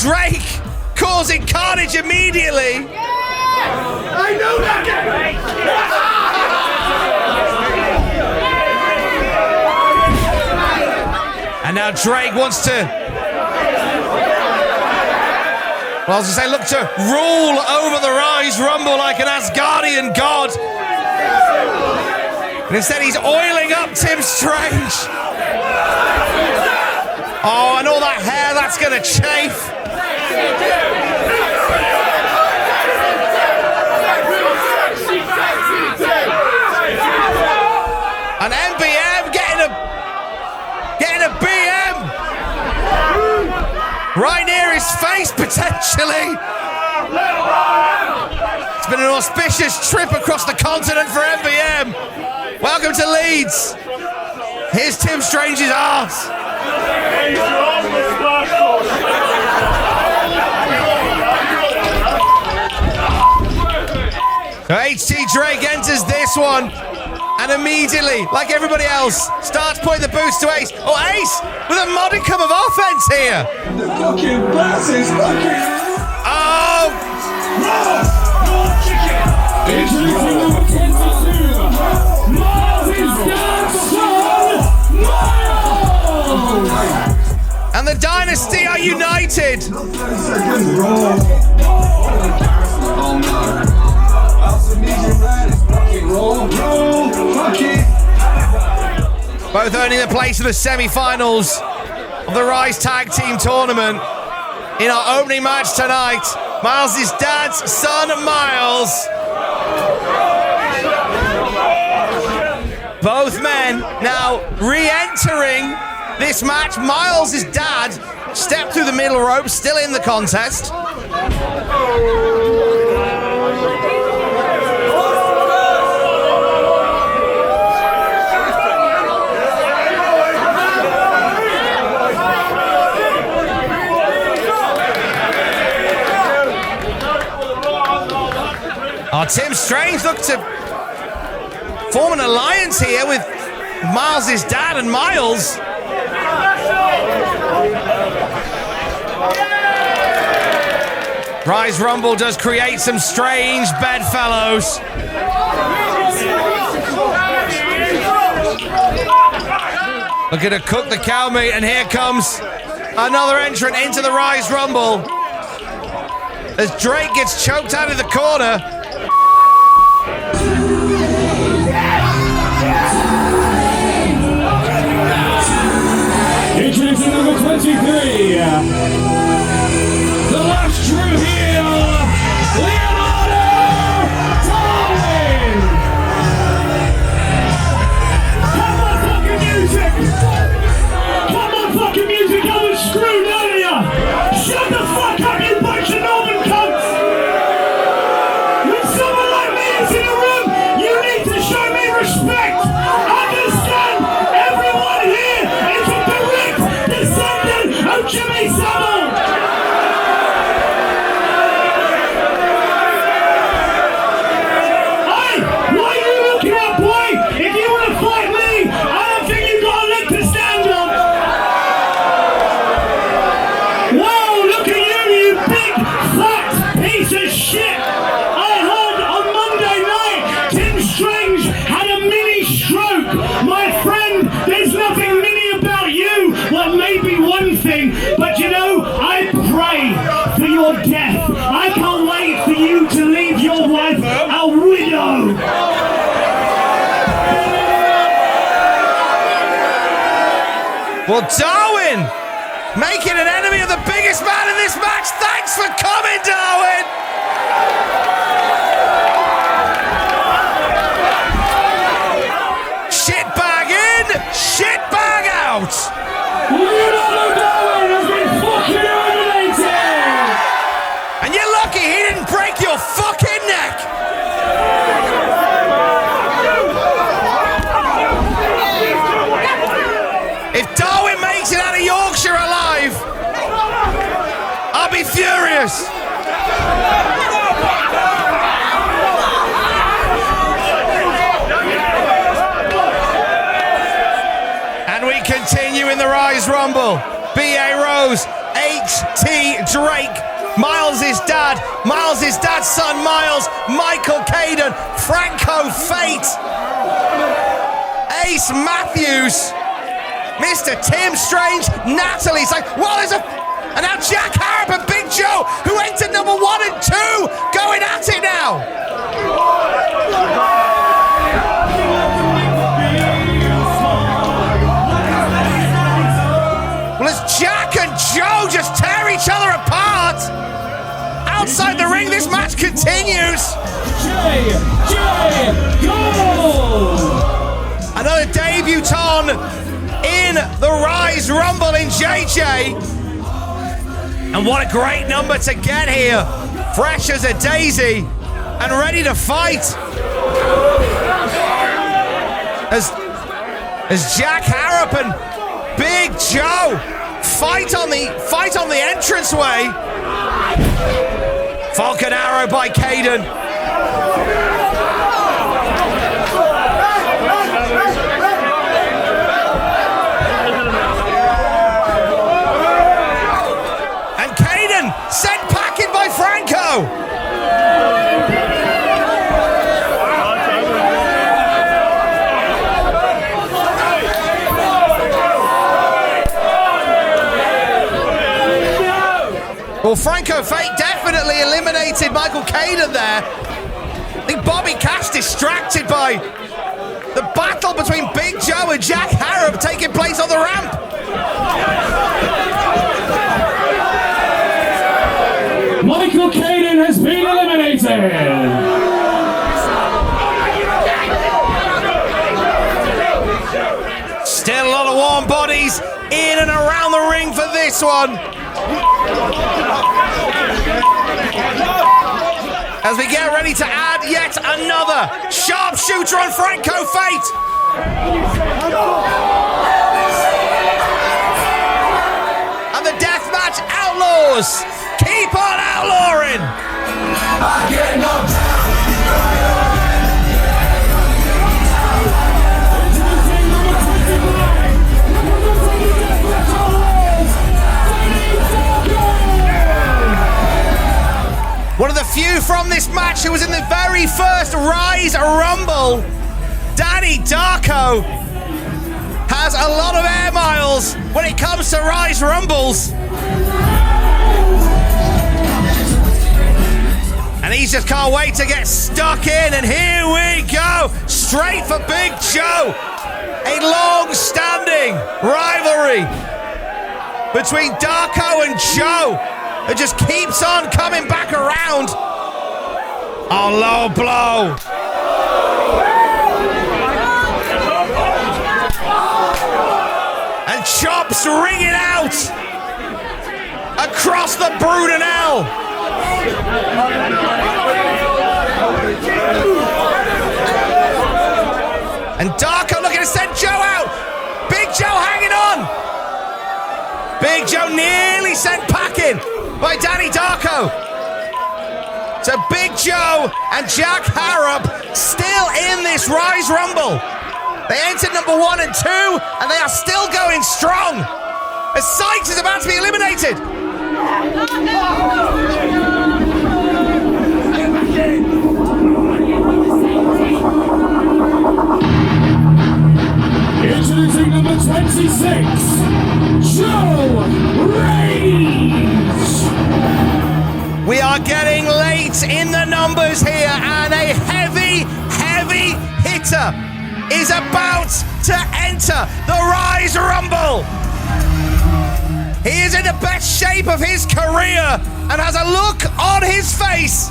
Drake causing carnage immediately. I know that guy! And now Drake wants to, well, I was going to say, look to rule over the Rise Rumble like an Asgardian god. And instead he's oiling up Tim Strange. Oh, and all that hair, that's going to chafe. And MBM getting a BM right near his face, potentially. It's been an auspicious trip across the continent for MBM. Welcome to Leeds. Here's Tim Strange's arse. So HT Drake enters this one. And immediately, like everybody else, starts putting the boots to Ace. Oh, Ace with a modicum of offense here. The fucking bass is fucking... Oh! Introducing number 22, Myles' And the Dynasty are united. Both earning a place in the semi-finals of the Rise Tag Team Tournament. In our opening match tonight, Myles' dad's son, Myles. Both men now re-entering this match. Myles' dad stepped through the middle rope, still in the contest. Oh, Tim Strange looked to form an alliance here with Myles' dad and Myles. Rise Rumble does create some strange bedfellows. Looking to cook the cow meat, and here comes another entrant into the Rise Rumble as Drake gets choked out of the corner. Introducing number 23, the last true heel, Leonardo, Darwin. Come on, fucking music! Come on, fucking music! I was screwed earlier! Shut the fuck up, you bunch of Northern cunts! When someone like me is in a room, you need to show me respect! wife, a widow. Well, Darwin making an enemy of the biggest man in this match. Thanks for coming, Darwin. Shit bag in, shit bag out. Leonardo Darwin has been fucking eliminated. And you're lucky he didn't break your fucking neck. If Darwin makes it out of Yorkshire alive, I'll be furious. And we continue in the Rise Rumble. B.A. Rose, H.T. Drake, Myles' dad's son Myles, Michael Caden, Franco Fate, Ace Matthews, Mr. Tim Strange, Natalie. It's like, well, there's a... And now Jack Harrop and Big Joe, who entered number 1 and 2, going at it now. Well, as Jack and Joe just tear each other apart. Outside the ring, this match continues. Another debutant in the Rise Rumble in JJ. And what a great number to get here. Fresh as a daisy and ready to fight. As Jack Harrop and Big Joe fight on the entranceway. Falcon Arrow by Caden. Sent packing by Franco. Well, Franco Fate definitely eliminated Michael Caden there. I think Bobby Cash distracted by the battle between Big Joe and Jack Harrop taking place on the ramp. Michael Caden has been eliminated. Still a lot of warm bodies in and around the ring for this one. As we get ready to add yet another sharpshooter on Franco Fate. And the Deathmatch Outlaws keep on outlawing. I get knocked down. One of the few from this match who was in the very first Rise Rumble, Danny Darko, has a lot of air miles when it comes to Rise Rumbles. And he just can't wait to get stuck in. And here we go, straight for Big Joe. A long-standing rivalry between Darko and Joe. It just keeps on coming back around. Oh, low blow. And chops ringing out across the Brudenell. And Darko looking to send Joe out. Big Joe hanging on. Big Joe nearly sent packing by Danny Darko. So Big Joe and Jack Harrop still in this Rise Rumble. They entered number 1 and 2, and they are still going strong as Sykes is about to be eliminated. Introducing number 26, Joe Hayze. We are getting late in the numbers numbers here, and a heavy hitter is about to enter the Rise Rumble. He is in the best shape of his career and has a look on his face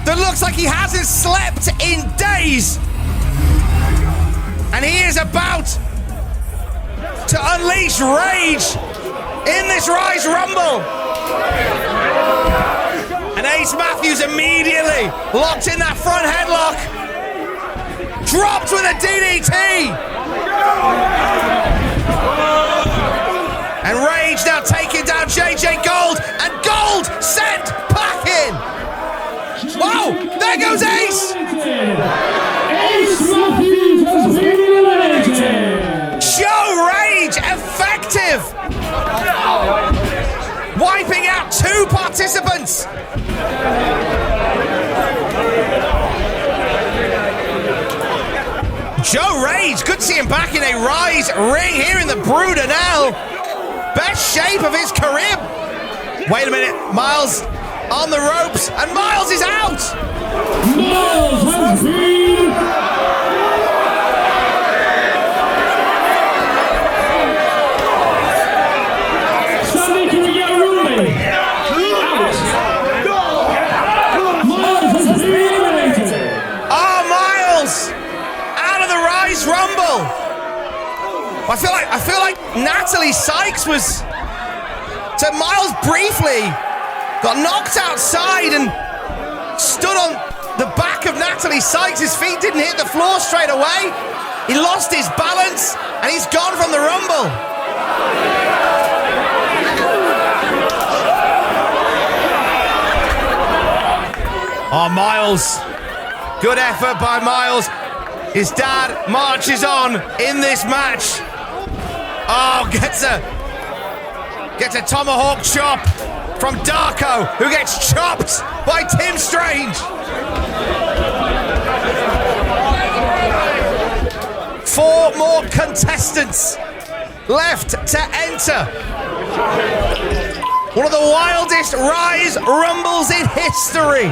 that looks like he hasn't slept in days. And he is about to unleash rage in this Rise Rumble. And Ace Matthews immediately locked in that front headlock. Dropped with a DDT. And Rage now taking down JJ Gold. And Gold sent packing. Whoa, there goes Ace. Ace Matthews has been eliminated. Show Rage effective. Wiping out 2 participants. Joe Rage, good to see him back in a Rise ring here in the Brudenell. Best shape of his career. Wait a minute, Myles on the ropes, and Myles is out. Myles has been... Sandy, can we get a ruling? Myles has been eliminated. Oh, Myles out of the Rise Rumble. I feel like Natalie Sykes was. So Myles briefly got knocked outside and stood on the back of Natalie Sykes. His feet didn't hit the floor straight away. He lost his balance and he's gone from the Rumble. Oh, Myles. Good effort by Myles. His dad marches on in this match. Oh, gets a tomahawk chop from Darko, who gets chopped by Tim Strange. 4 more contestants left to enter. One of the wildest Rise Rumbles in history.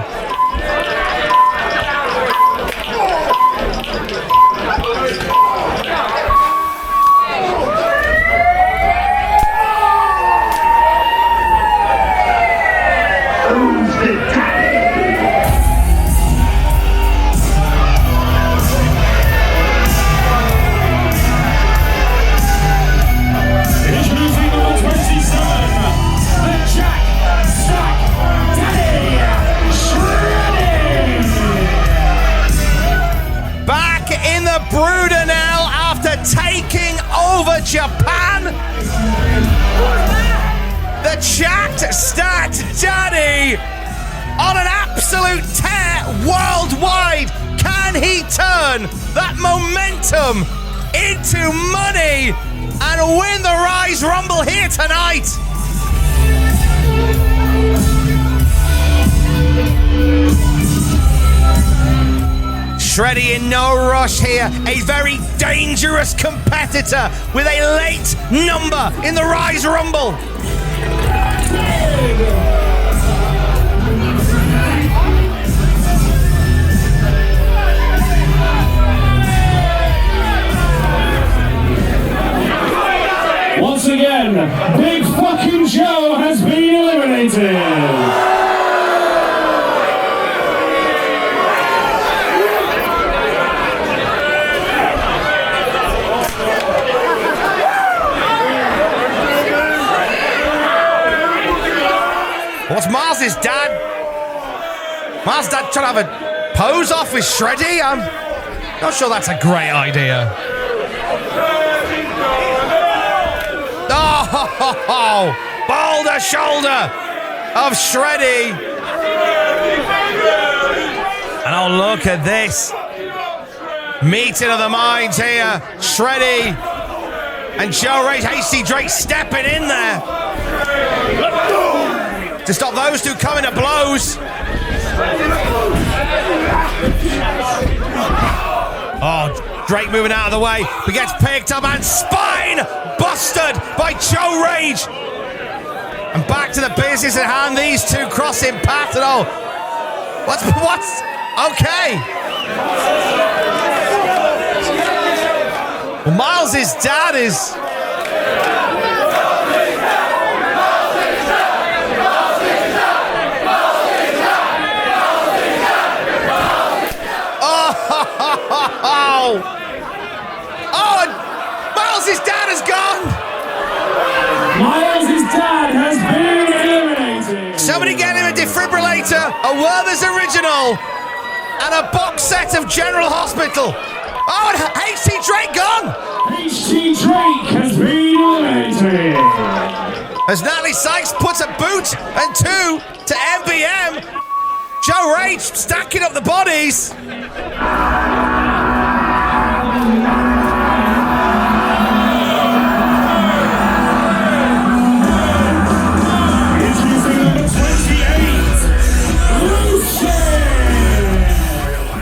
Brudenell after taking over Japan. The Chat Stat Daddy on an absolute tear worldwide. Can he turn that momentum into money and win the Rise Rumble here tonight? Shreddy in no rush here, a very dangerous competitor with a late number in the Rise Rumble. Once again, Big Fucking Joe has been eliminated. What's Myles' dad? Myles' dad trying to have a pose off with Shreddy? I'm not sure that's a great idea. Oh, boulder shoulder of Shreddy. And oh, look at this. Meeting of the minds here. Shreddy and Joe Rage. Hasty Drake stepping in there to stop those two coming to blows. Oh, Drake moving out of the way. He gets picked up and spine busted by Joe Rage. And back to the business at hand. These two crossing paths and oh, What's okay? Well, Myles' dad is. Oh, and Myles' dad has gone. Myles' dad has been eliminated. Somebody get him a defibrillator, a Werther's original, and a box set of General Hospital. Oh, and H.T. Drake gone. H.T. Drake has been eliminated. As Natalie Sykes puts a boot and 2 to MBM. Joe Rage stacking up the bodies.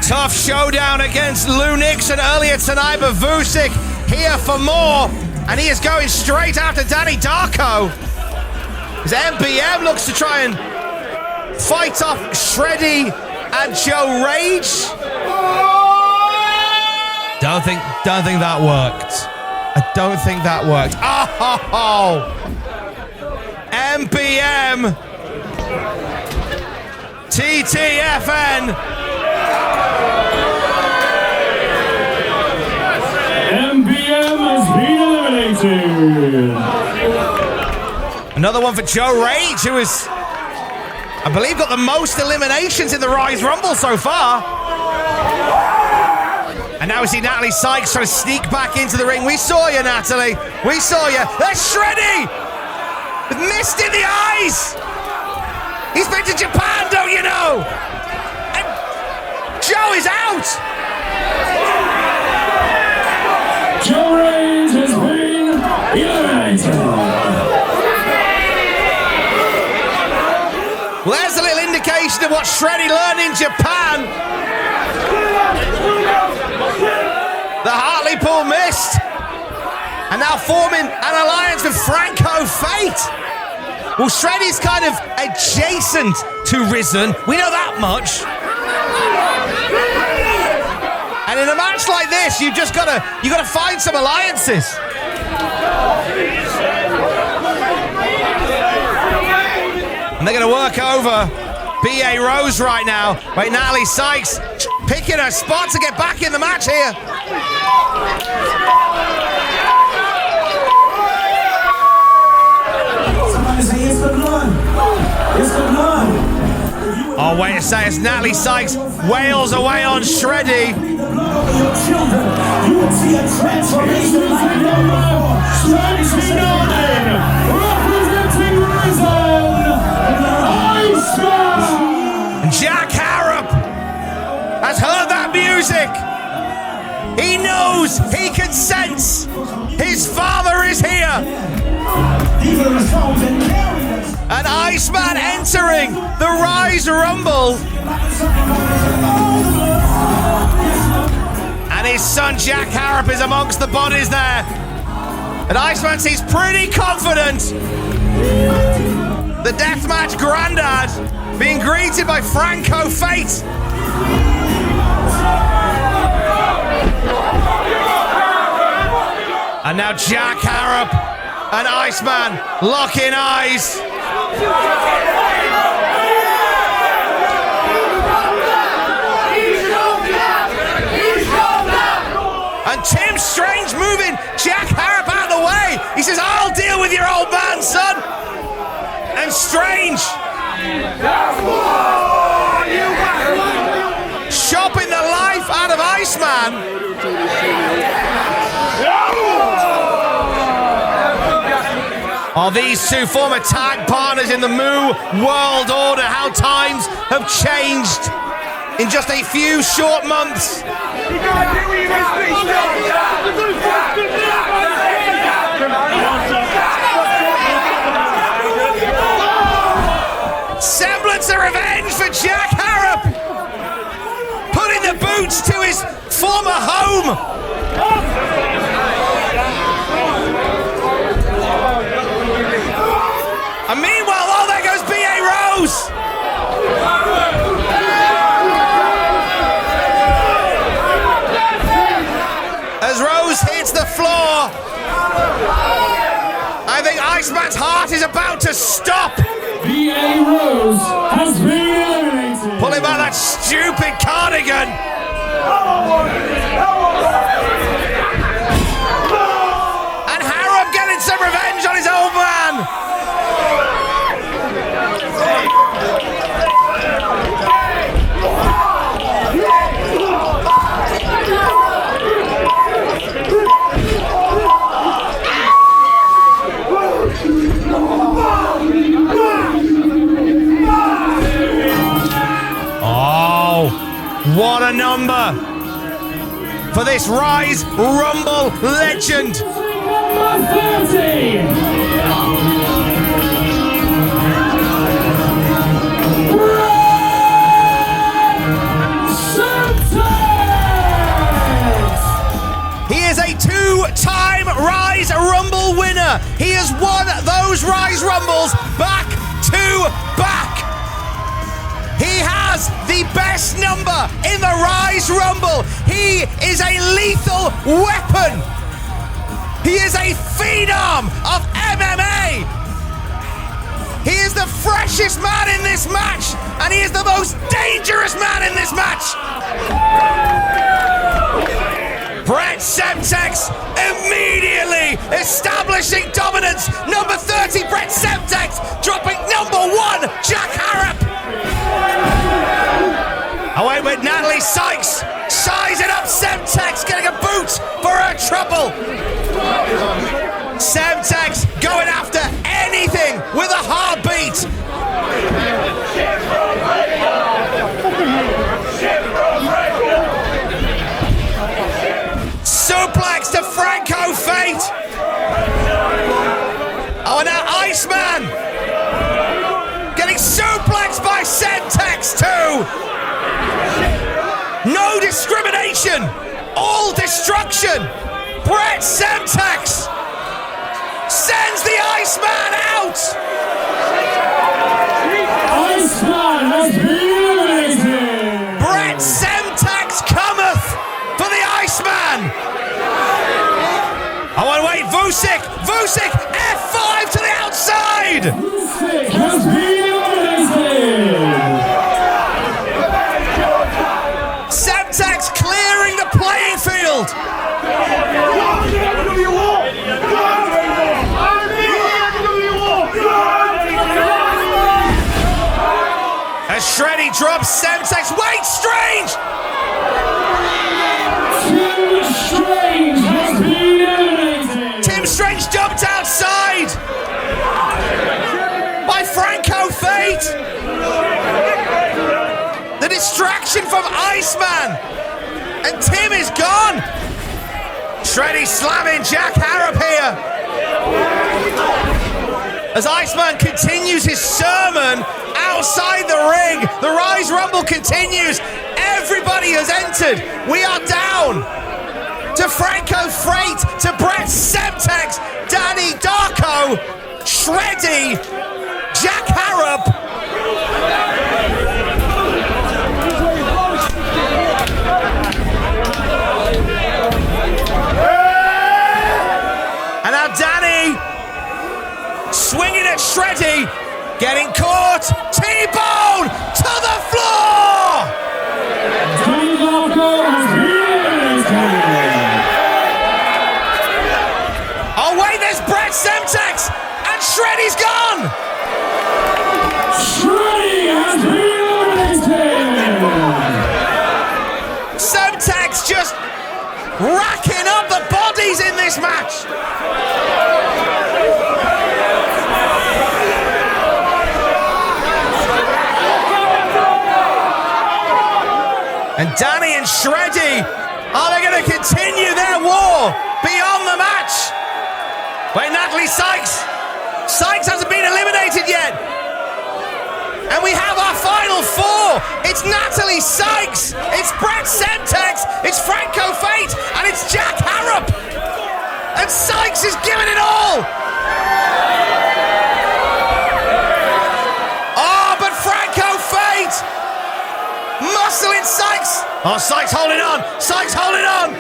Tough showdown against Lou Nixon earlier tonight, but Vusyk here for more, and he is going straight after Danny Darko. As MBM looks to try and fight off Shreddy and Joe Rage. Don't think that worked. I don't think that worked. Oh, MBM, TTFN. MBM has been eliminated. Another one for Joe Rage, who has, I believe, got the most eliminations in the Rise Rumble so far. And now we see Natalie Sykes trying to sneak back into the ring. We saw you, Natalie. We saw you. There's Shreddy! With mist in the eyes! He's been to Japan, don't you know? And Joe is out! Joe Rage has been eliminated. Well, there's a little indication of what Shreddy learned in Japan. The Hartlepool Mist. And now forming an alliance with Franco Fate. Well, Shreddy's kind of adjacent to Risen. We know that much. And in a match like this, you gotta find some alliances. And they're gonna work over B.A. Rose right now. Wait, Natalie Sykes picking her spot to get back in the match here. Somebody say it's the blood. It's the blood. Oh, wait a second, as Natalie Sykes wails away on Shreddy. You would see a transformation like never before. Representing Risen, Iceman. Jack Harrop has heard that music. He knows, he can sense his father is here. And Iceman entering the Rise Rumble. And his son Jack Harrop is amongst the bodies there. And Iceman seems pretty confident. The Deathmatch Grandad being greeted by Franco Fate. And now Jack Harrop and Iceman locking eyes. And Tim Strange moving Jack Harrop out of the way. He says, I'll deal with your old man, son. And Strange chopping the life out of Iceman. Are these two former tag partners in the Moo World Order? How times have changed in just a few short months. Semblance of revenge for Jack Harrop, putting the boots to his former home. And meanwhile, oh, there goes B.A. Rose. Iceman's heart is about to stop. B.A. Rose has been eliminated. Pull him out that stupid cardigan. And Harrop getting some revenge on his old man. What a number for this Rise Rumble legend. Number 30. He is a two-time Rise Rumble winner. He has won those Rise Rumbles back to back. He has the best number in the Rise Rumble. He is a lethal weapon. He is a phenom of MMA. He is the freshest man in this match, and he is the most dangerous man in this match. Brett Semtex immediately establishing dominance. Number 30, Brett Semtex dropping number 1, Jack Harrop. Away with Natalie Sykes, sizing up Semtex, getting a boot for her trouble. Semtex going after anything with a heartbeat. Suplex to Franco Fate. Oh, and now Iceman getting suplexed by Semtex too. No discrimination, all destruction. Brett Semtex sends the Iceman out. Iceman has been eliminated. Brett Semtex cometh for the Iceman. Oh, and wait, Vusyk, F5 to the outside. Vusyk has been eliminated. Semtex clearing the playing field. As Shreddy drops Semtex. Wait, Strange! Tim Strange has been eliminated. Tim Strange dumped outside by Franco Fate. The distraction from Iceman. And Tim is gone. Shreddy slamming Jack Harrop here. As Iceman continues his sermon outside the ring, the Rise Rumble continues. Everybody has entered. We are down to Franco Freight, to Brett Semtex, Danny Darko, Shreddy, Jack Harrop. And now Danny swinging at Shreddy, getting caught, T-bone to the floor! Danny Darko has been eliminated. Oh wait, there's Brett Semtex, and Shreddy's gone! Shreddy has been eliminated. Semtex just racking up the bodies in this match. And Danny and Shreddy, are they going to continue their war beyond the match? Wait, Natalie Sykes. Sykes hasn't been eliminated yet. And we have our final four. It's Natalie Sykes, it's Brett Semtex, it's Franco Fate, and it's Jack Harrop. And Sykes is giving it all. Oh, but Franco Fate muscling Sykes. Oh, Sykes holding on. Sykes holding on.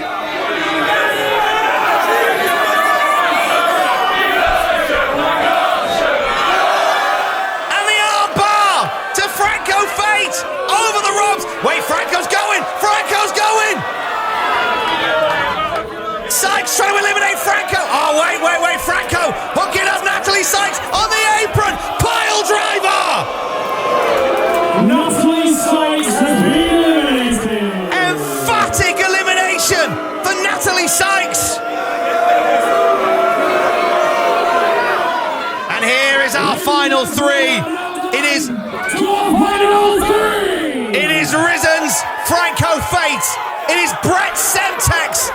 challenge Franco Fate. It is Brett Semtex,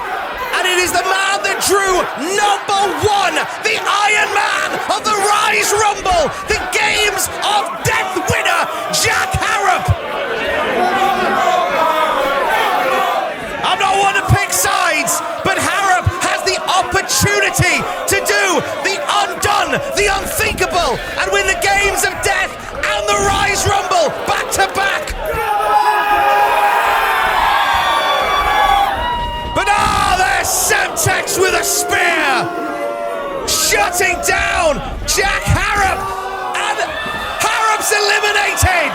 and it is the man that drew number one, the Iron Man of the Rise Rumble, the Games of Death winner, Jack Harrop. I'm not one to pick sides, but Harrop has the opportunity to do the undone, the unthinkable, and win the Games of Death and the Rise Rumble back to back. But there's Semtex with a spear, shutting down Jack Harrop, and Harrop's eliminated.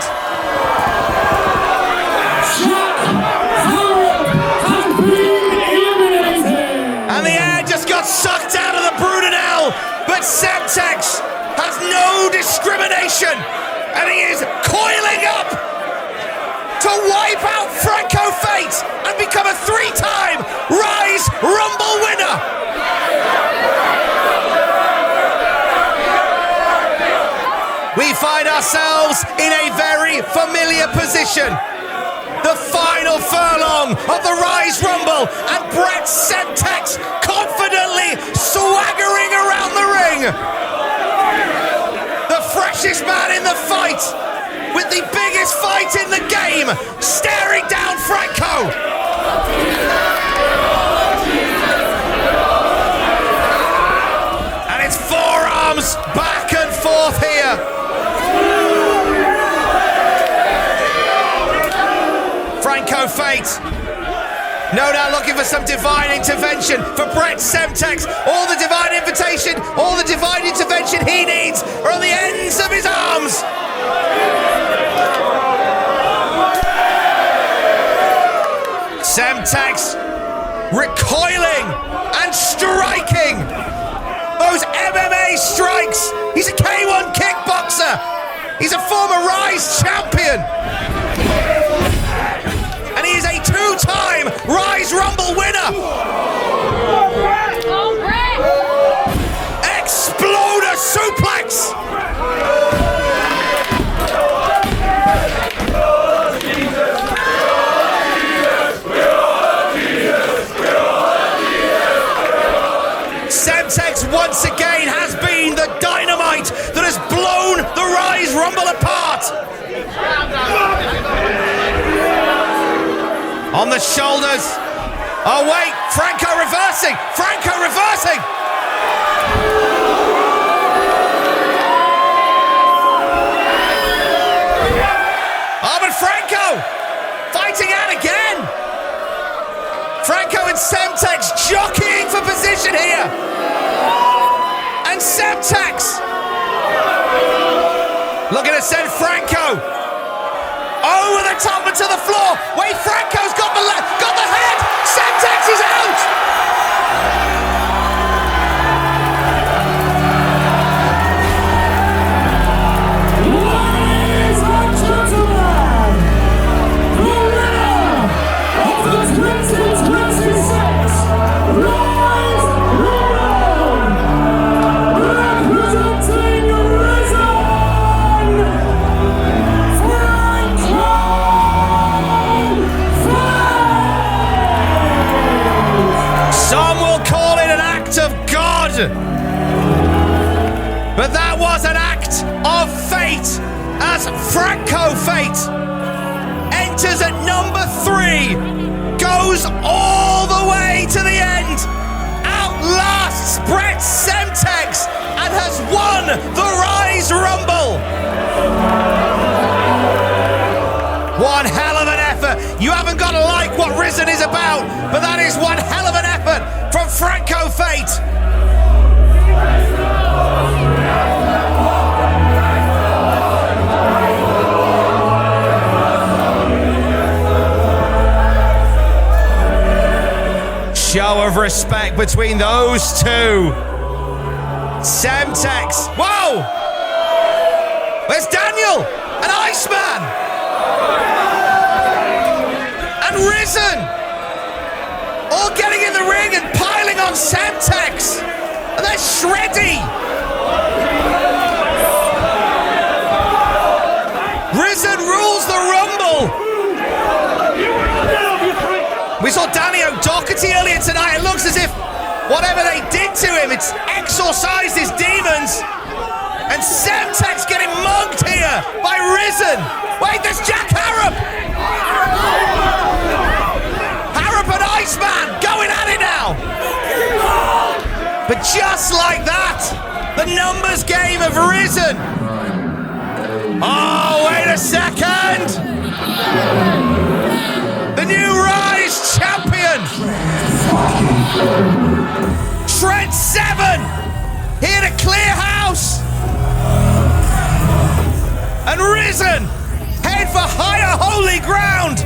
And the air just got sucked out of the Brudenell, but Semtex has no discrimination, and he is coiling up to wipe out Franco Fate and become a three-time Rise Rumble winner. We find ourselves in a very familiar position. The final furlong of the Rise Rumble, and Brett Semtex confidently swaggering around the ring. The freshest man in the fight, with the biggest fight in the game, staring down Franco. And it's forearms back and forth here. Franco Fate, no doubt looking for some divine intervention for Brett Semtex. All the divine invitation, all the divine intervention he needs are on the ends of his arms. Semtex recoiling and striking. Those MMA strikes. He's a K1 kickboxer. He's a former Rise champion. And he is a two-time Rise Rumble winner. Exploder suplex. Semtex once again has been the dynamite that has blown the Rise Rumble apart. On the shoulders. Oh wait, Franco reversing. Franco reversing. Oh, but Franco fighting out again. Franco and Semtex jockeying for position here. And Semtex looking to send Franco over the top and to the floor. Wait, Franco's got the head. Semtex is out. But that was an act of fate, as Franco Fate enters at number 3, goes all the way to the end, outlasts Brett Semtex, and has won the Rise Rumble. One hell of an effort. You haven't got to like what Risen is about, but that is one hell of an effort from Franco Fate. Show of respect between those two. Semtex. Whoa! Where's Daniel? And Iceman! And Risen! All getting in the ring and piling on Semtex. And they're shreddy. Risen rules the Rumble. We saw Danny O'Doherty earlier tonight. It looks as if whatever they did to him, it's exorcised his demons. And Semtek's getting mugged here by Risen. Wait, there's Jack Harrop. Harrop and Iceman going at it now. But just like that, the numbers game of Risen. Oh, wait a second. The new Rise champion. Trent 7 here to clear house. And Risen head for higher holy ground.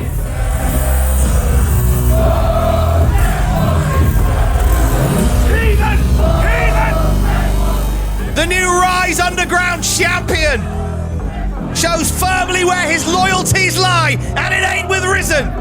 The new Rise Underground champion shows firmly where his loyalties lie, and it ain't with Risen.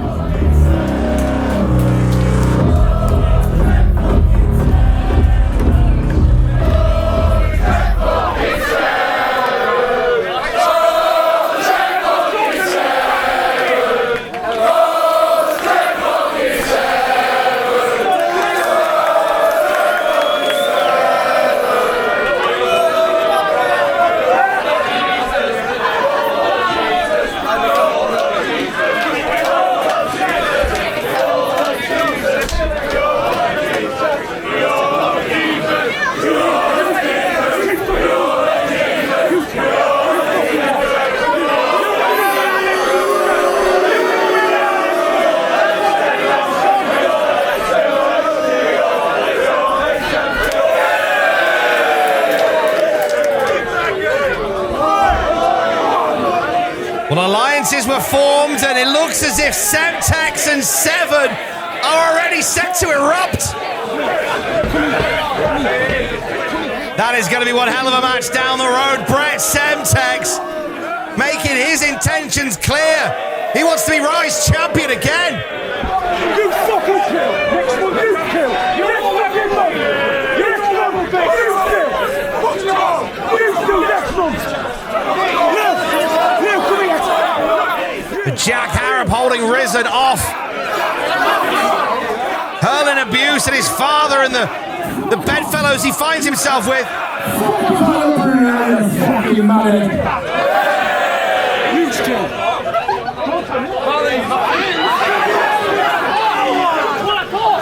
Alliances were formed, and it looks as if Semtek and 7 are already set to erupt. That is going to be one hell of a match down the road. Brett Semtek making his intentions clear. He wants to be Rise champion again. You fucking kill! Next one, you kill! You're not fucking money! You're not level base! You kill! What's wrong? You do next month! Jack Harrop holding Risen off. Hurling abuse at his father and the bedfellows he finds himself with. Huge kill.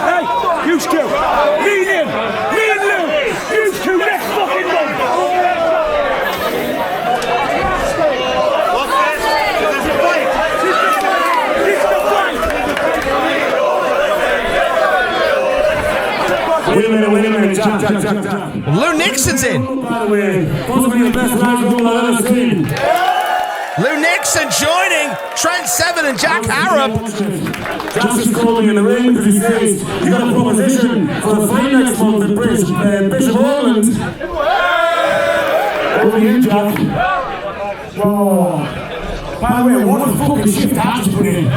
Hey, huge kill. Lean in. Lean in. Huge kill next fucking month. Wait a minute, Jack. Lou Nixon's in. By the way, possibly the best rise goal I've ever seen. Lou Nixon joining Trent 7 and Jack Harrop. Josh is calling in the ring because he says he got a proposition for the fight next month at Bishop Auckland. Over here, Jack. Oh. By the way, what a fucking shift I have to put in.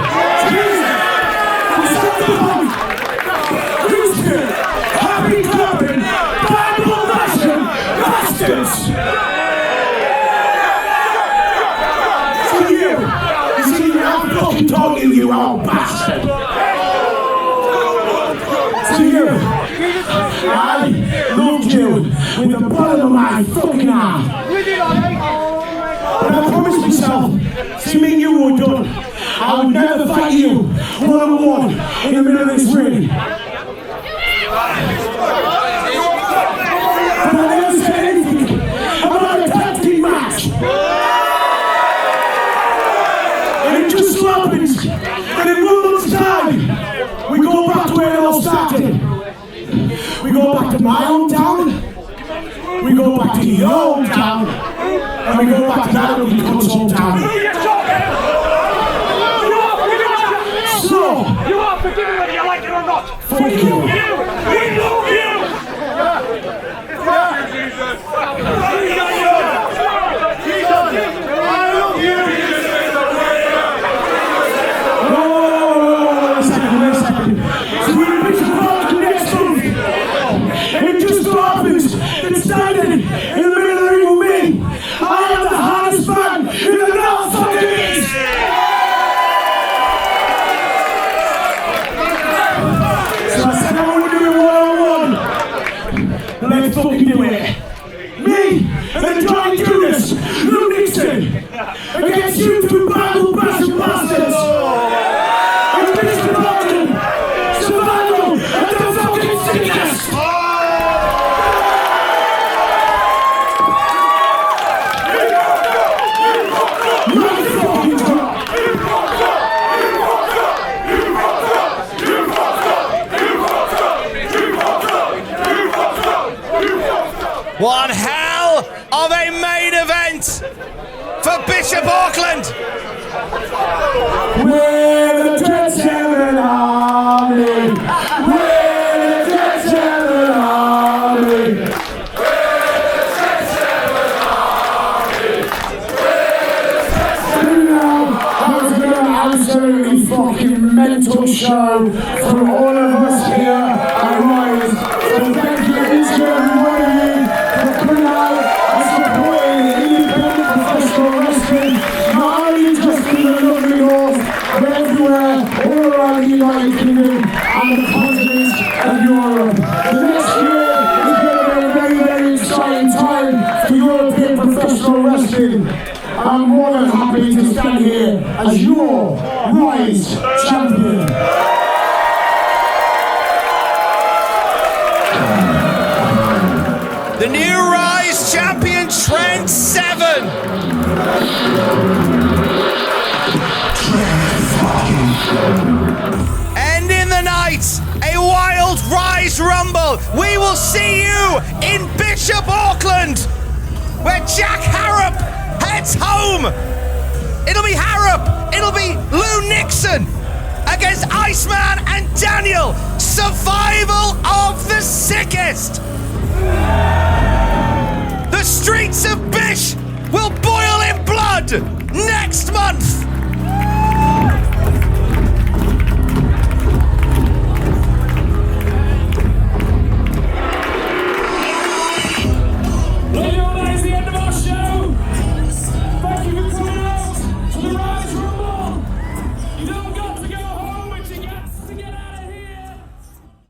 Happy clubbing, Bible Russian bastards! See you, I'm fucking talking you, old bastard! See you, I loved you with the bottom of my fucking heart. But I promised myself, see me and you were done, I would never fight you one-on-one in the middle of this ring. But I never said anything about a tag team match. And it just so happens that in 1 month's time, we go back to where it all started. We go back to my hometown, we go back to your hometown, and we go back to that other cunt's hometown. So, you are forgiven whether you like it or not. Fuck you. We love you! Wait a second. So we're a bit of to next month. It just so happens that standing in the middle of the ring with me, I am the hardest man in the North fucking East. fucking do it. Me and the giant goodness, Nixon, against you two battle bastard bastards. And Mr. Barton, survival and the fucking sickest. One hell of a main event for Bishop Auckland. We're the Dread 7 Army. We're the Dread 7 Army. That was an absolutely fucking mental show from all of us here at Rise. So thank you each and every one of you for coming out and supporting independent professional wrestling. Not only just in the lovely north, but everywhere, all around the United Kingdom and the continent of Europe. The next year is going to be a very, very exciting time for European professional wrestling. I'm more than happy to stand here as your Rise champion. The new Rise champion, Trent 7. Ending the night, a wild Rise Rumble. We will see you in Bishop Auckland, where Jack Harrop heads home. It'll be Harrop, it'll be Lou Nixon against Iceman and Daniel. Survival of the sickest. The streets of Bish will boil in blood next month.